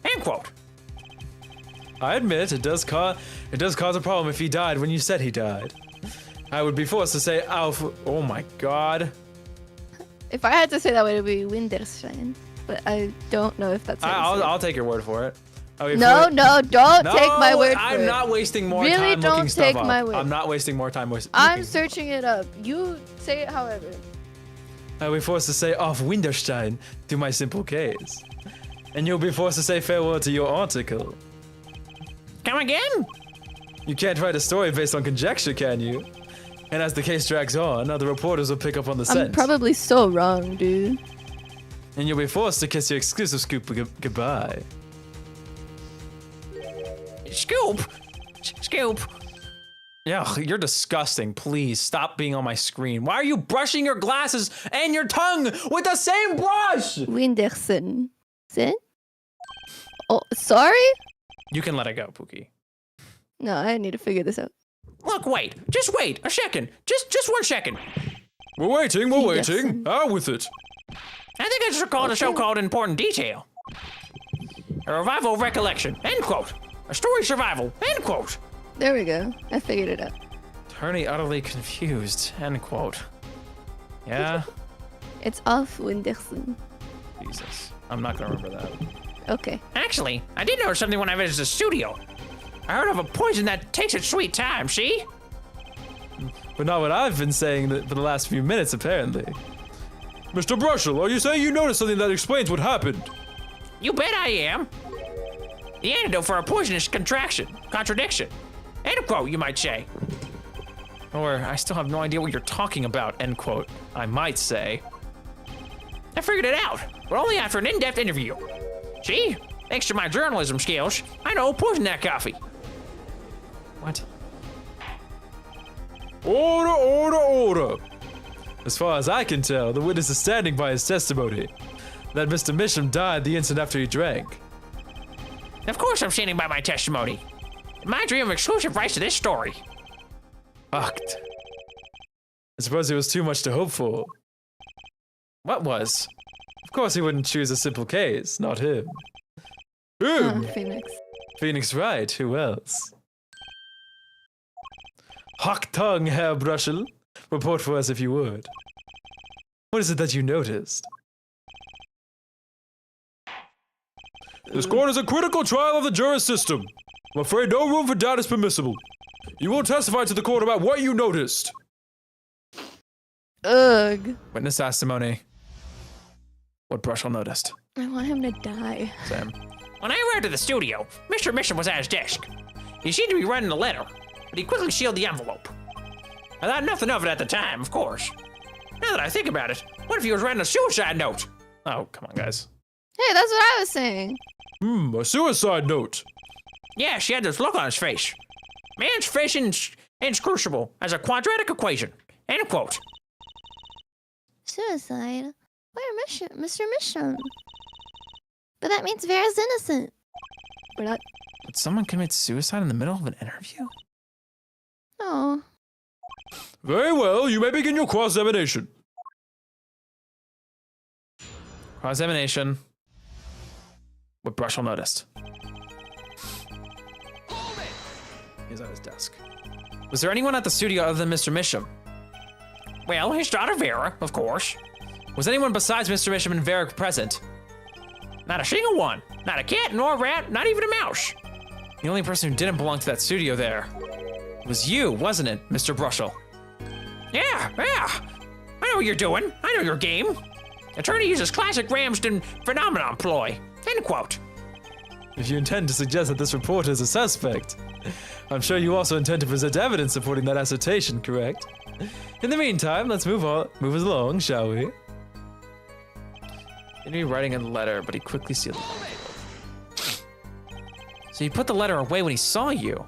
End quote. I admit it does cause a problem if he died when you said he died. I would be forced to say oh my god. If I had to say that way, it would be Winterstein. But I don't know if that's how you say it. I'll take your word for it. No, don't take my word for I'm it. not wasting more Really time looking don't stuff take up. my word. I'm not wasting more time I'm looking. searching it up. You say it however. I will be forced to say auf Winterstein to my simple case. And you'll be forced to say farewell to your article. Come again? You can't write a story based on conjecture, can you? And as the case drags on, other reporters will pick up on the I'm scent. probably so wrong, dude. And you'll be forced to kiss your exclusive scoop goodbye. Scoop? Scoop. Yeah, you're disgusting. Please stop being on my screen. Why are you brushing your glasses and your tongue with the same brush? Winderson. Sin? Oh, sorry? You can let it go, Pookie. No, I need to figure this out. Look, wait. Just wait a second. Just 1 second. We're waiting. Winterson. Out with it. I think I just recalled a so-called important detail. A revival of recollection. End quote. A story survival. End quote. There we go. I figured it out. Attorney utterly confused. End quote. Yeah? It's off Winderson. Jesus. I'm not gonna remember that. Okay. Actually, I did notice something when I visited the studio. I heard of a poison that takes its sweet time, see? But not what I've been saying for the last few minutes, apparently. Mr. Brushel, are you saying you noticed something that explains what happened? You bet I am. The antidote for a poisonous contradiction. End quote, you might say. Or, I still have no idea what you're talking about, end quote. I might say. I figured it out, but only after an in-depth interview. See? Thanks to my journalism skills, I know who poisoned that coffee. What? Order! As far as I can tell, the witness is standing by his testimony that Mr. Misham died the instant after he drank. Of course I'm standing by my testimony. My dream of exclusive rights to this story. Fucked. I suppose it was too much to hope for. What was? Of course he wouldn't choose a simple case, not him. Phoenix. Phoenix right, who else? Hawk tongue, Herr Brushel. Report for us if you would. What is it that you noticed? This court is a critical trial of the juris system. I'm afraid no room for doubt is permissible. You will testify to the court about what you noticed. Ugh. Witness testimony. What Brushel noticed. I want him to die. Sam. When I arrived at the studio, Mr. Misham was at his desk. He seemed to be writing a letter, but he quickly sealed the envelope. I thought nothing of it at the time, of course. Now that I think about it, what if he was writing a suicide note? Oh, come on, guys. Hey, that's what I was saying. A suicide note. Yeah, she had this look on his face. Man's face inscrutable as a quadratic equation. End quote. Suicide? Where Mr. Misham? But that means Vera's innocent. We're not. Did someone commit suicide in the middle of an interview? No. Very well, you may begin your cross-examination. Cross-examination. What Brushel noticed. He's at his desk. Was there anyone at the studio other than Mr. Misham? Well, his daughter Vera, of course. Was anyone besides Mr. Misham and Vera present? Not a single one. Not a cat, nor a rat, not even a mouse. The only person who didn't belong to that studio there was you, wasn't it, Mr. Brushel? Yeah. I know what you're doing. I know your game. Attorney uses classic Ramsden phenomenon ploy. End quote. If you intend to suggest that this reporter is a suspect, I'm sure you also intend to present evidence supporting that assertion, correct? In the meantime, let's move us along, shall we? He'd be writing a letter, but he quickly sealed it. So he put the letter away when he saw you.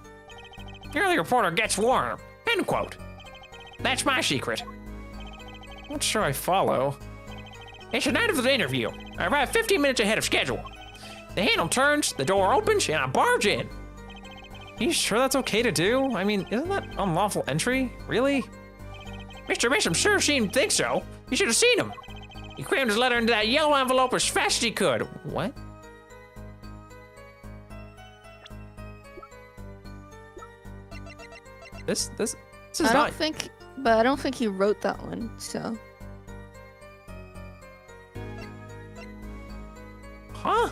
The early reporter gets warm. End quote. That's my secret. Not sure I follow. It's the night of the interview. I arrive 15 minutes ahead of schedule. The handle turns, the door opens, and I barge in. Are you sure that's okay to do? I mean, isn't that unlawful entry? Really? Mr. Misham sure seemed to think so. You should have seen him. He crammed his letter into that yellow envelope as fast as he could. What? This is I not. I don't think he wrote that one. So Huh?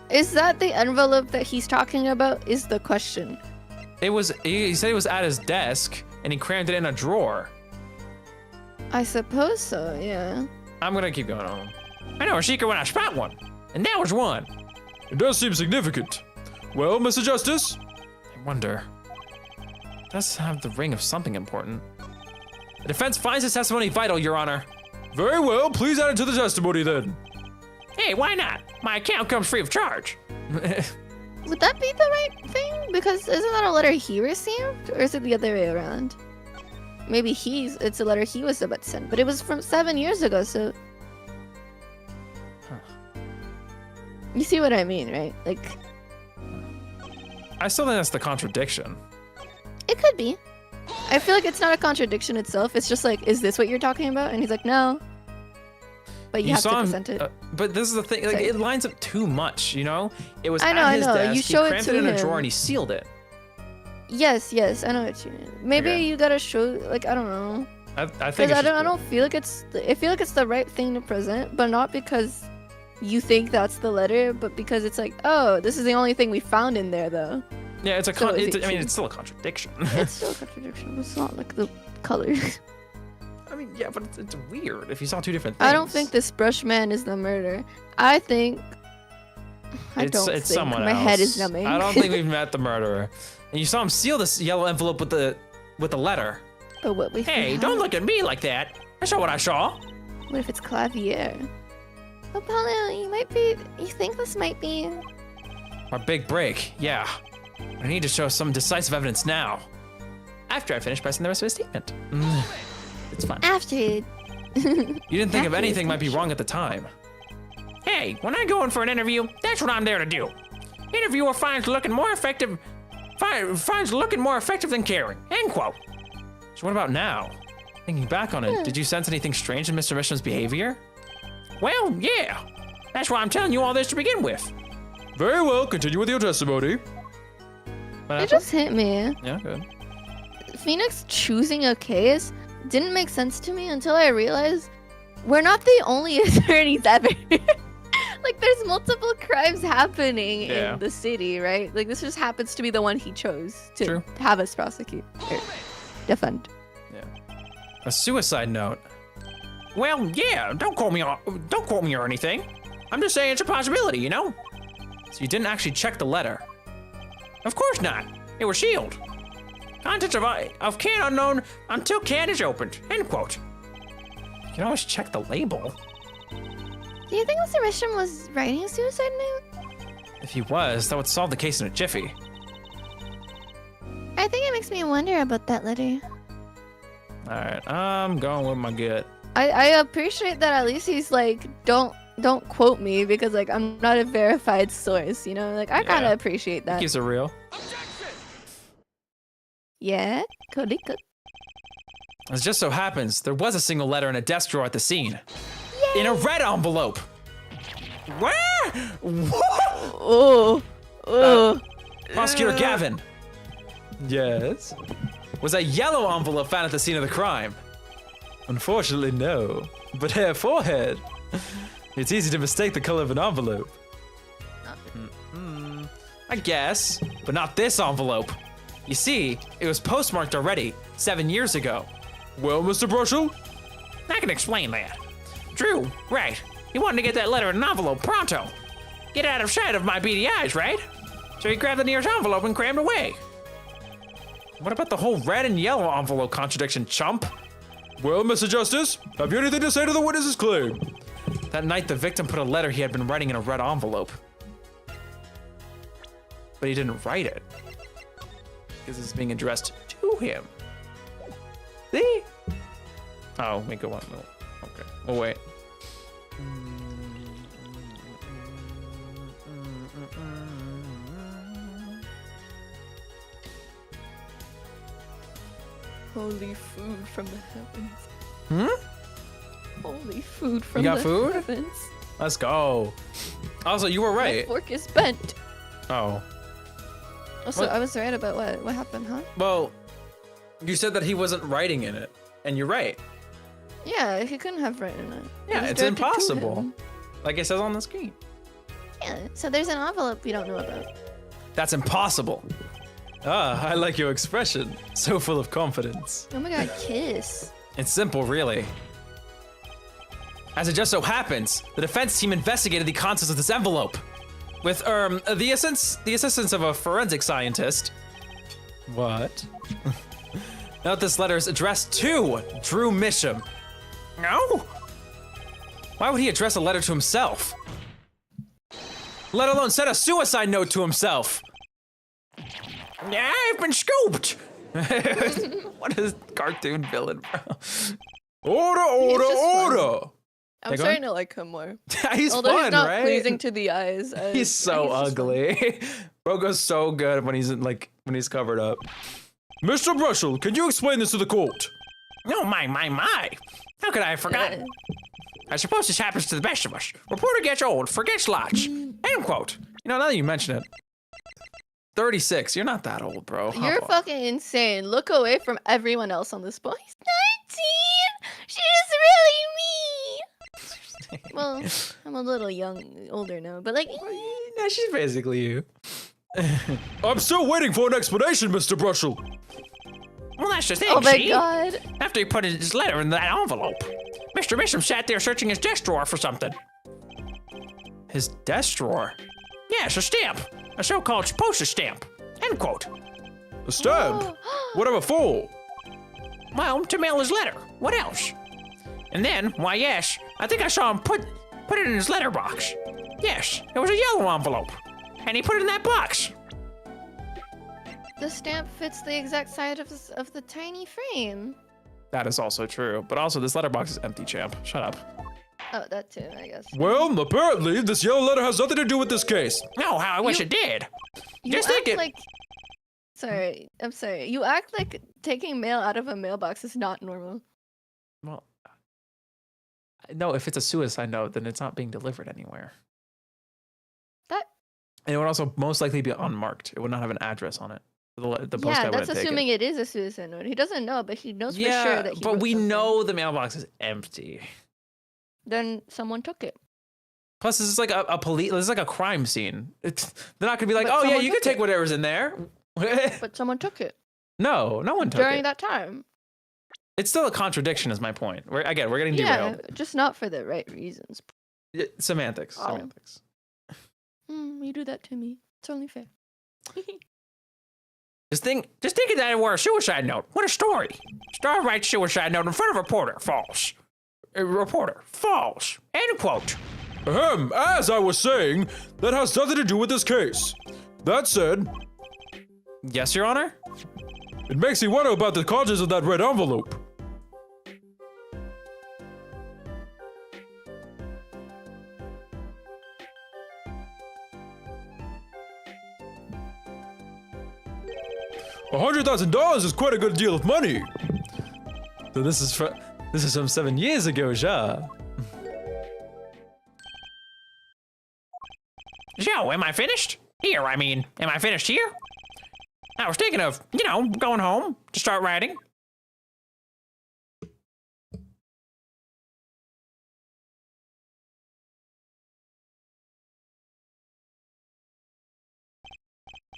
is that the envelope that he's talking about? Is the question. It was. He said it was at his desk, and he crammed it in a drawer. I suppose so. Yeah. I'm gonna keep going on. I know a secret when I spot one. And that was one. It does seem significant. Well, Mr. Justice? I wonder. It does have the ring of something important. The defense finds his testimony vital, Your Honor. Very well, please add it to the testimony then. Hey, why not? My account comes free of charge. Would that be the right thing? Because isn't that a letter he received, or is it the other way around? Maybe it's a letter he was about to send, but it was from 7 years ago, so. You see what I mean, right? Like, I still think that's the contradiction. it could be. I feel like it's not a contradiction itself. It's just like, is this what you're talking about? And he's like, no. But you have to saw him, present it. but this is the thing, like, Sorry. it lines up too much, you know? It was I know, at his I know. desk, You show he it crammed to it in a him. drawer and he sealed it. Yes, I know what you mean. Maybe Okay. you gotta show, like, I don't know. I think Because it's I just- don't feel like I feel like it's the right thing to present, but not because you think that's the letter, but because it's like, oh, this is the only thing we found in there, though. Yeah, it's a So is it I mean, true? it's still a contradiction. It's still a contradiction, but it's not like the colors. I mean, yeah, but it's weird if you saw two different things. I don't think this brush man is the murderer. I think. It's think someone my else. head is numbing. I don't think we've met the murderer. And you saw him seal this yellow envelope with the letter. But what if Hey, don't look at me like that. I saw what I saw. What if it's Clavier? Oh, Paulo, you think this might be... Our big break, yeah. I need to show some decisive evidence now. After I finish pressing the rest of his statement. It's fun. After it. You didn't think of After anything it's might be finished. wrong at the time. Hey, when I go in for an interview, that's what I'm there to do. Interviewer finds looking more effective than caring. End quote. So what about now? Thinking back on it, did you sense anything strange in Mr. Misham's behavior? Well, yeah. That's why I'm telling you all this to begin with. Very well, continue with your testimony. What It happened? just hit me. Yeah, good. Phoenix choosing a case didn't make sense to me until I realized we're not the only attorneys ever. Like, there's multiple crimes happening Yeah. in the city, right? Like, this just happens to be the one he chose to True. have us prosecute or defend. A suicide note. Well, yeah. Don't quote me or anything. I'm just saying it's a possibility, you know. So you didn't actually check the letter. Of course not. It was sealed. Contents of can unknown until can is opened. End quote. You can always check the label. Do you think Mr. Misham was writing a suicide note? If he was, that would solve the case in a jiffy. I think it makes me wonder about that letter. Alright, I'm going with my gut. I appreciate that at least he's like, don't quote me because, like, I'm not a verified source, you know? Like, I kind of Yeah. appreciate that. Keeps it real. Yeah, Cody. As just so happens, there was a single letter in a desk drawer at the scene. In a red envelope. Where? What? Oh, Prosecutor Gavin, Yes? Was a yellow envelope found at the scene of the crime? Unfortunately, no. But her forehead. It's easy to mistake the color of an envelope. I guess, but not this envelope. You see, it was postmarked already, 7 years ago. Well, Mr. Brushel? I can explain that. Drew, right. He wanted to get that letter in an envelope pronto. Get out of sight of my beady eyes, right? So he grabbed the nearest envelope and crammed away. What about the whole red and yellow envelope contradiction, chump? Well, Mr. Justice, have you anything to say to the witness's claim? That night, the victim put a letter he had been writing in a red envelope. But he didn't write it. Because it's being addressed to him. See? Oh, wait, go on. No. Okay. Oh, wait. Holy food from the heavens. Hmm? Holy food from You got the food? heavens. Let's go. Also, you were My right. fork is bent. Oh. Also, What? I was right about what happened, huh? Well, you said that he wasn't writing in it. And you're right. Yeah, he couldn't have written it. It Yeah, was it's directed to impossible. him. Like it says on the screen. Yeah, so there's an envelope we don't know about. That's impossible. Ah, I like your expression. So full of confidence. Oh my god, kiss. It's simple, really. As it just so happens, the defense team investigated the contents of this envelope. With, the assistance of a forensic scientist. What? Note this letter is addressed to Drew Misham. No? Why would he address a letter to himself? Let alone send a suicide note to himself. I've been scooped. What is cartoon villain, bro? Order, order, just fun. order! I'm Take starting to like him more. He's Although fun, he's not right? pleasing to the eyes. He's so just fun. ugly. Bro goes so good when he's when he's covered up. Mr. Brushel, can you explain this to the court? Oh, my. How could I have forgotten? Yeah. I suppose this happens to the best of us. Reporter gets old, forgets lots. End quote. You know, now that you mention it, 36. You're not that old, bro. Hop You're on. fucking insane. Look away from everyone else on this boy. 19! She's really me! Well, I'm a little older now, but like, Yeah, she's basically you. I'm still waiting for an explanation, Mr. Brushel. Well, that's the thing, oh my see? god. After he put his letter in that envelope, Mr. Misham sat there searching his desk drawer for something. His desk drawer. Yes, a stamp. A so-called postage stamp. End quote. A stamp? Whatever for? Well, to mail his letter. What else? And then, why yes, I think I saw him put it in his letterbox. Yes, it was a yellow envelope. And he put it in that box. The stamp fits the exact size of the tiny frame. That is also true. But also, this letterbox is empty, champ. Shut up. Oh, that too, I guess. Well, apparently, this yellow letter has nothing to do with this case. Oh, how I wish You- it did. You Just act think it. like. Sorry, I'm sorry. You act like taking mail out of a mailbox is not normal. Well, no, if it's a suicide note, then it's not being delivered anywhere. That. And it would also most likely be unmarked. It would not have an address on it. The Yeah, postcard that's wouldn't take assuming it. it is a suicide note. He doesn't know, but he knows Yeah, for sure that he but wrote we something. know the mailbox is empty. Then someone took it. Plus, this is like a police. This is like a crime scene. They're not gonna be like, But oh yeah, someone you can took take it. whatever's in there. But someone took it No one took during it. that time. It's still a contradiction, is my point. We're getting Yeah, derailed. just not for the right reasons. Semantics. Oh. Semantics. You do that to me. It's only fair. Just think of that were a suicide note. What a story. Star writes suicide note in front of reporter. False. Reporter. False. End quote. Ahem, as I was saying, that has nothing to do with this case. That said, Yes, Your Honor. it makes me wonder about the contents of that red envelope. $100,000 is quite a good deal of money. So this is from 7 years ago, ja. So, am I finished? Here, I mean, am I finished here? I was thinking of, going home to start writing.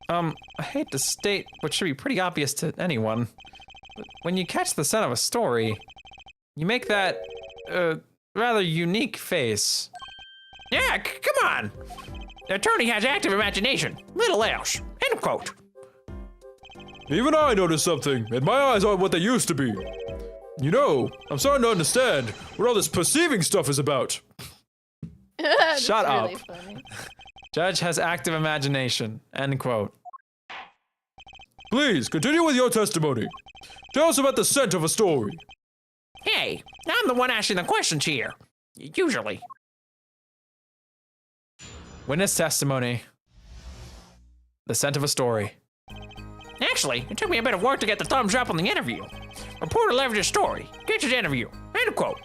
I hate to state what should be pretty obvious to anyone, but when you catch the scent of a story, you make that, rather unique face. Yeah, come on. The attorney has active imagination. Little else. End quote. Even I noticed something, and my eyes aren't what they used to be. You know, I'm starting to understand what all this perceiving stuff is about. Shut up. Really funny. Judge has active imagination. End quote. Please, continue with your testimony. Tell us about the scent of a story. Hey, I'm the one asking the questions here. Usually. Witness testimony. The scent of a story. Actually, it took me a bit of work to get the thumbs up on the interview. Reporter leveraged his story. Gets his interview. End quote.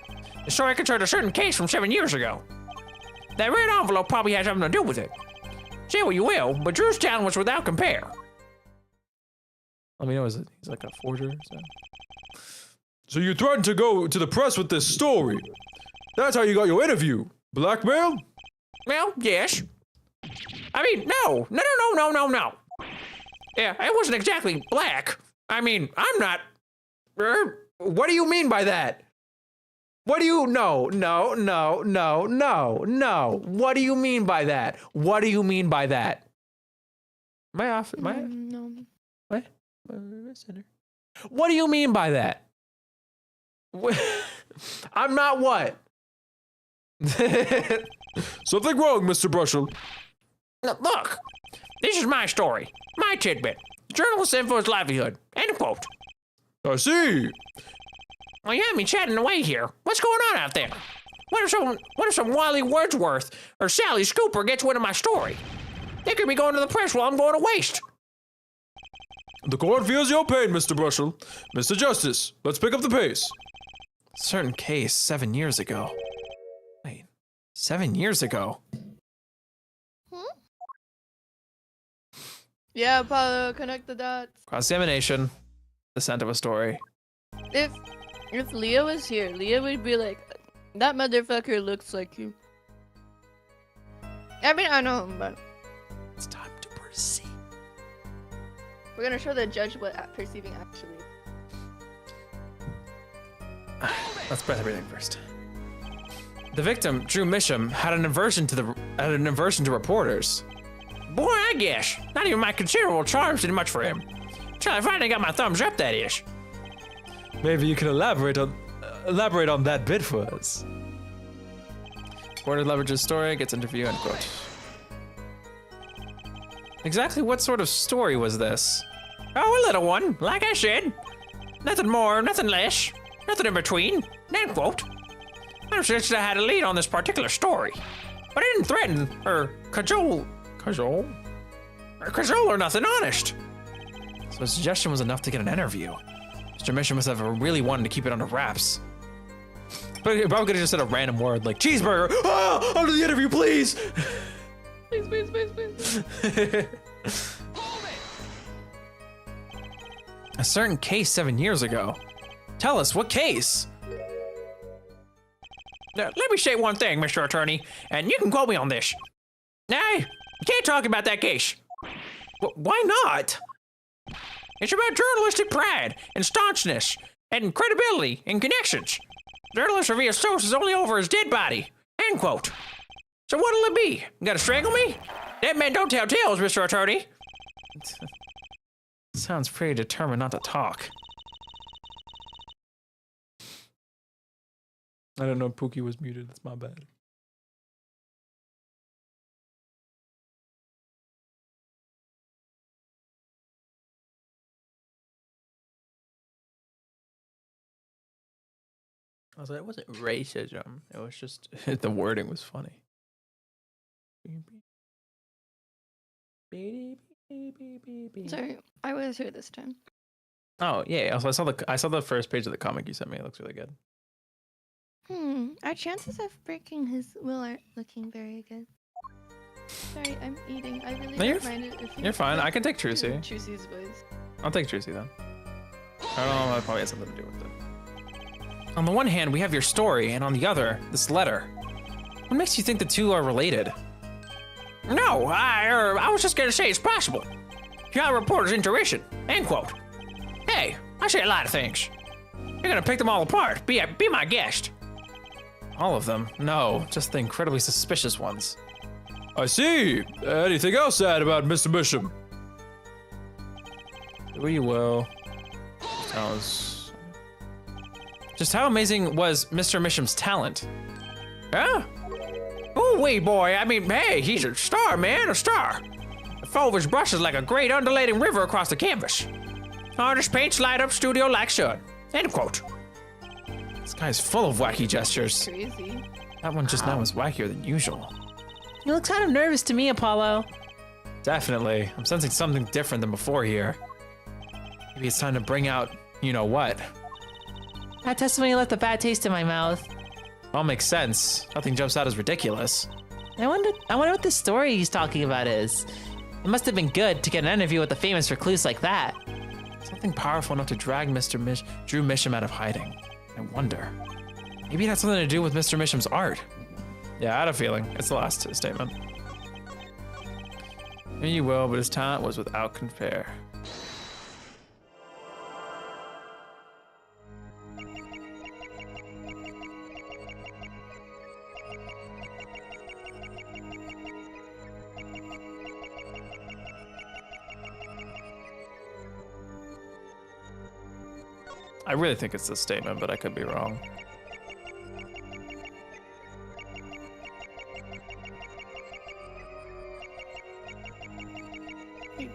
The story concerned a certain case from 7 years ago. That red envelope probably had something to do with it. Say what you will, but Drew's town was without compare. Let me know, he's like a forger? So you threatened to go to the press with this story. That's how you got your interview. Blackmail? Well, yes. I mean, no. Yeah, it wasn't exactly black. I mean, I'm not... What do you mean by that? What do you... No. What do you mean by that? What do you mean by that? Am I off? Am I... No. What? What do you mean by that? I'm not what? Something wrong, Mr. Brushel. Look, this is my story. My tidbit. Journalist info his livelihood. End quote. I see. Well, you had me chatting away here. What's going on out there? What if some Wily Wordsworth or Sally Scooper gets wind of my story? They could be going to the press while I'm going to waste. The court feels your pain, Mr. Brushel. Mr. Justice, let's pick up the pace. Certain case 7 years ago. Wait, 7 years ago? Yeah, Paulo, connect the dots. Cross-examination. The scent of a story. If Leah was here, Leah would be like, that motherfucker looks like you. I mean, I know him, but It's time to perceive. we're gonna show the judge what perceiving actually is. Let's breath everything first. The victim, Drew Misham, had an aversion to reporters. Boy, I guess. Not even my considerable charms did much for him. Till I finally got my thumbs up, that is. Maybe you can elaborate on that bit for us. Reporter leverages story, gets interview, end quote. Exactly what sort of story was this? Oh, a little one, like I said. Nothing more, nothing less, nothing in between. End quote. I'm sure I had a lead on this particular story, but I didn't threaten or cajole or nothing, honest. So his suggestion was enough to get an interview. Mr. Misham must have really wanted to keep it under wraps. But he probably could have just said a random word like cheeseburger. Ah, under the interview, please. Please. A certain case 7 years ago. Tell us, what case? Now, let me say one thing, Mr. Attorney, and you can quote me on this. Hey, you can't talk about that case. Why not? It's about journalistic pride and staunchness and credibility and connections. Journalists reveal sources only over his dead body. End quote. So what'll it be? You gotta strangle me? Dead men don't tell tales, Mr. Attorney. Sounds pretty determined not to talk. I don't know, Pookie was muted. That's my bad. I was like, it wasn't racism. It was just the wording was funny. Sorry, I was here this time. Oh yeah. Also, I saw the first page of the comic you sent me. It looks really good. Our chances of breaking his will aren't looking very good. Sorry, I'm eating. I really No, you're don't mind it if You're fine. I can take do Trucy. Trucy's voice. I'll take Trucy then. I don't know, that probably has something to do with it. On the one hand, we have your story, and on the other, this letter. What makes you think the two are related? No, I was just gonna say it's possible. You got a reporter's intuition. End quote. Hey, I say a lot of things. You're gonna pick them all apart. Be my guest. All of them? No, just the incredibly suspicious ones. I see. Anything else to add about Mr. Bishop? We will. Just how amazing was Mr. Misham's talent? Huh? Oh, wait, boy. I mean, hey, he's a star, man, a star. The flow of his brush is like a great undulating river across the canvas. Artist paints light up studio like sun. End quote. This guy's full of wacky gestures. Crazy. That one just now was wackier than usual. You look kind of nervous to me, Apollo. Definitely. I'm sensing something different than before here. Maybe it's time to bring out you know what. That testimony left a bad taste in my mouth. All makes sense. Nothing jumps out as ridiculous. I wonder what the story he's talking about is. It must have been good to get an interview with the famous recluse like that. Something powerful enough to drag Drew Misham out of hiding. I wonder. Maybe it had something to do with Mr. Misham's art. Yeah, I had a feeling. It's the last statement. Maybe you will, but his talent was without compare. I really think it's this statement, but I could be wrong.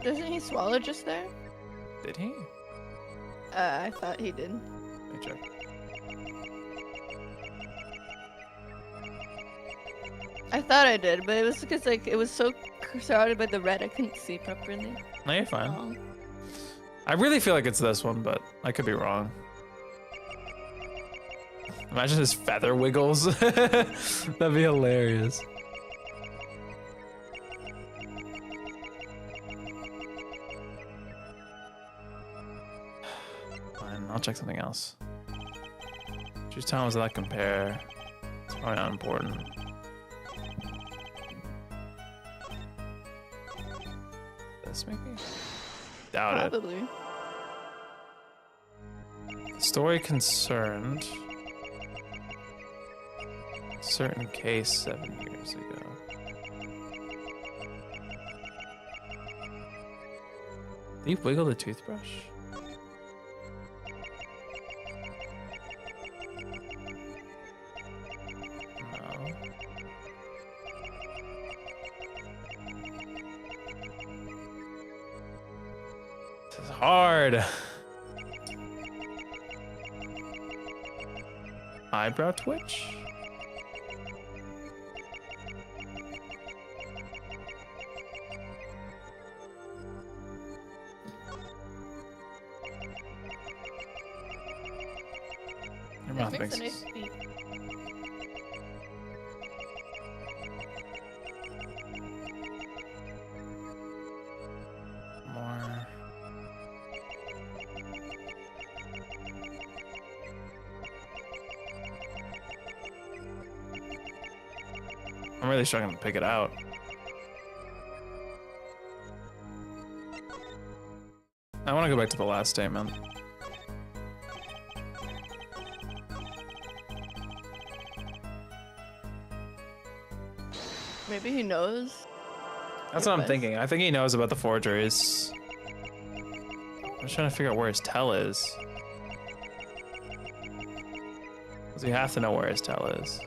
Doesn't he swallow just there? Did he? I thought he did. Let me check. I thought I did, but it was because like it was so surrounded by the red I couldn't see properly. No, you're fine. Oh. I really feel like it's this one, but I could be wrong. Imagine his feather wiggles. That'd be hilarious. Fine, I'll check something else. Just tell us that compare. It's probably not important. This maybe? Doubt it. Probably. The story concerned a certain case 7 years ago. Did you wiggle the toothbrush? No. This is hard. Eyebrow twitch? Your mouth Makes makes a nice beat. more. I'm really struggling to pick it out. I want to go back to the last statement. Maybe he knows. That's It what I'm was. thinking. I think he knows about the forgeries. I'm just trying to figure out where his tell is. Because we have to know where his tell is.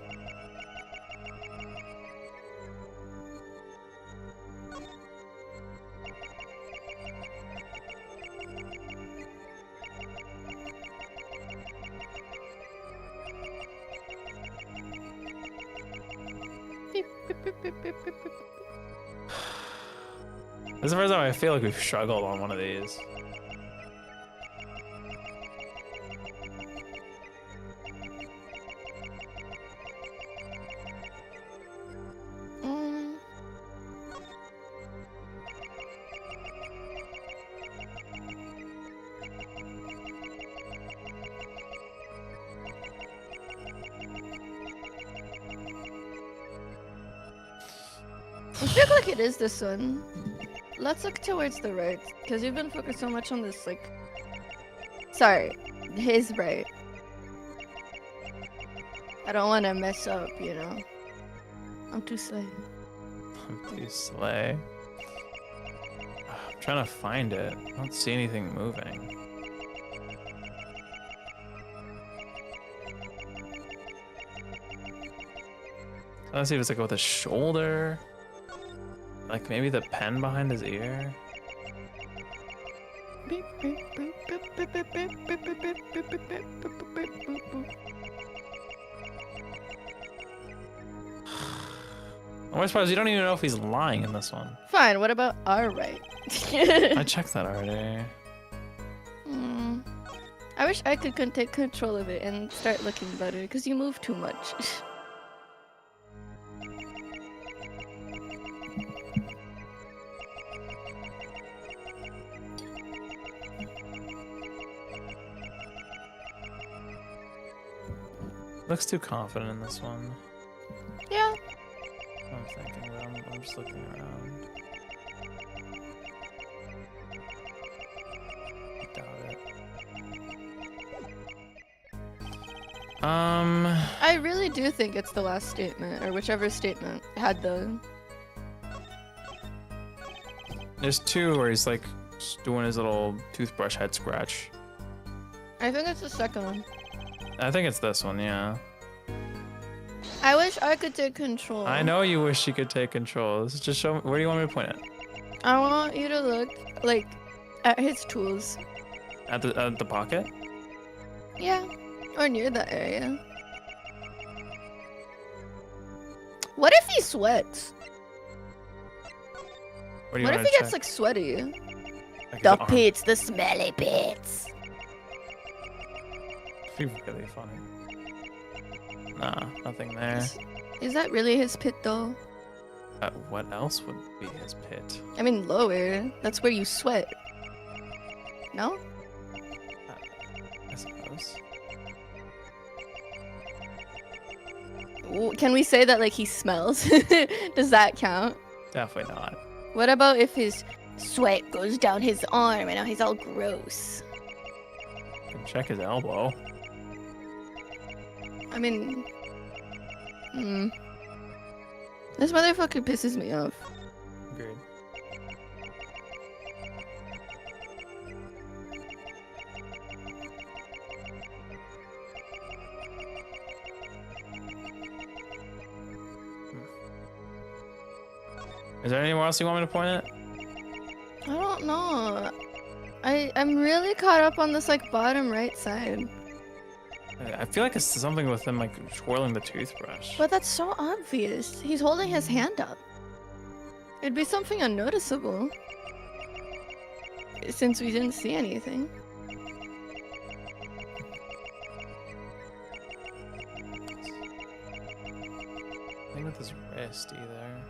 Beep, beep, beep, beep, beep, beep, beep. This is the first time I feel like we've struggled on one of these. I feel like it is this one. Let's look towards the right, because you've been focused so much on this, like... Sorry, his right. I don't want to mess up, you know? I'm too slow. I'm too slay. I'm trying to find it. I don't see anything moving. Let's see if it's like with his shoulder. Like maybe the pen behind his ear. I'm surprised you don't even know if he's lying in this one. Fine, what about our right? I checked that already. I wish I could take control of it and start looking better, because you move too much. Looks too confident in this one. Yeah. I'm thinking, but I'm just looking around. Doubt it. I really do think it's the last statement, or whichever statement had the... There's two where he's like just doing his little toothbrush head scratch. I think it's the second one. I think it's this one, yeah. I wish I could take control. I know you wish you could take control. This is just show me, where do you want me to point it? I want you to look, like, at his tools. At the pocket? Yeah. Or near that area. What if he sweats? What do you What want if to he gets, check? like, sweaty? Like his The arm. pits, the smelly pits. Be really funny. Nah, nothing there. Is that really his pit, though? What else would be his pit? I mean, lower. That's where you sweat. No? I suppose. Can we say that, like, he smells? Does that count? Definitely not. What about if his... Sweat goes down his arm and now he's all gross. Can check his elbow. I mean... This motherfucker pisses me off. Agreed. Is there anywhere else you want me to point it? I don't know. I'm really caught up on this, like, bottom right side. I feel like it's something with him like twirling the toothbrush. But that's so obvious. He's holding his hand up. It'd be something unnoticeable. Since we didn't see anything. Nothing with his wrist either.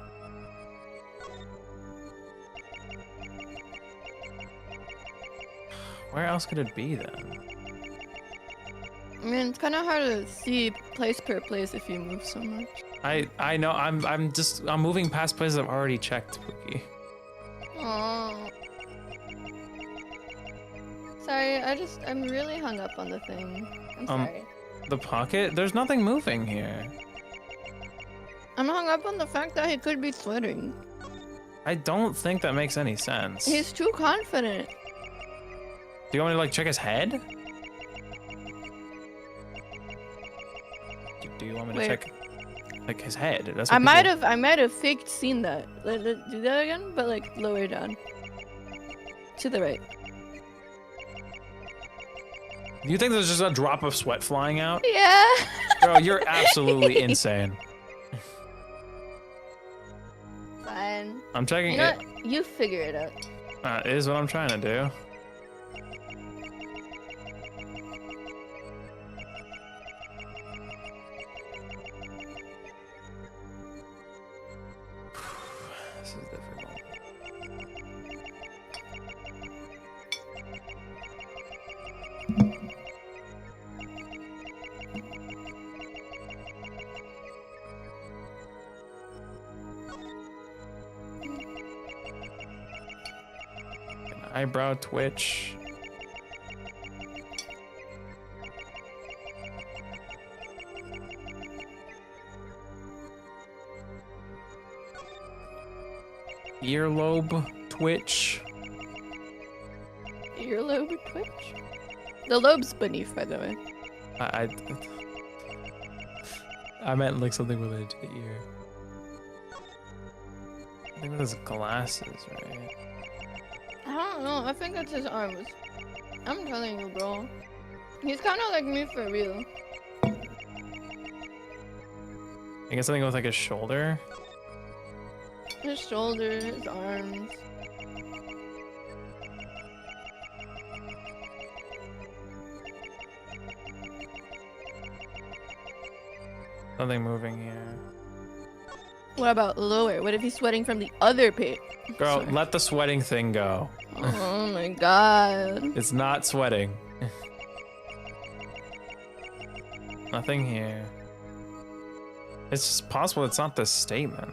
Where else could it be then? I mean, it's kind of hard to see place per place if you move so much. I know I'm moving past places I've already checked, Pookie. Oh. Sorry, I'm really hung up on the thing. I'm sorry. The pocket? There's nothing moving here. I'm hung up on the fact that he could be sweating. I don't think that makes any sense. He's too confident. Do you want me to like check his head? Do you want me to Where? check like his head? That's I what might people- have faked seen that. Do that again, but like lower down. To the right. You think there's just a drop of sweat flying out? Yeah. Bro, you're absolutely insane. Fine. I'm checking You know it. what? You figure it out. It is what I'm trying to do. This is difficult. Eyebrow twitch. Earlobe twitch. Earlobe twitch? The lobe's beneath, by the way. I meant like something related to the ear. I think with his glasses, right? I don't know. I think it's his arms. I'm telling you, bro. He's kind of like me for real. I guess something with like his shoulder. His shoulder, his arms. Something moving here. What about lower? What if he's sweating from the other pit? Girl, Sorry. let the sweating thing go. Oh my god. It's not sweating. Nothing here. It's just possible it's not this statement.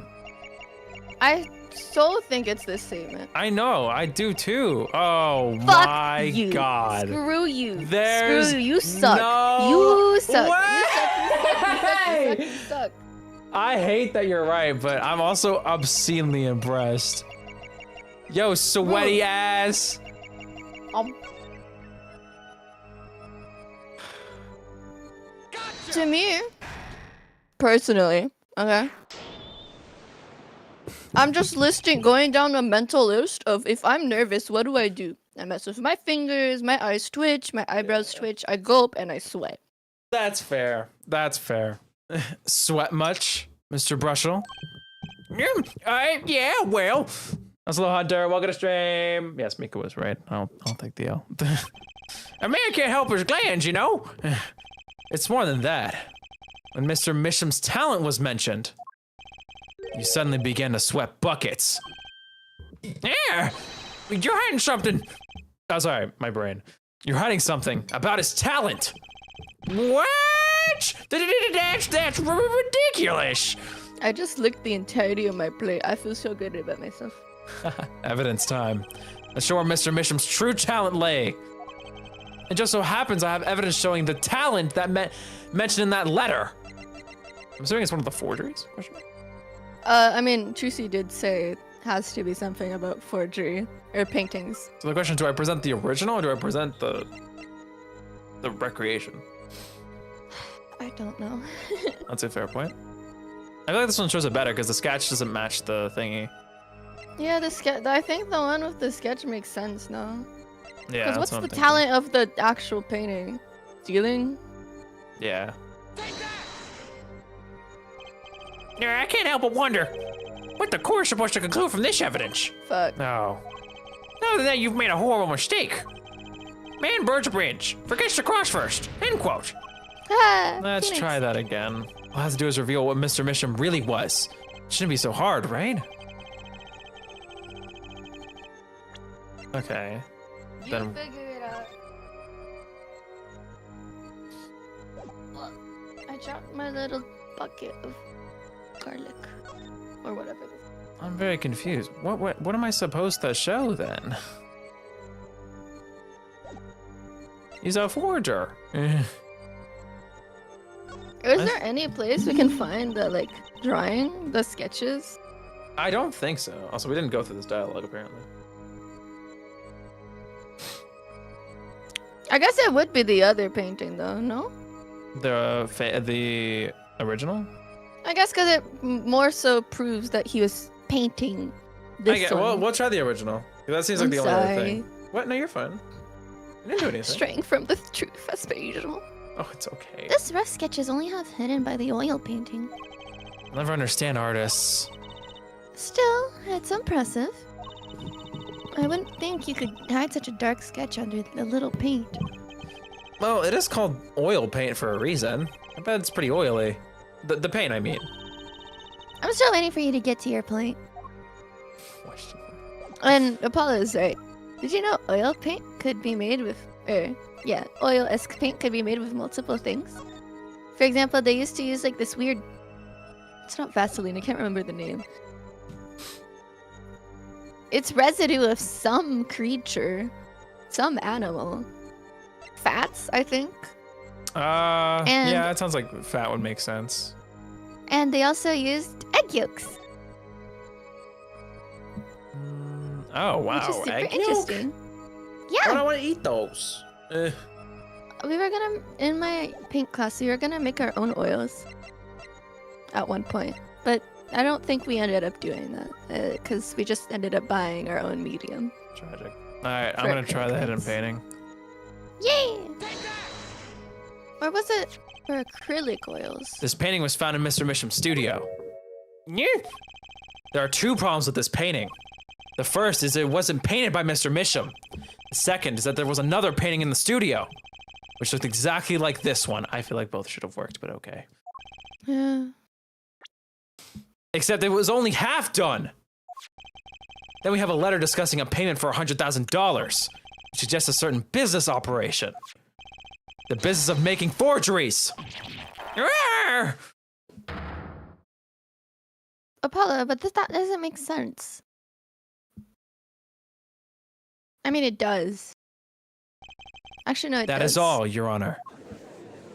I so think it's this statement. I know, I do too. Oh Fuck my you. god. Screw you. There's Screw you. You suck. no You suck. way! You suck. I hate that you're right, but I'm also obscenely impressed. Yo, sweaty ass. To me, personally, okay, I'm just going down a mental list of if I'm nervous, what do? I mess with my fingers, my eyes twitch, my eyebrows twitch, I gulp, and I sweat. That's fair. That's fair. Sweat much, Mr. Brushel? Yeah, well. That's a little Hunter. Welcome to stream. Yes, Mika was right. I'll take the L. A man can't help his glands, you know? It's more than that. When Mr. Misham's talent was mentioned, you suddenly began to sweat buckets. Yeah, you're hiding something. Oh, sorry, my brain. You're hiding something about his talent. What? That's ridiculous. I just licked the entirety of my plate. I feel so good about myself. Evidence time. Let's show where Mr. Misham's true talent lay. It just so happens I have evidence showing the talent that mentioned in that letter. I'm assuming it's one of the forgeries? Question mark? I mean, Trucy did say it has to be something about forgery or paintings. So the question, do I present the original or do I present the recreation? I don't know. That's a fair point. I feel like this one shows it better because the sketch doesn't match the thingy. Yeah, the sketch. I think the one with the sketch makes sense now. Yeah, Because that's what's what the I'm thinking. talent of the actual painting? Stealing? Yeah. Yeah, I can't help but wonder what the court is supposed to conclude from this evidence. Fuck. No. Other than that, you've made a horrible mistake. Man burns a bridge, forgets to cross first. End quote. Ah, Let's Phoenix. try that again. All I have to do is reveal what Mr. Misham really was. It shouldn't be so hard, right? Okay. You Then- figure it out. I dropped my little bucket of garlic. Or whatever. I'm very confused. What am I supposed to show then? He's a forger. Is there any place we can find the, like, drawing, the sketches? I don't think so. Also, we didn't go through this dialogue apparently. I guess it would be the other painting, though, no? The original? I guess because it more so proves that he was painting this one. Well, we'll try the original. That seems like I'm the only other sorry. thing. What? No, you're fine. I didn't do anything. Straying from the truth as per usual. Oh, it's okay. This rough sketch is only half hidden by the oil painting. I'll never understand artists. Still, it's impressive. I wouldn't think you could hide such a dark sketch under a little paint. Well, it is called oil paint for a reason. I bet it's pretty oily. The paint, I mean. I'm still waiting for you to get to your point. Question. And Apollo is right. Did you know oil paint could be made with, oil-esque paint could be made with multiple things? For example, they used to use like this weird, it's not Vaseline, I can't remember the name. It's residue of some creature, some animal. Fats, I think. Yeah, that sounds like fat would make sense. And they also used egg yolks. Oh wow, Which is super egg yolk? interesting. Yeah. I don't want to eat those. We were gonna, in my paint class, we were gonna make our own oils at one point. But I don't think we ended up doing that because we just ended up buying our own medium. Tragic. All right, I'm For gonna try the hidden paints. painting. Yay! Or was it for acrylic oils? This painting was found in Mr. Misham's studio. Yeah. There are two problems with this painting. The first is it wasn't painted by Mr. Misham. The second is that there was another painting in the studio, which looked exactly like this one. I feel like both should have worked, but okay. Yeah. Except it was only half done. Then we have a letter discussing a payment for $100,000, which suggests a certain business operation. The business of making forgeries. Rawr! Apollo, but that doesn't make sense. I mean, it does. Actually, no, it does. That is all, Your Honor.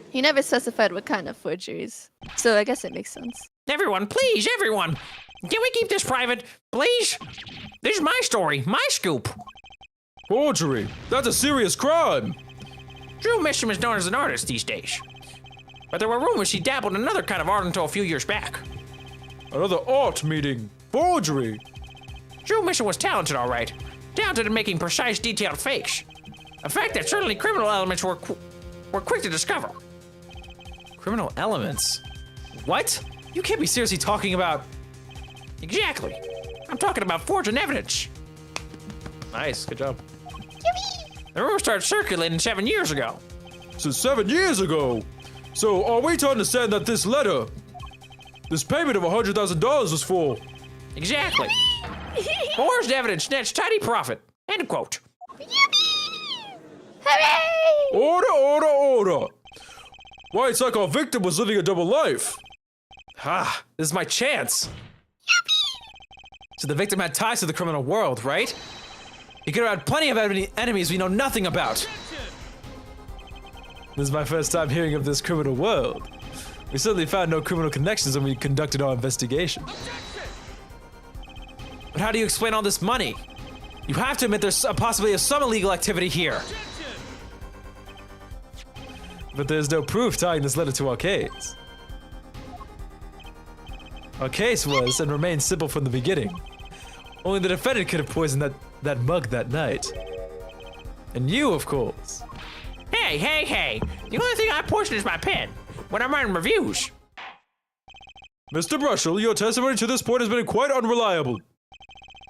He never specified what kind of forgeries, so I guess it makes sense. Everyone, please, everyone. Can we keep this private, please? This is my story, my scoop. Forgery? That's a serious crime. Drew Misham is known as an artist these days. But there were rumors she dabbled in another kind of art until a few years back. Another art meeting. Forgery. Drew Misham was talented, all right. Talented at making precise, detailed fakes. A fact that certainly criminal elements were quick to discover. Criminal elements? What? You can't be seriously talking about... Exactly. I'm talking about forging evidence. Nice, good job. The rumor started circulating 7 years ago. So 7 years ago? So are we to understand that this letter, this payment of $100,000 was for? Exactly. Forged evidence nets tidy profit. End quote. Hooray! Order, order, order. Why, it's like our victim was living a double life. Ah, this is my chance. So the victim had ties to the criminal world, right? He could have had plenty of enemies we know nothing about. This is my first time hearing of this criminal world. We certainly found no criminal connections when we conducted our investigation. But how do you explain all this money? You have to admit there's a possibility of some illegal activity here. But there's no proof tying this letter to our case. Our case was and remains simple from the beginning. Only the defendant could have poisoned that mug that night. And you, of course. Hey, hey, hey. The only thing I poison is my pen when I'm writing reviews. Mr. Brushel, your testimony to this point has been quite unreliable.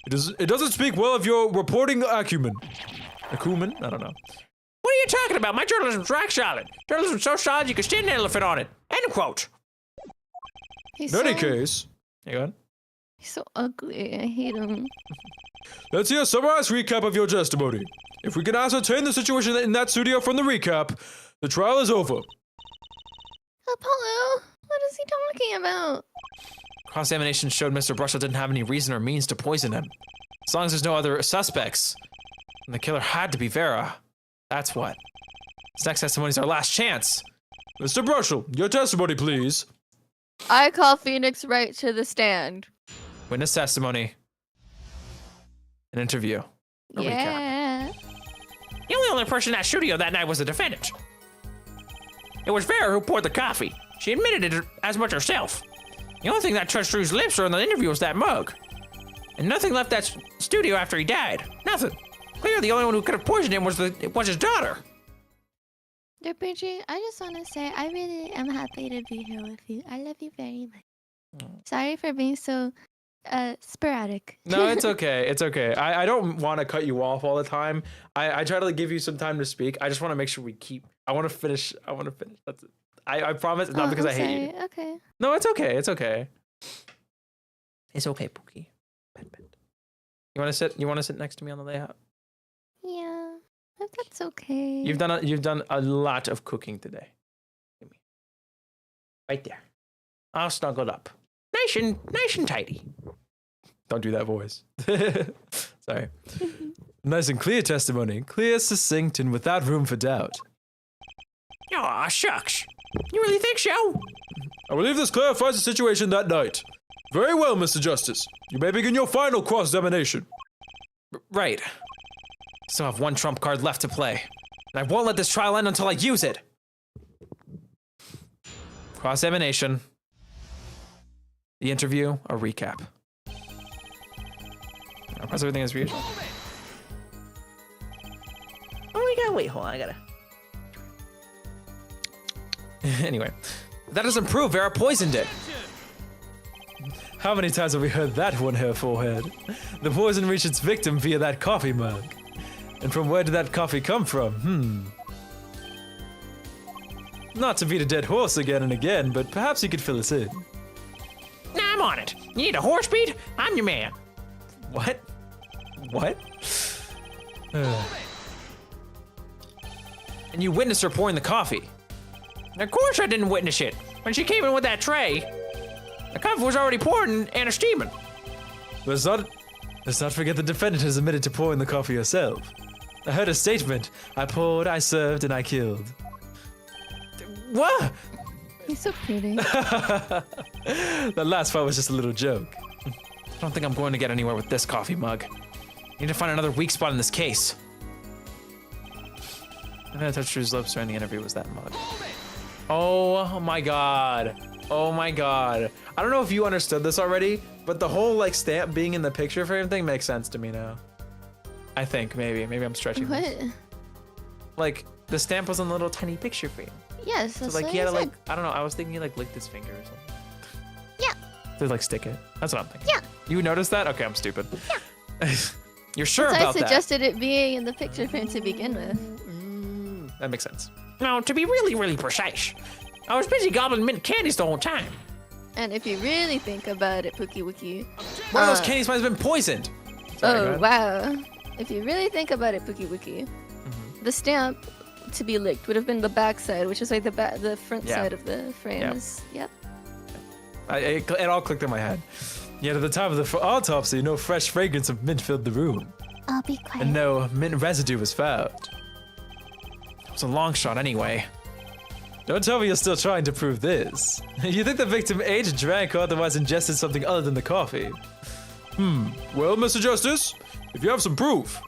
It doesn't speak well of your reporting acumen. Acumen? I don't know. What are you talking about? My journalism's rock solid. Journalism's so solid you can stand an elephant on it. End quote. He's In any so, case, hang on. he's so ugly. I hate him. Let's hear a summarized recap of your testimony. If we can ascertain the situation in that studio from the recap, the trial is over. Apollo, what is he talking about? Cross-examination showed Mr. Brushel didn't have any reason or means to poison him. As long as there's no other suspects. And the killer had to be Vera. That's what. This next testimony is our last chance. Mr. Brushel, your testimony, please. I call Phoenix Wright to the stand. Witness testimony. An interview. A recap. Yeah. The only other person in that studio that night was the defendant. It was Vera who poured the coffee. She admitted it as much herself. The only thing that touched Drew's lips during the interview was that mug. And nothing left that studio after he died. Nothing. Clearly, the only one who could have poisoned him was his daughter. Derpinchi, I just want to say I really am happy to be here with you. I love you very much. Sorry for being so sporadic. No, it's okay. It's okay. I don't want to cut you off all the time. I try to like, give you some time to speak. I just want to make sure we keep. I want to finish. That's it. I promise. It's not because I hate you. Okay. No, it's okay. It's okay. It's okay, Pookie. Pet. You want to sit? You want to sit next to me on the layout? Yeah, that's okay. You've done a lot of cooking today. Give me. Right there. All snuggled up. Nice and tidy. Don't do that voice. Sorry. Sorry. Nice and clear testimony. Clear, succinct, and without room for doubt. Aw, shucks. You really think so? I believe this clarifies the situation that night. Very well, Mr. Justice. You may begin your final cross-examination. Right. Still have one trump card left to play. And I won't let this trial end until I use it. Cross-examination. The interview, a recap. I'll press everything as usual. Oh, we gotta wait. Hold on, I gotta. Anyway, that doesn't prove Vera poisoned it. How many times have we heard that one hair forehead? The poison reached its victim via that coffee mug. And from where did that coffee come from? Not to beat a dead horse again and again, but perhaps you could fill us in. Nah, I'm on it. You need a horse beat? I'm your man. What? What? And you witnessed her pouring the coffee. Of course I didn't witness it. When she came in with that tray, the coffee was already poured and steaming. Let's not forget the defendant has admitted to pouring the coffee herself. I heard a statement. I poured, I served, and I killed. What? He's so pretty. That last part was just a little joke. I don't think I'm going to get anywhere with this coffee mug. Need to find another weak spot in this case. I'm gonna touch Drew's lips during the interview was that mug. Oh my god. Oh my god. I don't know if you understood this already, but the whole like stamp being in the picture frame thing makes sense to me now. I think maybe I'm stretching this. What? Like the stamp was in the little tiny picture frame. Yes, So that's like what he had I to said. like, I don't know, I was thinking he like licked his finger or something. Yeah. To like stick it. That's what I'm thinking. Yeah. You noticed that? Okay, I'm stupid. Yeah. You're sure So I about that? suggested it being in the picture frame to begin with. That makes sense. Now, to be really, really precise, I was busy gobbling mint candies the whole time. And if you really think about it, Pookie Wookie. One of those candies might have been poisoned. Sorry, go Oh, ahead. wow. If you really think about it, Pookie Wookie, the stamp to be licked would have been the back side, which is like the front Yeah. side of the frames. Yep. It all clicked in my head. Yet at the time of the autopsy, no fresh fragrance of mint filled the room. I'll be quiet. And no mint residue was found. It was a long shot anyway. Don't tell me you're still trying to prove this. You think the victim ate, drank, or otherwise ingested something other than the coffee? Well, Mr. Justice, if you have some proof.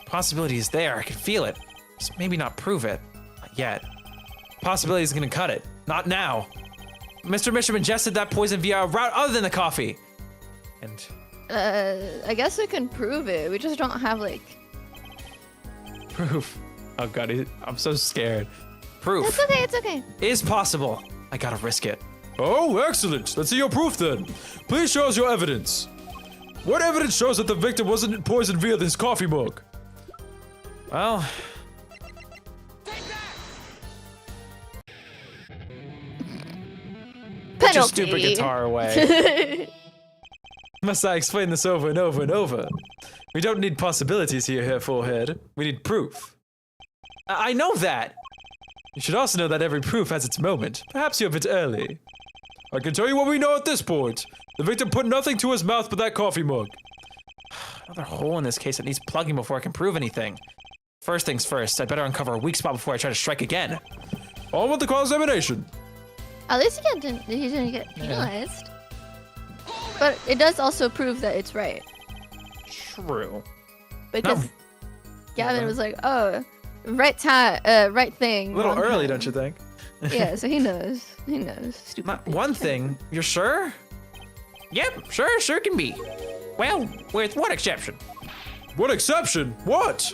Possibility is there. I can feel it. Just maybe not prove it. Not yet. Possibility is gonna cut it. Not now. Mr. Bishop ingested that poison via a route other than the coffee. And I guess we can prove it. We just don't have like. proof. Oh god, I'm so scared. Proof It's okay, it's okay. is possible. I gotta risk it. Oh, excellent. Let's see your proof then. Please show us your evidence. What evidence shows that the victim wasn't poisoned via this coffee mug? Well, put your stupid Penalty. guitar away. Must I explain this over and over and over? We don't need possibilities here, forehead. We need proof. I know that. You should also know that every proof has its moment. Perhaps you're a bit early. I can tell you what we know at this point. The victim put nothing to his mouth but that coffee mug. Another hole in this case that needs plugging before I can prove anything. First things first, I better uncover a weak spot before I try to strike again. On with the cross-examination. At least he didn't get penalized. But it does also prove that it's right. True. Because No. Gavin was like, oh, right thing. A little wrong early, time. don't you think? Yeah, so he knows. He knows. Stupid. Not bitch. one thing. You're sure? Yep, sure can be. Well, with one exception. What exception? What?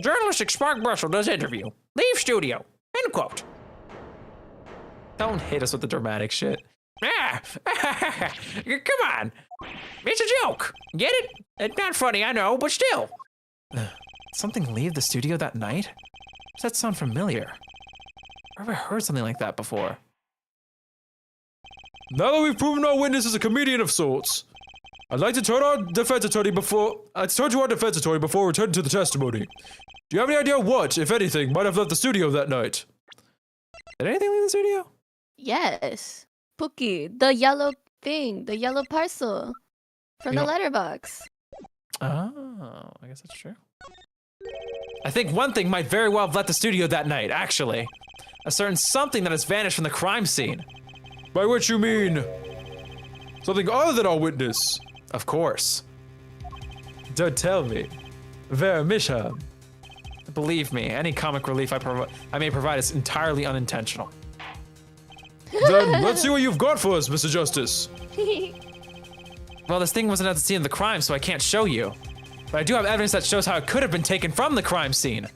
Journalistic Spark Brushel does interview. Leave studio. End quote. Don't hit us with the dramatic shit. Ah, come on. It's a joke. Get it? It's not funny, I know, but still. Something leave the studio that night? Does that sound familiar? Where have I heard something like that before? Now that we've proven our witness is a comedian of sorts, I'd like to turn to our defense attorney before returning to the testimony. Do you have any idea what, if anything, might have left the studio that night? Did anything leave the studio? Yes. Pookie, the yellow thing, the yellow parcel from You the know- letterbox. Oh, I guess that's true. I think one thing might very well have left the studio that night, actually. A certain something that has vanished from the crime scene. By which you mean something other than our witness? Of course. Don't tell me. Vera Misham. Believe me, any comic relief I may provide is entirely unintentional. Then let's see what you've got for us, Mr. Justice. Well, this thing wasn't at the scene of the crime, so I can't show you. But I do have evidence that shows how it could have been taken from the crime scene.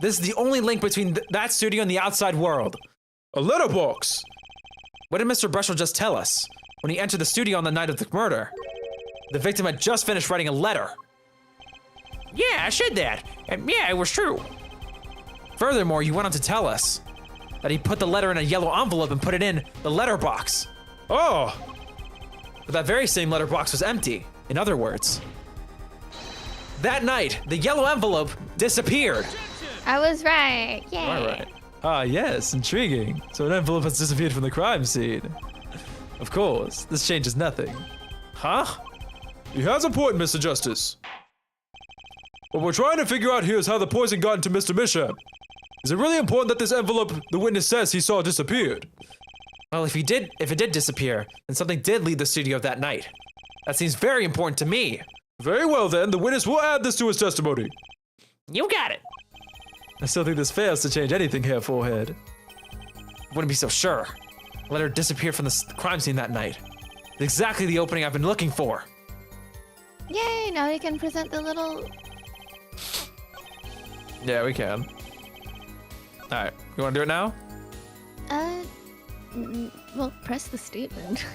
This is the only link between that studio and the outside world. A letterbox. What did Mr. Brushel just tell us when he entered the studio on the night of the murder? The victim had just finished writing a letter. Yeah, I said that. And yeah, it was true. Furthermore, you went on to tell us that he put the letter in a yellow envelope and put it in the letterbox. Oh, But that very same letterbox was empty. In other words, that night, the yellow envelope disappeared. I was right. Yay. All right. ah, yes, intriguing. So an envelope has disappeared from the crime scene. Of course, this changes nothing. Huh? He has a point, Mr. Justice. What we're trying to figure out here is how the poison got into Mr. Misham. Is it really important that this envelope the witness says he saw disappeared? Well, if it did disappear, then something did leave the studio that night. That seems very important to me. Very well then, the witness will add this to his testimony. You got it. I still think this fails to change anything here, Forehead. Wouldn't be so sure. The letter disappeared from the crime scene that night. It's exactly the opening I've been looking for. Yay, now we can present the little... Yeah, we can. All right, you want to do it now? Well, press the statement.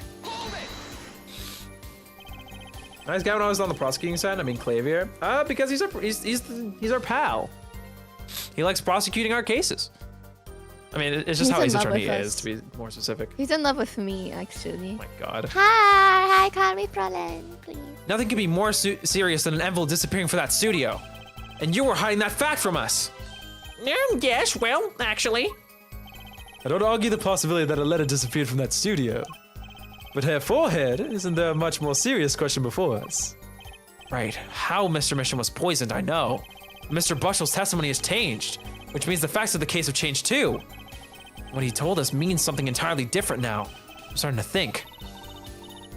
Nice Gavin always on the prosecuting side. I mean Clavier. Because he's our pal. He likes prosecuting our cases. I mean, it's just He's how in his love attorney with is, us. to be more specific. He's in love with me, actually. Oh my God. Hi, call me Fräulein, please. Nothing could be more serious than an envelope disappearing from that studio. And you were hiding that fact from us. Yes, well, actually. I don't argue the possibility that a letter disappeared from that studio. But Herr Forehead, isn't there a much more serious question before us? Right. How Mr. Mission was poisoned, I know. Mr. Bushel's testimony has changed, which means the facts of the case have changed too. What he told us means something entirely different now. I'm starting to think.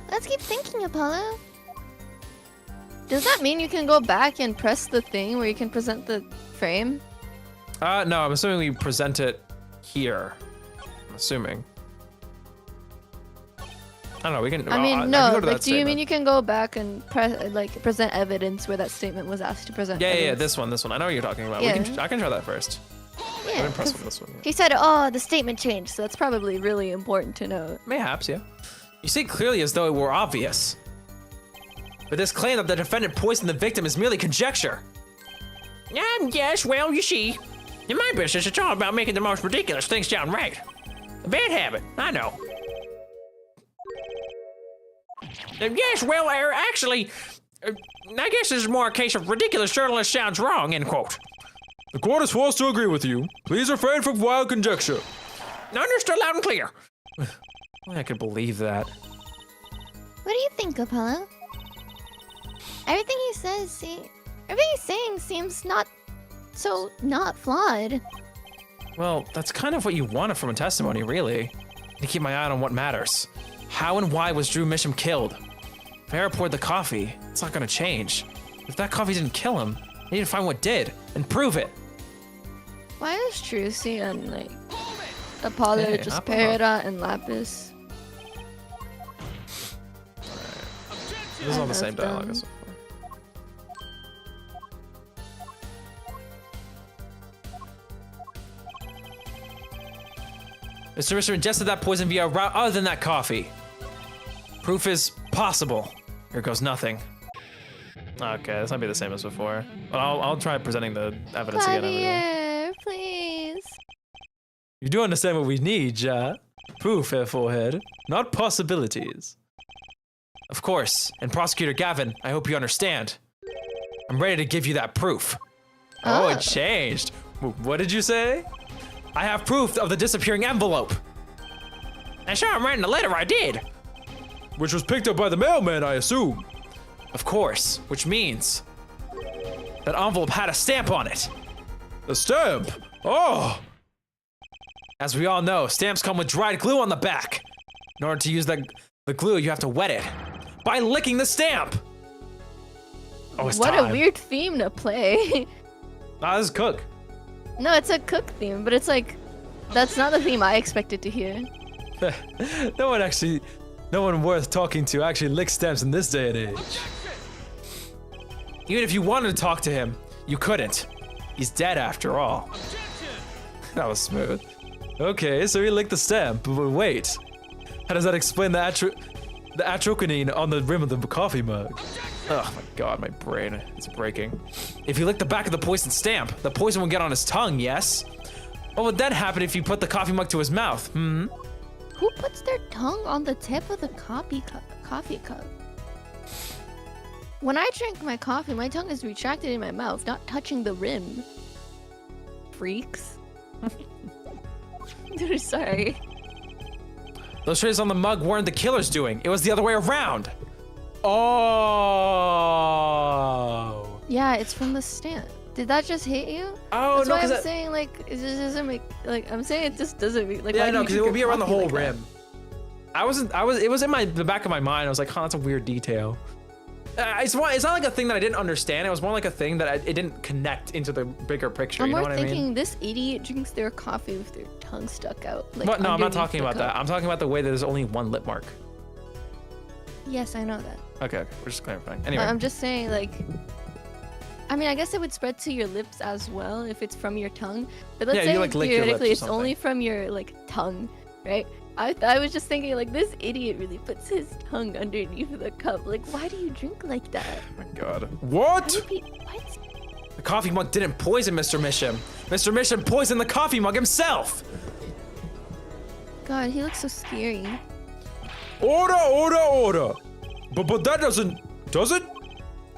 Let's keep thinking, Apollo. Does that mean you can go back and press the thing where you can present the frame? No, I'm assuming we present it here. I'm assuming. I don't know, we can... I mean, can no, go to like, that do you mean statement. you can go back and present evidence where that statement was asked to present Yeah, evidence? this one. I know what you're talking about. Yeah. I can try that first. Yeah, I'm impressed 'cause with this one. Yeah. he said, oh, the statement changed, so that's probably really important to know. Mayhaps, yeah. You say it clearly as though it were obvious. But this claim that the defendant poisoned the victim is merely conjecture. Yes, well, you see. In my business, it's all about making the most ridiculous things sound right. A bad habit, I know. Yes, well, actually, I guess this is more a case of ridiculous journalist sounds wrong, end quote. The court is forced to agree with you. Please refrain from wild conjecture. Understood loud and clear. I could believe that. What do you think, Apollo? Everything he's saying seems not flawed. Well, that's kind of what you wanted from a testimony, really. To keep my eye on what matters. How and why was Drew Misham killed? If Era poured the coffee, it's not gonna change. If that coffee didn't kill him, I need to find what did, and prove it. Why is Trucy and, like, Apollo Hey, just Apollo. Perida and Lapis? This is all the That's same dialogue dumb. as before. Mr. Misham ingested that poison via a route other than that coffee. Proof is possible. Here goes nothing. Okay, this might be the same as before. But I'll try presenting the evidence again. Clavier, please. You do understand what we need, Ja? Proof, Herr Forehead, not possibilities. Of course. And Prosecutor Gavin, I hope you understand. I'm ready to give you that proof. Oh, it changed. What did you say? I have proof of the disappearing envelope. I saw him writing the letter, I did. Which was picked up by the mailman, I assume. Of course, which means that envelope had a stamp on it. The stamp? Oh! As we all know, stamps come with dried glue on the back. In order to use the glue, you have to wet it by licking the stamp. Oh, it's What time. a weird theme to play. Nah, this is Cook. No, it's a Cook theme, but it's like, that's not the theme I expected to hear. No one worth talking to actually licks stamps in this day and age. Even if you wanted to talk to him, you couldn't. He's dead after all. That was smooth. Okay, so he licked the stamp, but wait. How does that explain the atroquinine on the rim of the coffee mug? Oh my god, my brain is breaking. If you lick the back of the poisoned stamp, the poison will get on his tongue, yes? What would then happen if you put the coffee mug to his mouth, Who puts their tongue on the tip of the coffee cup? When I drink my coffee, my tongue is retracted in my mouth, not touching the rim. Freaks. Dude, sorry. Those traces on the mug weren't the killer's doing. It was the other way around. Oh. Yeah, it's from the stamp. Did that just hit you? Oh, That's no, why because I'm saying, like, it just doesn't make, like, I'm saying it just doesn't make, like, yeah, why do no, you because it drink would be your around the coffee whole like that? rim. It was in the back of my mind. I was like, huh, that's a weird detail. It's not like a thing that I didn't understand. It was more like a thing that it didn't connect into the bigger picture. I'm You know more what thinking I mean? this idiot drinks their coffee with their tongue stuck out. Like, But no, I'm not underneath talking the about cup. that. I'm talking about the way that there's only one lip mark. Yes, I know that. Okay, we're just clarifying. Anyway, I'm just saying, like, I mean, I guess it would spread to your lips as well if it's from your tongue. But let's Yeah, say you, like, lick your lips theoretically or it's only something. from your like tongue, right? I was just thinking, like, this idiot really puts his tongue underneath the cup. Like, why do you drink like that? oh my god. What? What? The coffee mug didn't poison Mr. Misham. Mr. Misham poisoned the coffee mug himself. God, he looks so scary. Order, order, order. But that doesn't, does it?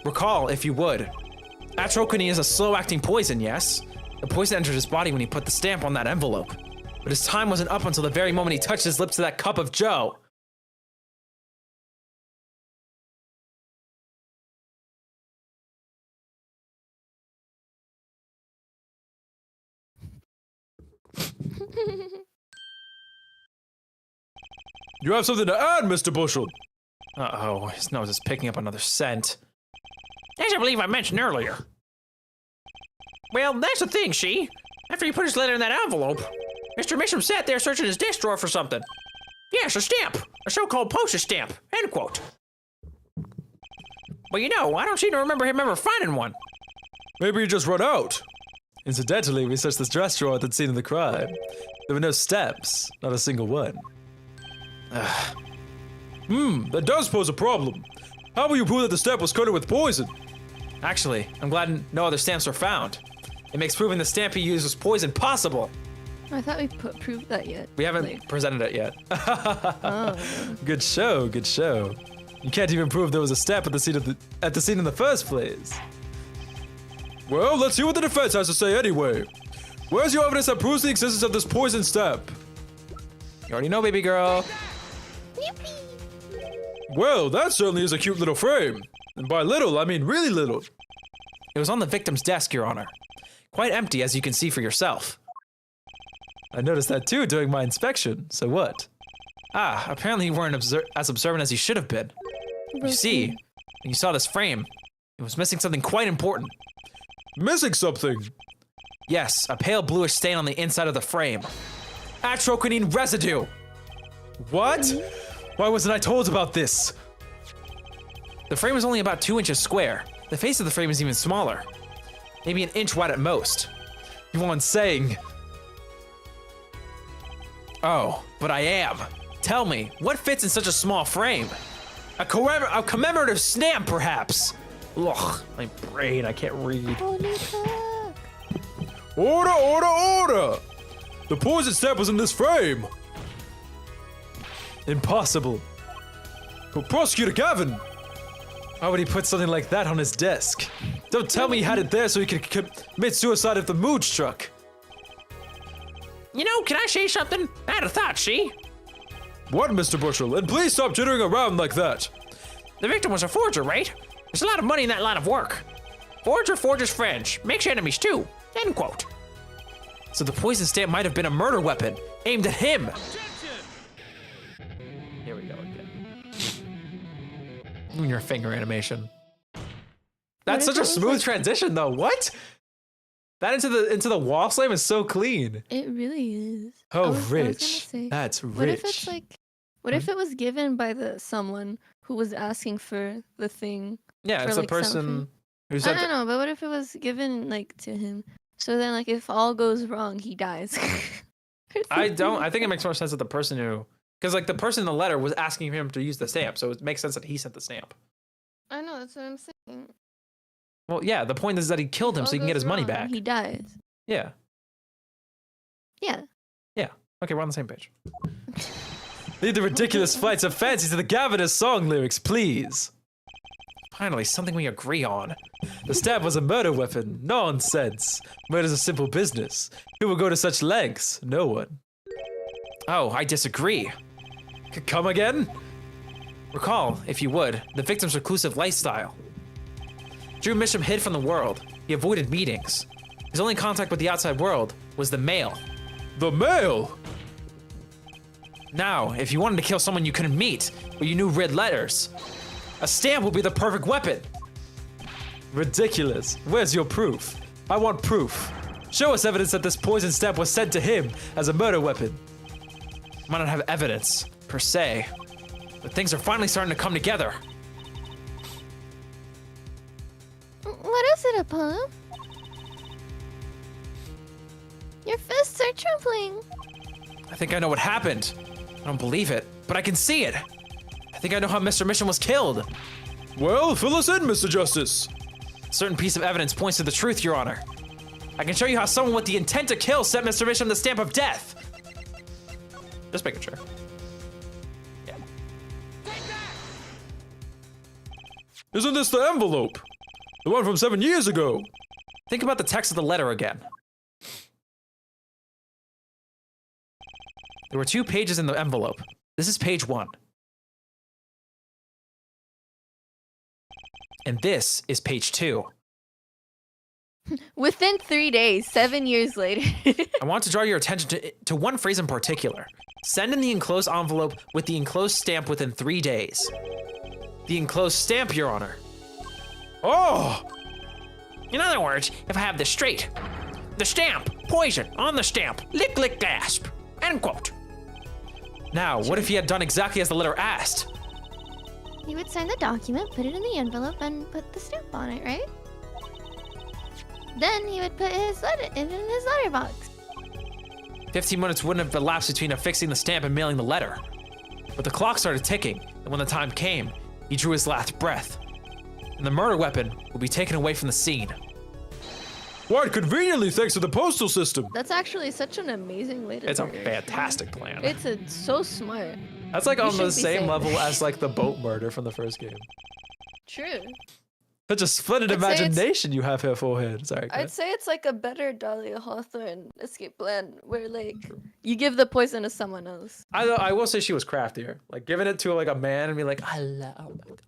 Recall, if you would. Atroquinine is a slow-acting poison, yes? The poison entered his body when he put the stamp on that envelope. But his time wasn't up until the very moment he touched his lips to that cup of joe. You have something to add, Mr. Bushel? Uh-oh, his nose is picking up another scent. As I believe I mentioned earlier. Well, that's the thing, she. After he put his letter in that envelope, Mr. Misham sat there searching his desk drawer for something. Yes, a stamp. A so-called postage stamp. End quote. Well, you know, I don't seem to remember him ever finding one. Maybe you just run out. Incidentally, we searched this dress drawer at the scene of the crime. There were no stamps, not a single one. That does pose a problem. How will you prove that the stamp was coated with poison? Actually, I'm glad no other stamps were found. It makes proving the stamp he used was poison possible. I thought we proved that yet. We haven't Like, presented it yet. oh. Good show, good show. You can't even prove there was a stamp at the scene in the first place. Well, let's hear what the defense has to say anyway. Where's your evidence that proves the existence of this poison stamp? You already know, baby girl. Well, that certainly is a cute little frame. And by little, I mean really little. It was on the victim's desk, Your Honor. Quite empty, as you can see for yourself. I noticed that too during my inspection, so what? Ah, apparently you weren't as observant as you should have been. You see, when you saw this frame, it was missing something quite important. Missing something. Yes, a pale bluish stain on the inside of the frame. Atroquinine residue! What? Why wasn't I told about this? The frame is only about 2 inches square. The face of the frame is even smaller. Maybe an inch wide at most. You aren't saying. Oh, but I am. Tell me, what fits in such a small frame? A commemorative stamp, perhaps? Ugh, my brain, I can't read. Holy fuck. Order, order, order! The poison stamp was in this frame. Impossible. But Prosecutor Gavin, why would he put something like that on his desk? Don't tell me he had it there so he could commit suicide if the mood struck. You know, can I say something? I had a thought, she. What, Mr. Brushel? And please stop jittering around like that. The victim was a forger, right? There's a lot of money in that line of work. Forger forges friends, makes enemies too. End quote. So the poison stamp might have been a murder weapon aimed at him. Here we go again. Your finger animation. That's such a smooth transition, though. What? That into the wall slam is so clean. It really is. Oh, I was gonna rich. say, That's rich. what if it's like, what if it was given by someone who was asking for the thing? Yeah, for, it's like, a person something? who I said. don't know, but what if it was given like to him? So then, like, if all goes wrong, he dies. I don't. I think it makes more sense that the person who, because like the person in the letter was asking him to use the stamp, so it makes sense that he sent the stamp. I know, that's what I'm saying. Well, yeah. The point is that he killed him so he can get his money back. He dies. Yeah. Yeah. Yeah. Okay, we're on the same page. Leave the ridiculous flights of fancy to the Gavinus song lyrics, please. Finally, something we agree on. The stamp was a murder weapon. Nonsense. Murder's a simple business. Who would go to such lengths? No one. Oh, I disagree. Come again? Recall, if you would, the victim's reclusive lifestyle. Drew Misham hid from the world. He avoided meetings. His only contact with the outside world was the mail. The mail? Now, if you wanted to kill someone you couldn't meet, but you knew read letters, a stamp would be the perfect weapon. Ridiculous. Where's your proof? I want proof. Show us evidence that this poison stamp was sent to him as a murder weapon. Might not have evidence, per se, but things are finally starting to come together. What is it, Apollo? Your fists are trembling. I think I know what happened. I don't believe it, but I can see it. I think I know how Mr. Mission was killed. Well, fill us in, Mr. Justice. A certain piece of evidence points to the truth, Your Honor. I can show you how someone with the intent to kill sent Mr. Mission the stamp of death. Just making sure. Yeah. Isn't this the envelope? The one from 7 years ago. Think about the text of the letter again. There were 2 pages in the envelope. This is page 1. And this is page 2. Within 3 days, 7 years later. I want to draw your attention to one phrase in particular. Send in the enclosed envelope with the enclosed stamp within 3 days. The enclosed stamp, Your Honor. Oh! In other words, if I have this straight, the stamp, poison, on the stamp, lick, lick, gasp. End quote. Now, what if he had done exactly as the letter asked? He would sign the document, put it in the envelope, and put the stamp on it, right? Then he would put it in his letterbox. 15 minutes wouldn't have elapsed between affixing the stamp and mailing the letter. But the clock started ticking, and when the time came, he drew his last breath. And the murder weapon would be taken away from the scene. Quite conveniently thanks to the postal system. That's actually such an amazing way to It's a do it. fantastic plan. It's so smart. That's like You on the shouldn't be same saying level that. as like the boat murder from the first game. True. Such a splendid I'd say it's- imagination you have here, forehead. Sorry. I'd say it's like a better Dahlia Hawthorne escape plan where like you give the poison to someone else. I will say she was craftier. Like giving it to like a man and be like, I love it.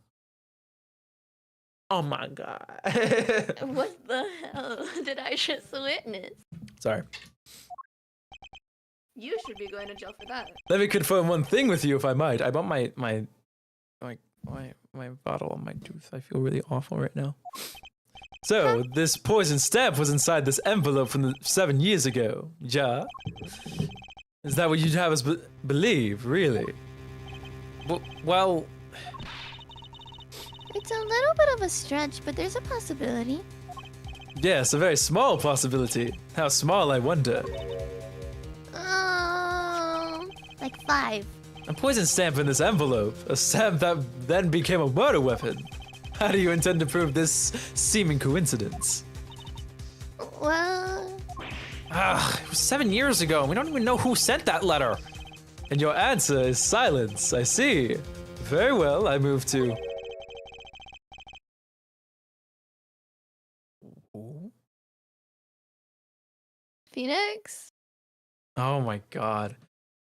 Oh my god. What the hell did I just witness? Sorry. You should be going to jail for that. Let me confirm one thing with you, if I might. I bumped my bottle on my tooth. I feel really awful right now. So, this poison stamp was inside this envelope from 7 years ago. Ja? Is that what you'd have us believe, really? Well, It's a little bit of a stretch, but there's a possibility. Yes, a very small possibility. How small, I wonder. Like 5. A poison stamp in this envelope. A stamp that then became a murder weapon. How do you intend to prove this seeming coincidence? Well, it was 7 years ago, and we don't even know who sent that letter. And your answer is silence, I see. Very well, I move to... Phoenix? Oh my god.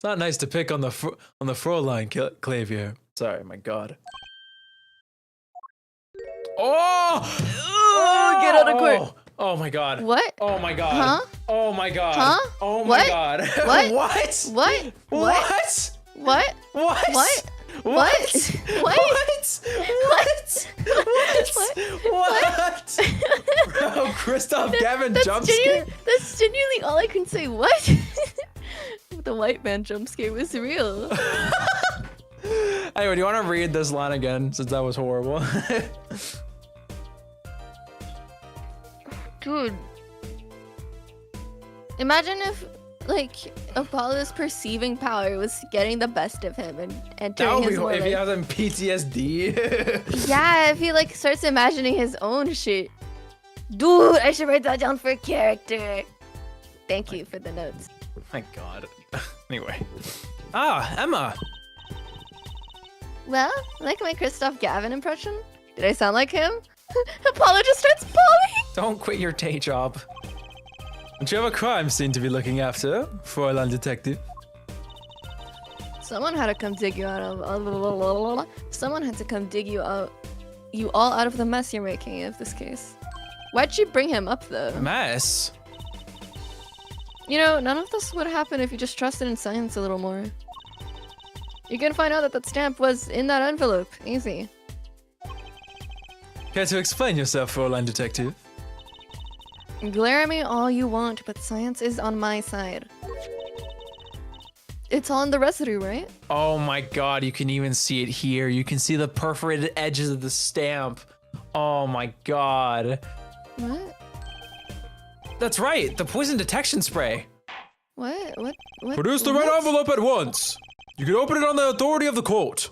not nice to pick on the Fräulein Clavier. Sorry, my God. Oh, get out of court. Oh my God. What? Oh my God. Huh? Oh my God. Huh? Oh my What? God. What? What? What? What? What? What? What? What? What? What? What? Bro, Kristoff Gavin jump scare. That's genuinely all I can say. What? The white man jump scare was real. Anyway, do you want to read this line again since that was horrible? Dude. Imagine if, like, Apollo's perceiving power was getting the best of him and That entering would his be more, if he like- has some PTSD. Yeah, if he, like, starts imagining his own shit. Dude, I should write that down for a character. Thank you for the notes. My God. Anyway. Ah, Emma. Well, like my Kristoff Gavin impression? Did I sound like him? Apollo just starts bawling! Don't quit your day job. Don't you have a crime scene to be looking after, Fräulein Detective? Someone had to come dig you out of... Someone had to come dig you out. You all out of the mess you're making of this case. Why'd you bring him up, though? Mess? You know, none of this would happen if you just trusted in science a little more. You can find out that that stamp was in that envelope. Easy. Care to explain yourself, Fräulein Detective? Glare at me all you want, but science is on my side. It's on the residue, right? Oh my God, you can even see it here. You can see the perforated edges of the stamp. Oh my God. What? That's right, the poison detection spray. What? Produce the red what? envelope at once. You can open it on the authority of the court.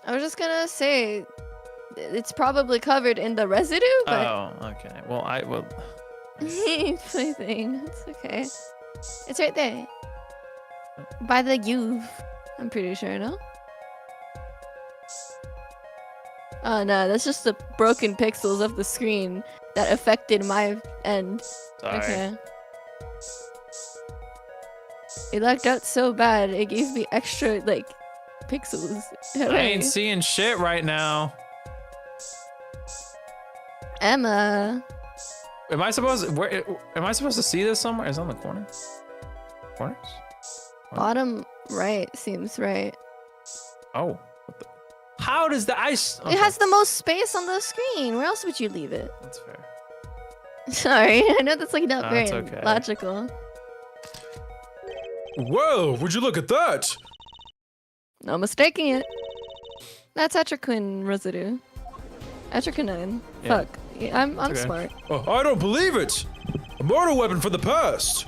I was just gonna say, it's probably covered in the residue, but... Oh, okay. Well, I will. Play thing. It's okay. It's right there. By the U. I'm pretty sure, no? Oh no, that's just the broken pixels of the screen that affected my end. Sorry. Okay. It lagged out so bad, it gave me extra, like, pixels. I Hooray. ain't seeing shit right now. Emma. Am I supposed to see this somewhere? Is it on the corner? Corners? Bottom right seems right. Oh. What the? How does the ice? It has the most space on the screen. Where else would you leave it? That's fair. Sorry, I know that's like not very That's okay. logical. Whoa! Would you look at that? No mistaking it. That's Atraquin residue. Atraquinine. Yeah. Fuck. Yeah, I'm okay. smart. Oh, I don't believe it! A mortal weapon from the past!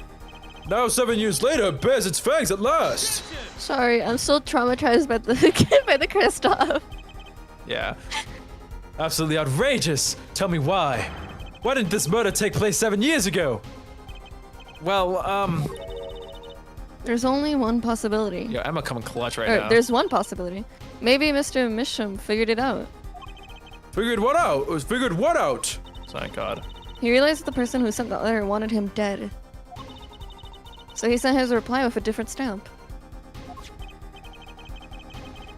Now 7 years later, it bears its fangs at last! Sorry, I'm still traumatized by the by the Kristoff. Yeah. Absolutely outrageous! Tell me why. Why didn't this murder take place 7 years ago? Well, There's only one possibility. Yo, Emma coming clutch right Or, now. there's one possibility. Maybe Mr. Misham figured it out. Figured what out? Figured what out? Thank God. He realized the person who sent the letter wanted him dead. So he sent his reply with a different stamp.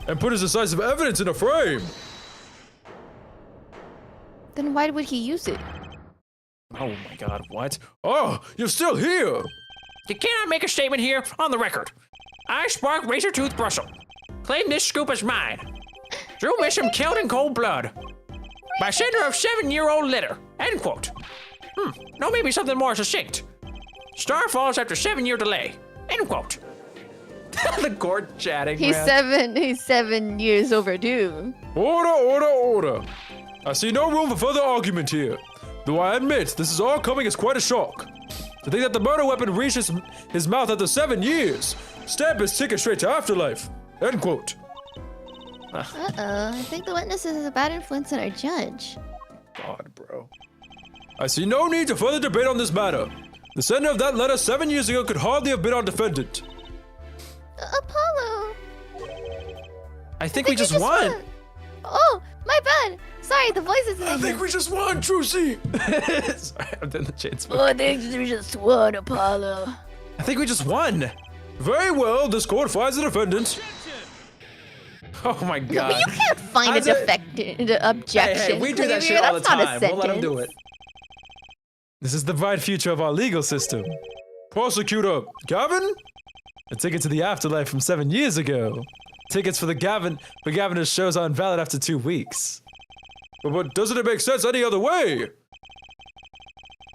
And put his decisive evidence in a frame! Then why would he use it? Oh my God, what? Oh, you're still here! You cannot make a statement here on the record. I, Spark Razortooth Brushel, claim this scoop as mine. Drew Misham killed in cold blood by sender of 7-year-old letter. End quote. No, maybe something more succinct. Star falls after 7-year delay. End quote. The court chatting, He's man. He's 7 years overdue. Order, order, order. I see no room for further argument here. Though I admit, this is all coming as quite a shock. To think that the murder weapon reaches his mouth after 7 years. Stamp his ticket straight to afterlife. End quote. Uh-oh, I think the witness is a bad influence on our judge. God, bro. I see no need to further debate on this matter. The sender of that letter 7 years ago could hardly have been our defendant. Apollo! I think we just won. Oh, my bad! Sorry, the voice is in I think we just won, Trucy. Sorry, I'm doing the chain smoke. Oh, I think we just won, Apollo. I think we just won. Very well, this court finds the defendant. Oh my god. But you can't find a How's it- defect objection. Hey, we do that Xavier. shit all the That's not a time. We'll let him do sentence. it. This is the bright future of our legal system. Prosecutor, Gavin? A ticket to the afterlife from 7 years ago. Tickets for Gaviner's shows are invalid after 2 weeks. But doesn't it make sense any other way?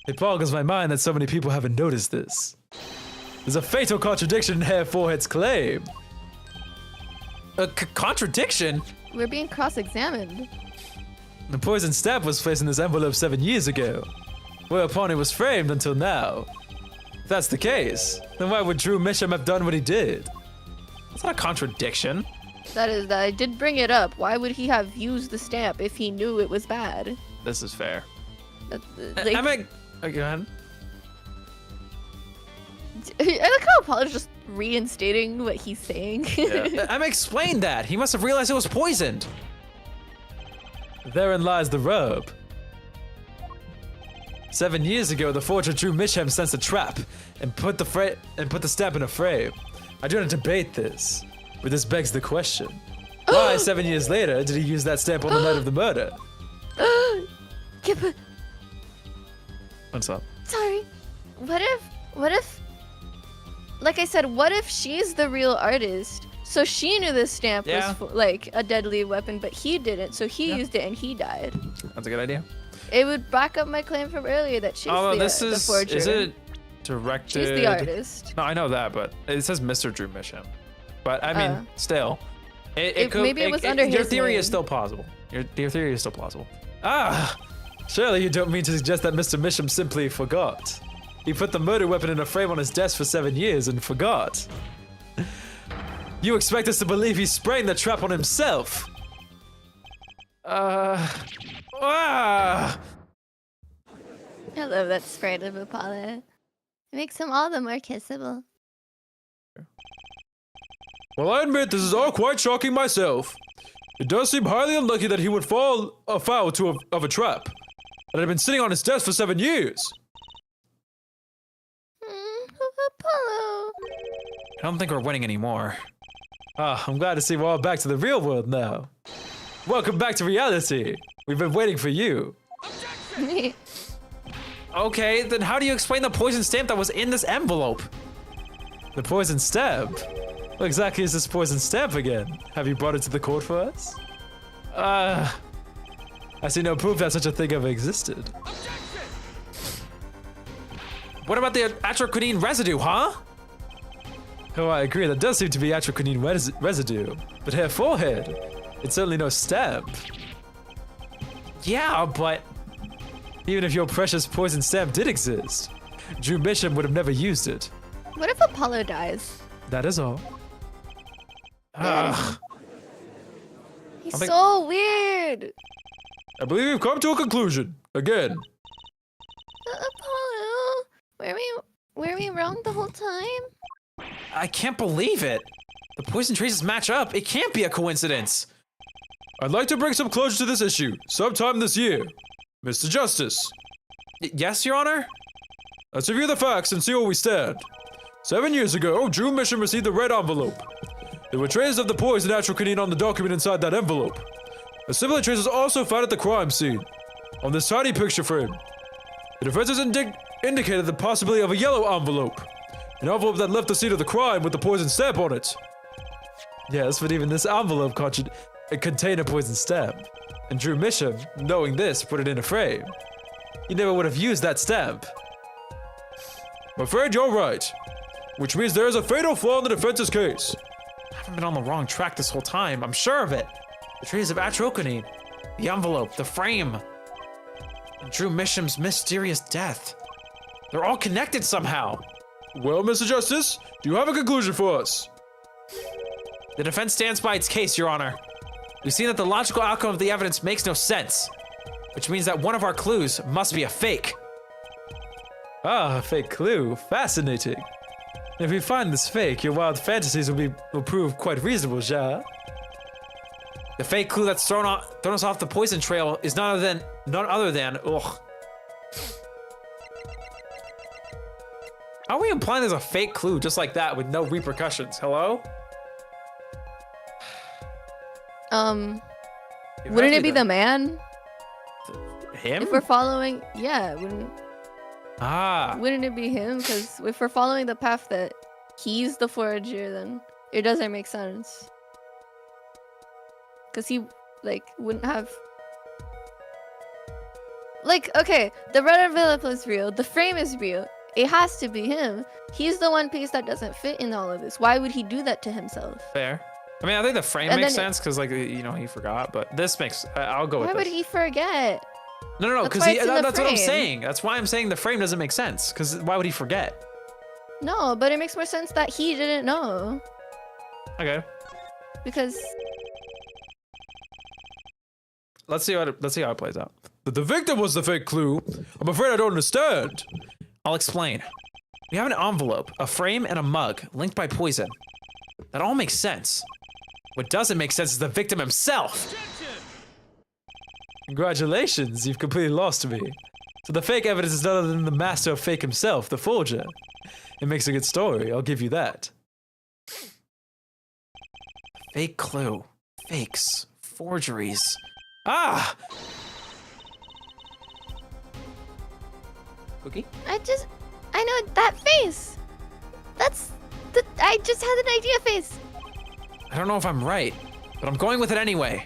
It boggles my mind that so many people haven't noticed this. There's a fatal contradiction in Herr Forehead's claim. A contradiction? We're being cross-examined. The poison stamp was placed in this envelope 7 years ago, whereupon it was framed until now. If that's the case, then why would Drew Misham have done what he did? It's not a contradiction. That is that I did bring it up. Why would he have used the stamp if he knew it was bad? This is fair. Like, I mean, go ahead. I like how Apollo's just reinstating what he's saying. I'm explained that. He must have realized it was poisoned. Therein lies the rub. 7 years ago, the forger Drew Misham sensed a trap and put the stamp in a frame. I do not debate this, but this begs the question: why, 7 years later, did he use that stamp on the night of the murder? Kippa, What's up? sorry. What if, like I said, what if she's the real artist? So she knew this stamp Yeah. was like a deadly weapon, but he didn't. So he used it and he died. That's a good idea. It would back up my claim from earlier that she's Although the, this the is forger. it directed? She's the artist. No, I know that, but it says Mr. Drew Misham. But I mean, still, it could. Maybe it was under Your his theory name. is still plausible. Your theory is still plausible. Ah! Surely you don't mean to suggest that Mr. Misham simply forgot. He put the murder weapon in a frame on his desk for 7 years and forgot. You expect us to believe he sprang the trap on himself? Ah! I love that sprite of Apollo. It makes him all the more kissable. Well, I admit this is all quite shocking myself. It does seem highly unlucky that he would fall afoul of a trap that had been sitting on his desk for 7 years. Apollo. I don't think we're winning anymore. Ah, I'm glad to see we're all back to the real world now. Welcome back to reality. We've been waiting for you. Okay, then how do you explain the poison stamp that was in this envelope? The poison stamp? What exactly is this poison stamp again? Have you brought it to the court for us? I see no proof that such a thing ever existed. What about the atroquinine residue, huh? Oh, I agree, that does seem to be atroquinine residue. But Herr Forehead, it's certainly no stamp. Yeah, but Even if your precious poison stamp did exist, Drew Misham would have never used it. What if Apollo dies? That is all. Ugh. He's I think- so weird. I believe we've come to a conclusion. Again. Apollo. Were we wrong the whole time? I can't believe it. The poison traces match up. It can't be a coincidence. I'd like to bring some closure to this issue, sometime this year. Mr. Justice, Yes, Your Honor? let's review the facts and see where we stand. 7 years ago, Drew Misham received a red envelope. There were traces of the poison atroquinine on the document inside that envelope. A similar trace was also found at the crime scene, on this tiny picture frame. The defense has indicated the possibility of a yellow envelope, an envelope that left the scene of the crime with the poison stamp on it. Yes, but even this envelope contained a poison stamp. And Drew Misham, knowing this, put it in a frame. He never would have used that stamp. I'm afraid you're right. Which means there is a fatal flaw in the defense's case. I haven't been on the wrong track this whole time. I'm sure of it. The traces of atroquinine, the envelope, the frame, and Drew Misham's mysterious death. They're all connected somehow. Well, Mr. Justice, do you have a conclusion for us? The defense stands by its case, Your Honor. We've seen that the logical outcome of the evidence makes no sense, which means that one of our clues must be a fake. Ah, a fake clue. Fascinating. If we find this fake, your wild fantasies will prove quite reasonable, ja? The fake clue that's thrown us off the poison trail is none other than ugh. How are we implying there's a fake clue just like that with no repercussions? Hello? Wouldn't it be the man? Him? If we're following, yeah, Ah. wouldn't it be him? Because if we're following the path that he's the forger, then it doesn't make sense. Because he, like, wouldn't have... Like, okay, the red envelope is real, the frame is real. It has to be him. He's the one piece that doesn't fit in all of this. Why would he do that to himself? Fair. I mean, I think the frame And makes then sense because, like, you know, he forgot. But this makes. I'll go with Why this. would he forget? No, That's because why it's in the that's what I'm frame. saying. That's why I'm saying the frame doesn't make sense. Because why would he forget? No, but it makes more sense that he didn't know. Okay. Because... Let's see how it plays out. That the victim was the fake clue? I'm afraid I don't understand. I'll explain. We have an envelope, a frame, and a mug linked by poison. That all makes sense. What doesn't make sense is the victim himself. Congratulations, you've completely lost me. So the fake evidence is none other than the master of fake himself, the forger. It makes a good story, I'll give you that. Fake clue. Fakes. Forgeries. Ah! Cookie? I know that face. I just had an idea face. I don't know if I'm right, but I'm going with it anyway.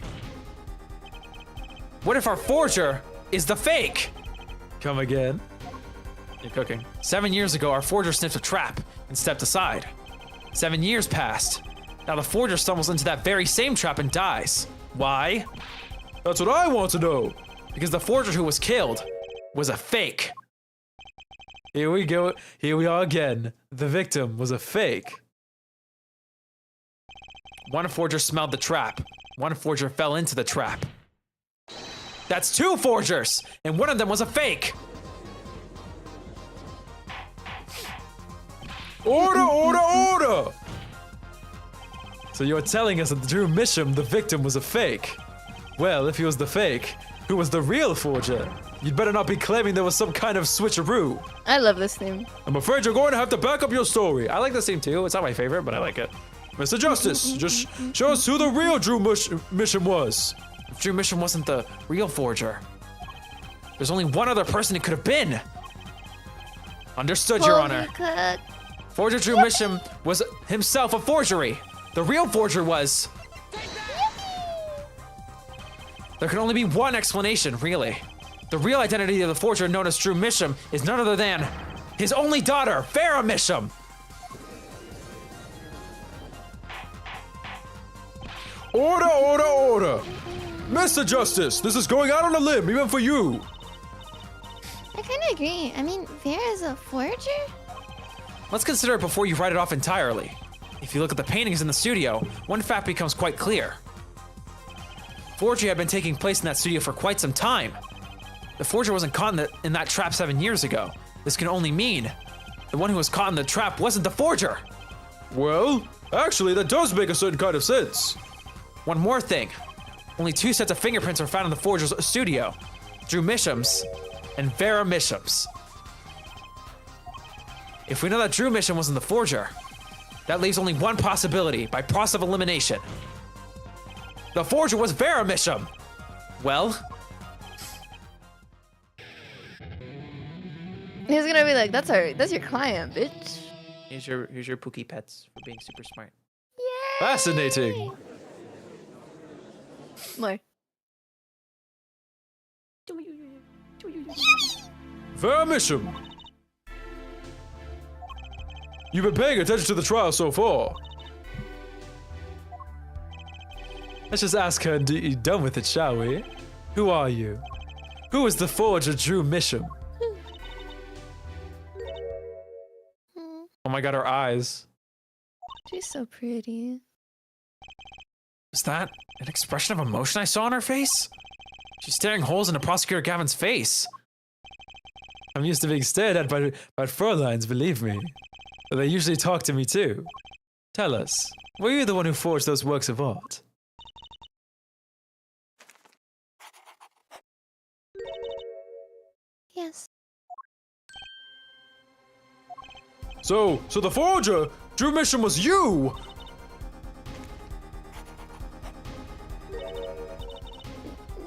What if our forger is the fake? Come again? You're cooking. 7 years ago, our forger sniffed a trap and stepped aside. 7 years passed. Now the forger stumbles into that very same trap and dies. Why? That's what I want to know. Because the forger who was killed was a fake. Here we go. Here we are again. The victim was a fake. One forger smelled the trap. One forger fell into the trap. That's 2 forgers, and one of them was a fake. Order, order, order! So you're telling us that Drew Misham, the victim, was a fake? Well, if he was the fake, who was the real forger? You'd better not be claiming there was some kind of switcheroo. I love this theme. I'm afraid you're going to have to back up your story. I like this theme too. It's not my favorite, but I like it. Mr. Justice, just show us who the real Drew Misham was. If Drew Misham wasn't the real forger, there's only one other person it could have been. Understood, Your Honor. Cook. Forger Drew Misham was himself a forgery. The real forger was... There can only be one explanation, really. The real identity of the forger known as Drew Misham is none other than his only daughter, Farrah Misham. Order, order, order! Mr. Justice, this is going out on a limb, even for you. I kind of agree. I mean, Vera's a forger? Let's consider it before you write it off entirely. If you look at the paintings in the studio, one fact becomes quite clear. Forgery had been taking place in that studio for quite some time. The forger wasn't caught in that trap 7 years ago. This can only mean the one who was caught in the trap wasn't the forger. Well, actually, that does make a certain kind of sense. One more thing. Only 2 sets of fingerprints are found in the forger's studio. Drew Misham's and Vera Misham's. If we know that Drew Misham wasn't the forger, that leaves only one possibility by process of elimination. The forger was Vera Misham. Well, He's gonna be like, that's your client, bitch. here's your Pookie pets for being super smart. Fascinating. More. Farrah Misham. You've been paying attention to the trial so far. Let's just ask her and be done with it, shall we? Who are you? Who is the forger Drew Misham? Oh my god, her eyes. She's so pretty. Is that an expression of emotion I saw on her face? She's staring holes into Prosecutor Gavin's face. I'm used to being stared at by Fräuleins, believe me. But they usually talk to me too. Tell us, were you the one who forged those works of art? Yes. So the forger drew mission was you.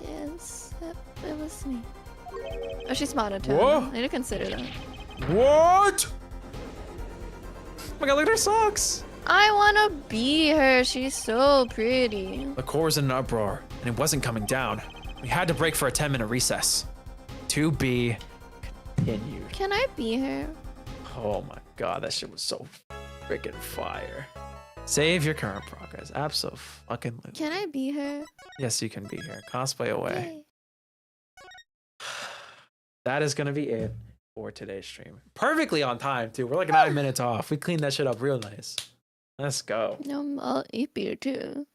Yes, it was me. Oh, she's monotone. What? I need to consider that. What? Oh my god, look at her socks. I wanna be her. She's so pretty. The core was in an uproar, and it wasn't coming down. We had to break for a 10-minute recess. To be continued. Can I be her? Oh my god, that shit was so freaking fire. Save your current progress. Abso-fucking-lutely. Can I be her? Yes, you can be here. Cosplay away. Yay. That is gonna be it for today's stream. Perfectly on time, too. We're like 9 minutes off. We cleaned that shit up real nice. Let's go. I'll eat beer too.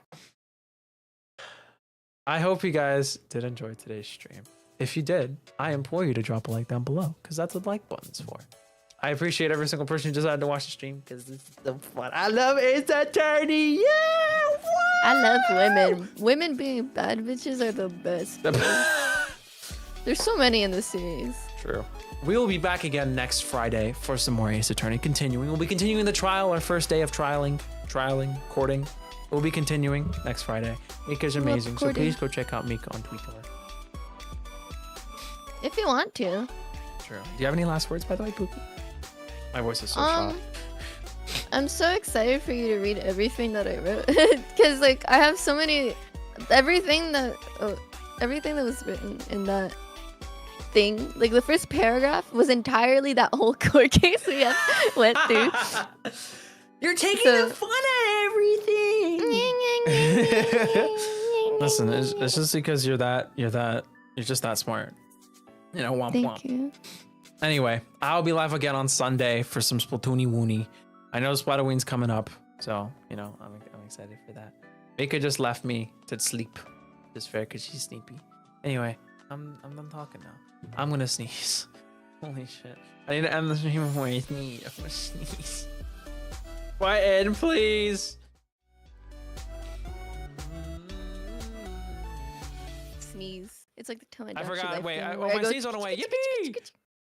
I hope you guys did enjoy today's stream. If you did, I implore you to drop a like down below, because that's what like button's for. I appreciate every single person who decided to watch the stream, because this is so fun. I love It's Attorney. Yeah! What? I love women. Women being bad bitches are the best. There's so many in this series. True. We will be back again next Friday for some more Ace Attorney continuing. We'll be continuing the trial, our first day of trialing, courting. We'll be continuing next Friday. Mika's amazing, so courting. please go check out Mika on Twitter. If you want to. True. Do you have any last words, by the way, Pookie? My voice is so shot. I'm so excited for you to read everything that I wrote. Because, like, I have so many... Everything that was written in that thing, like, the first paragraph was entirely that whole court case we went through. You're taking So- the fun out of everything. Listen, it's just because you're just that smart. You know, womp womp. Thank you. Anyway, I'll be live again on Sunday for some Splatoony Woony. I know Splatoween's coming up, so, you know, I'm excited for that. Mika just left me to sleep. Just fair, because she's sleepy. Anyway, I'm done talking now. I'm gonna sneeze. Holy shit. I need to end the stream before I sneeze. I'm gonna sneeze. Quiet, end, please. Sneeze. It's like the tone. I forgot. Wait, where my I go, sneeze went away. Yippee!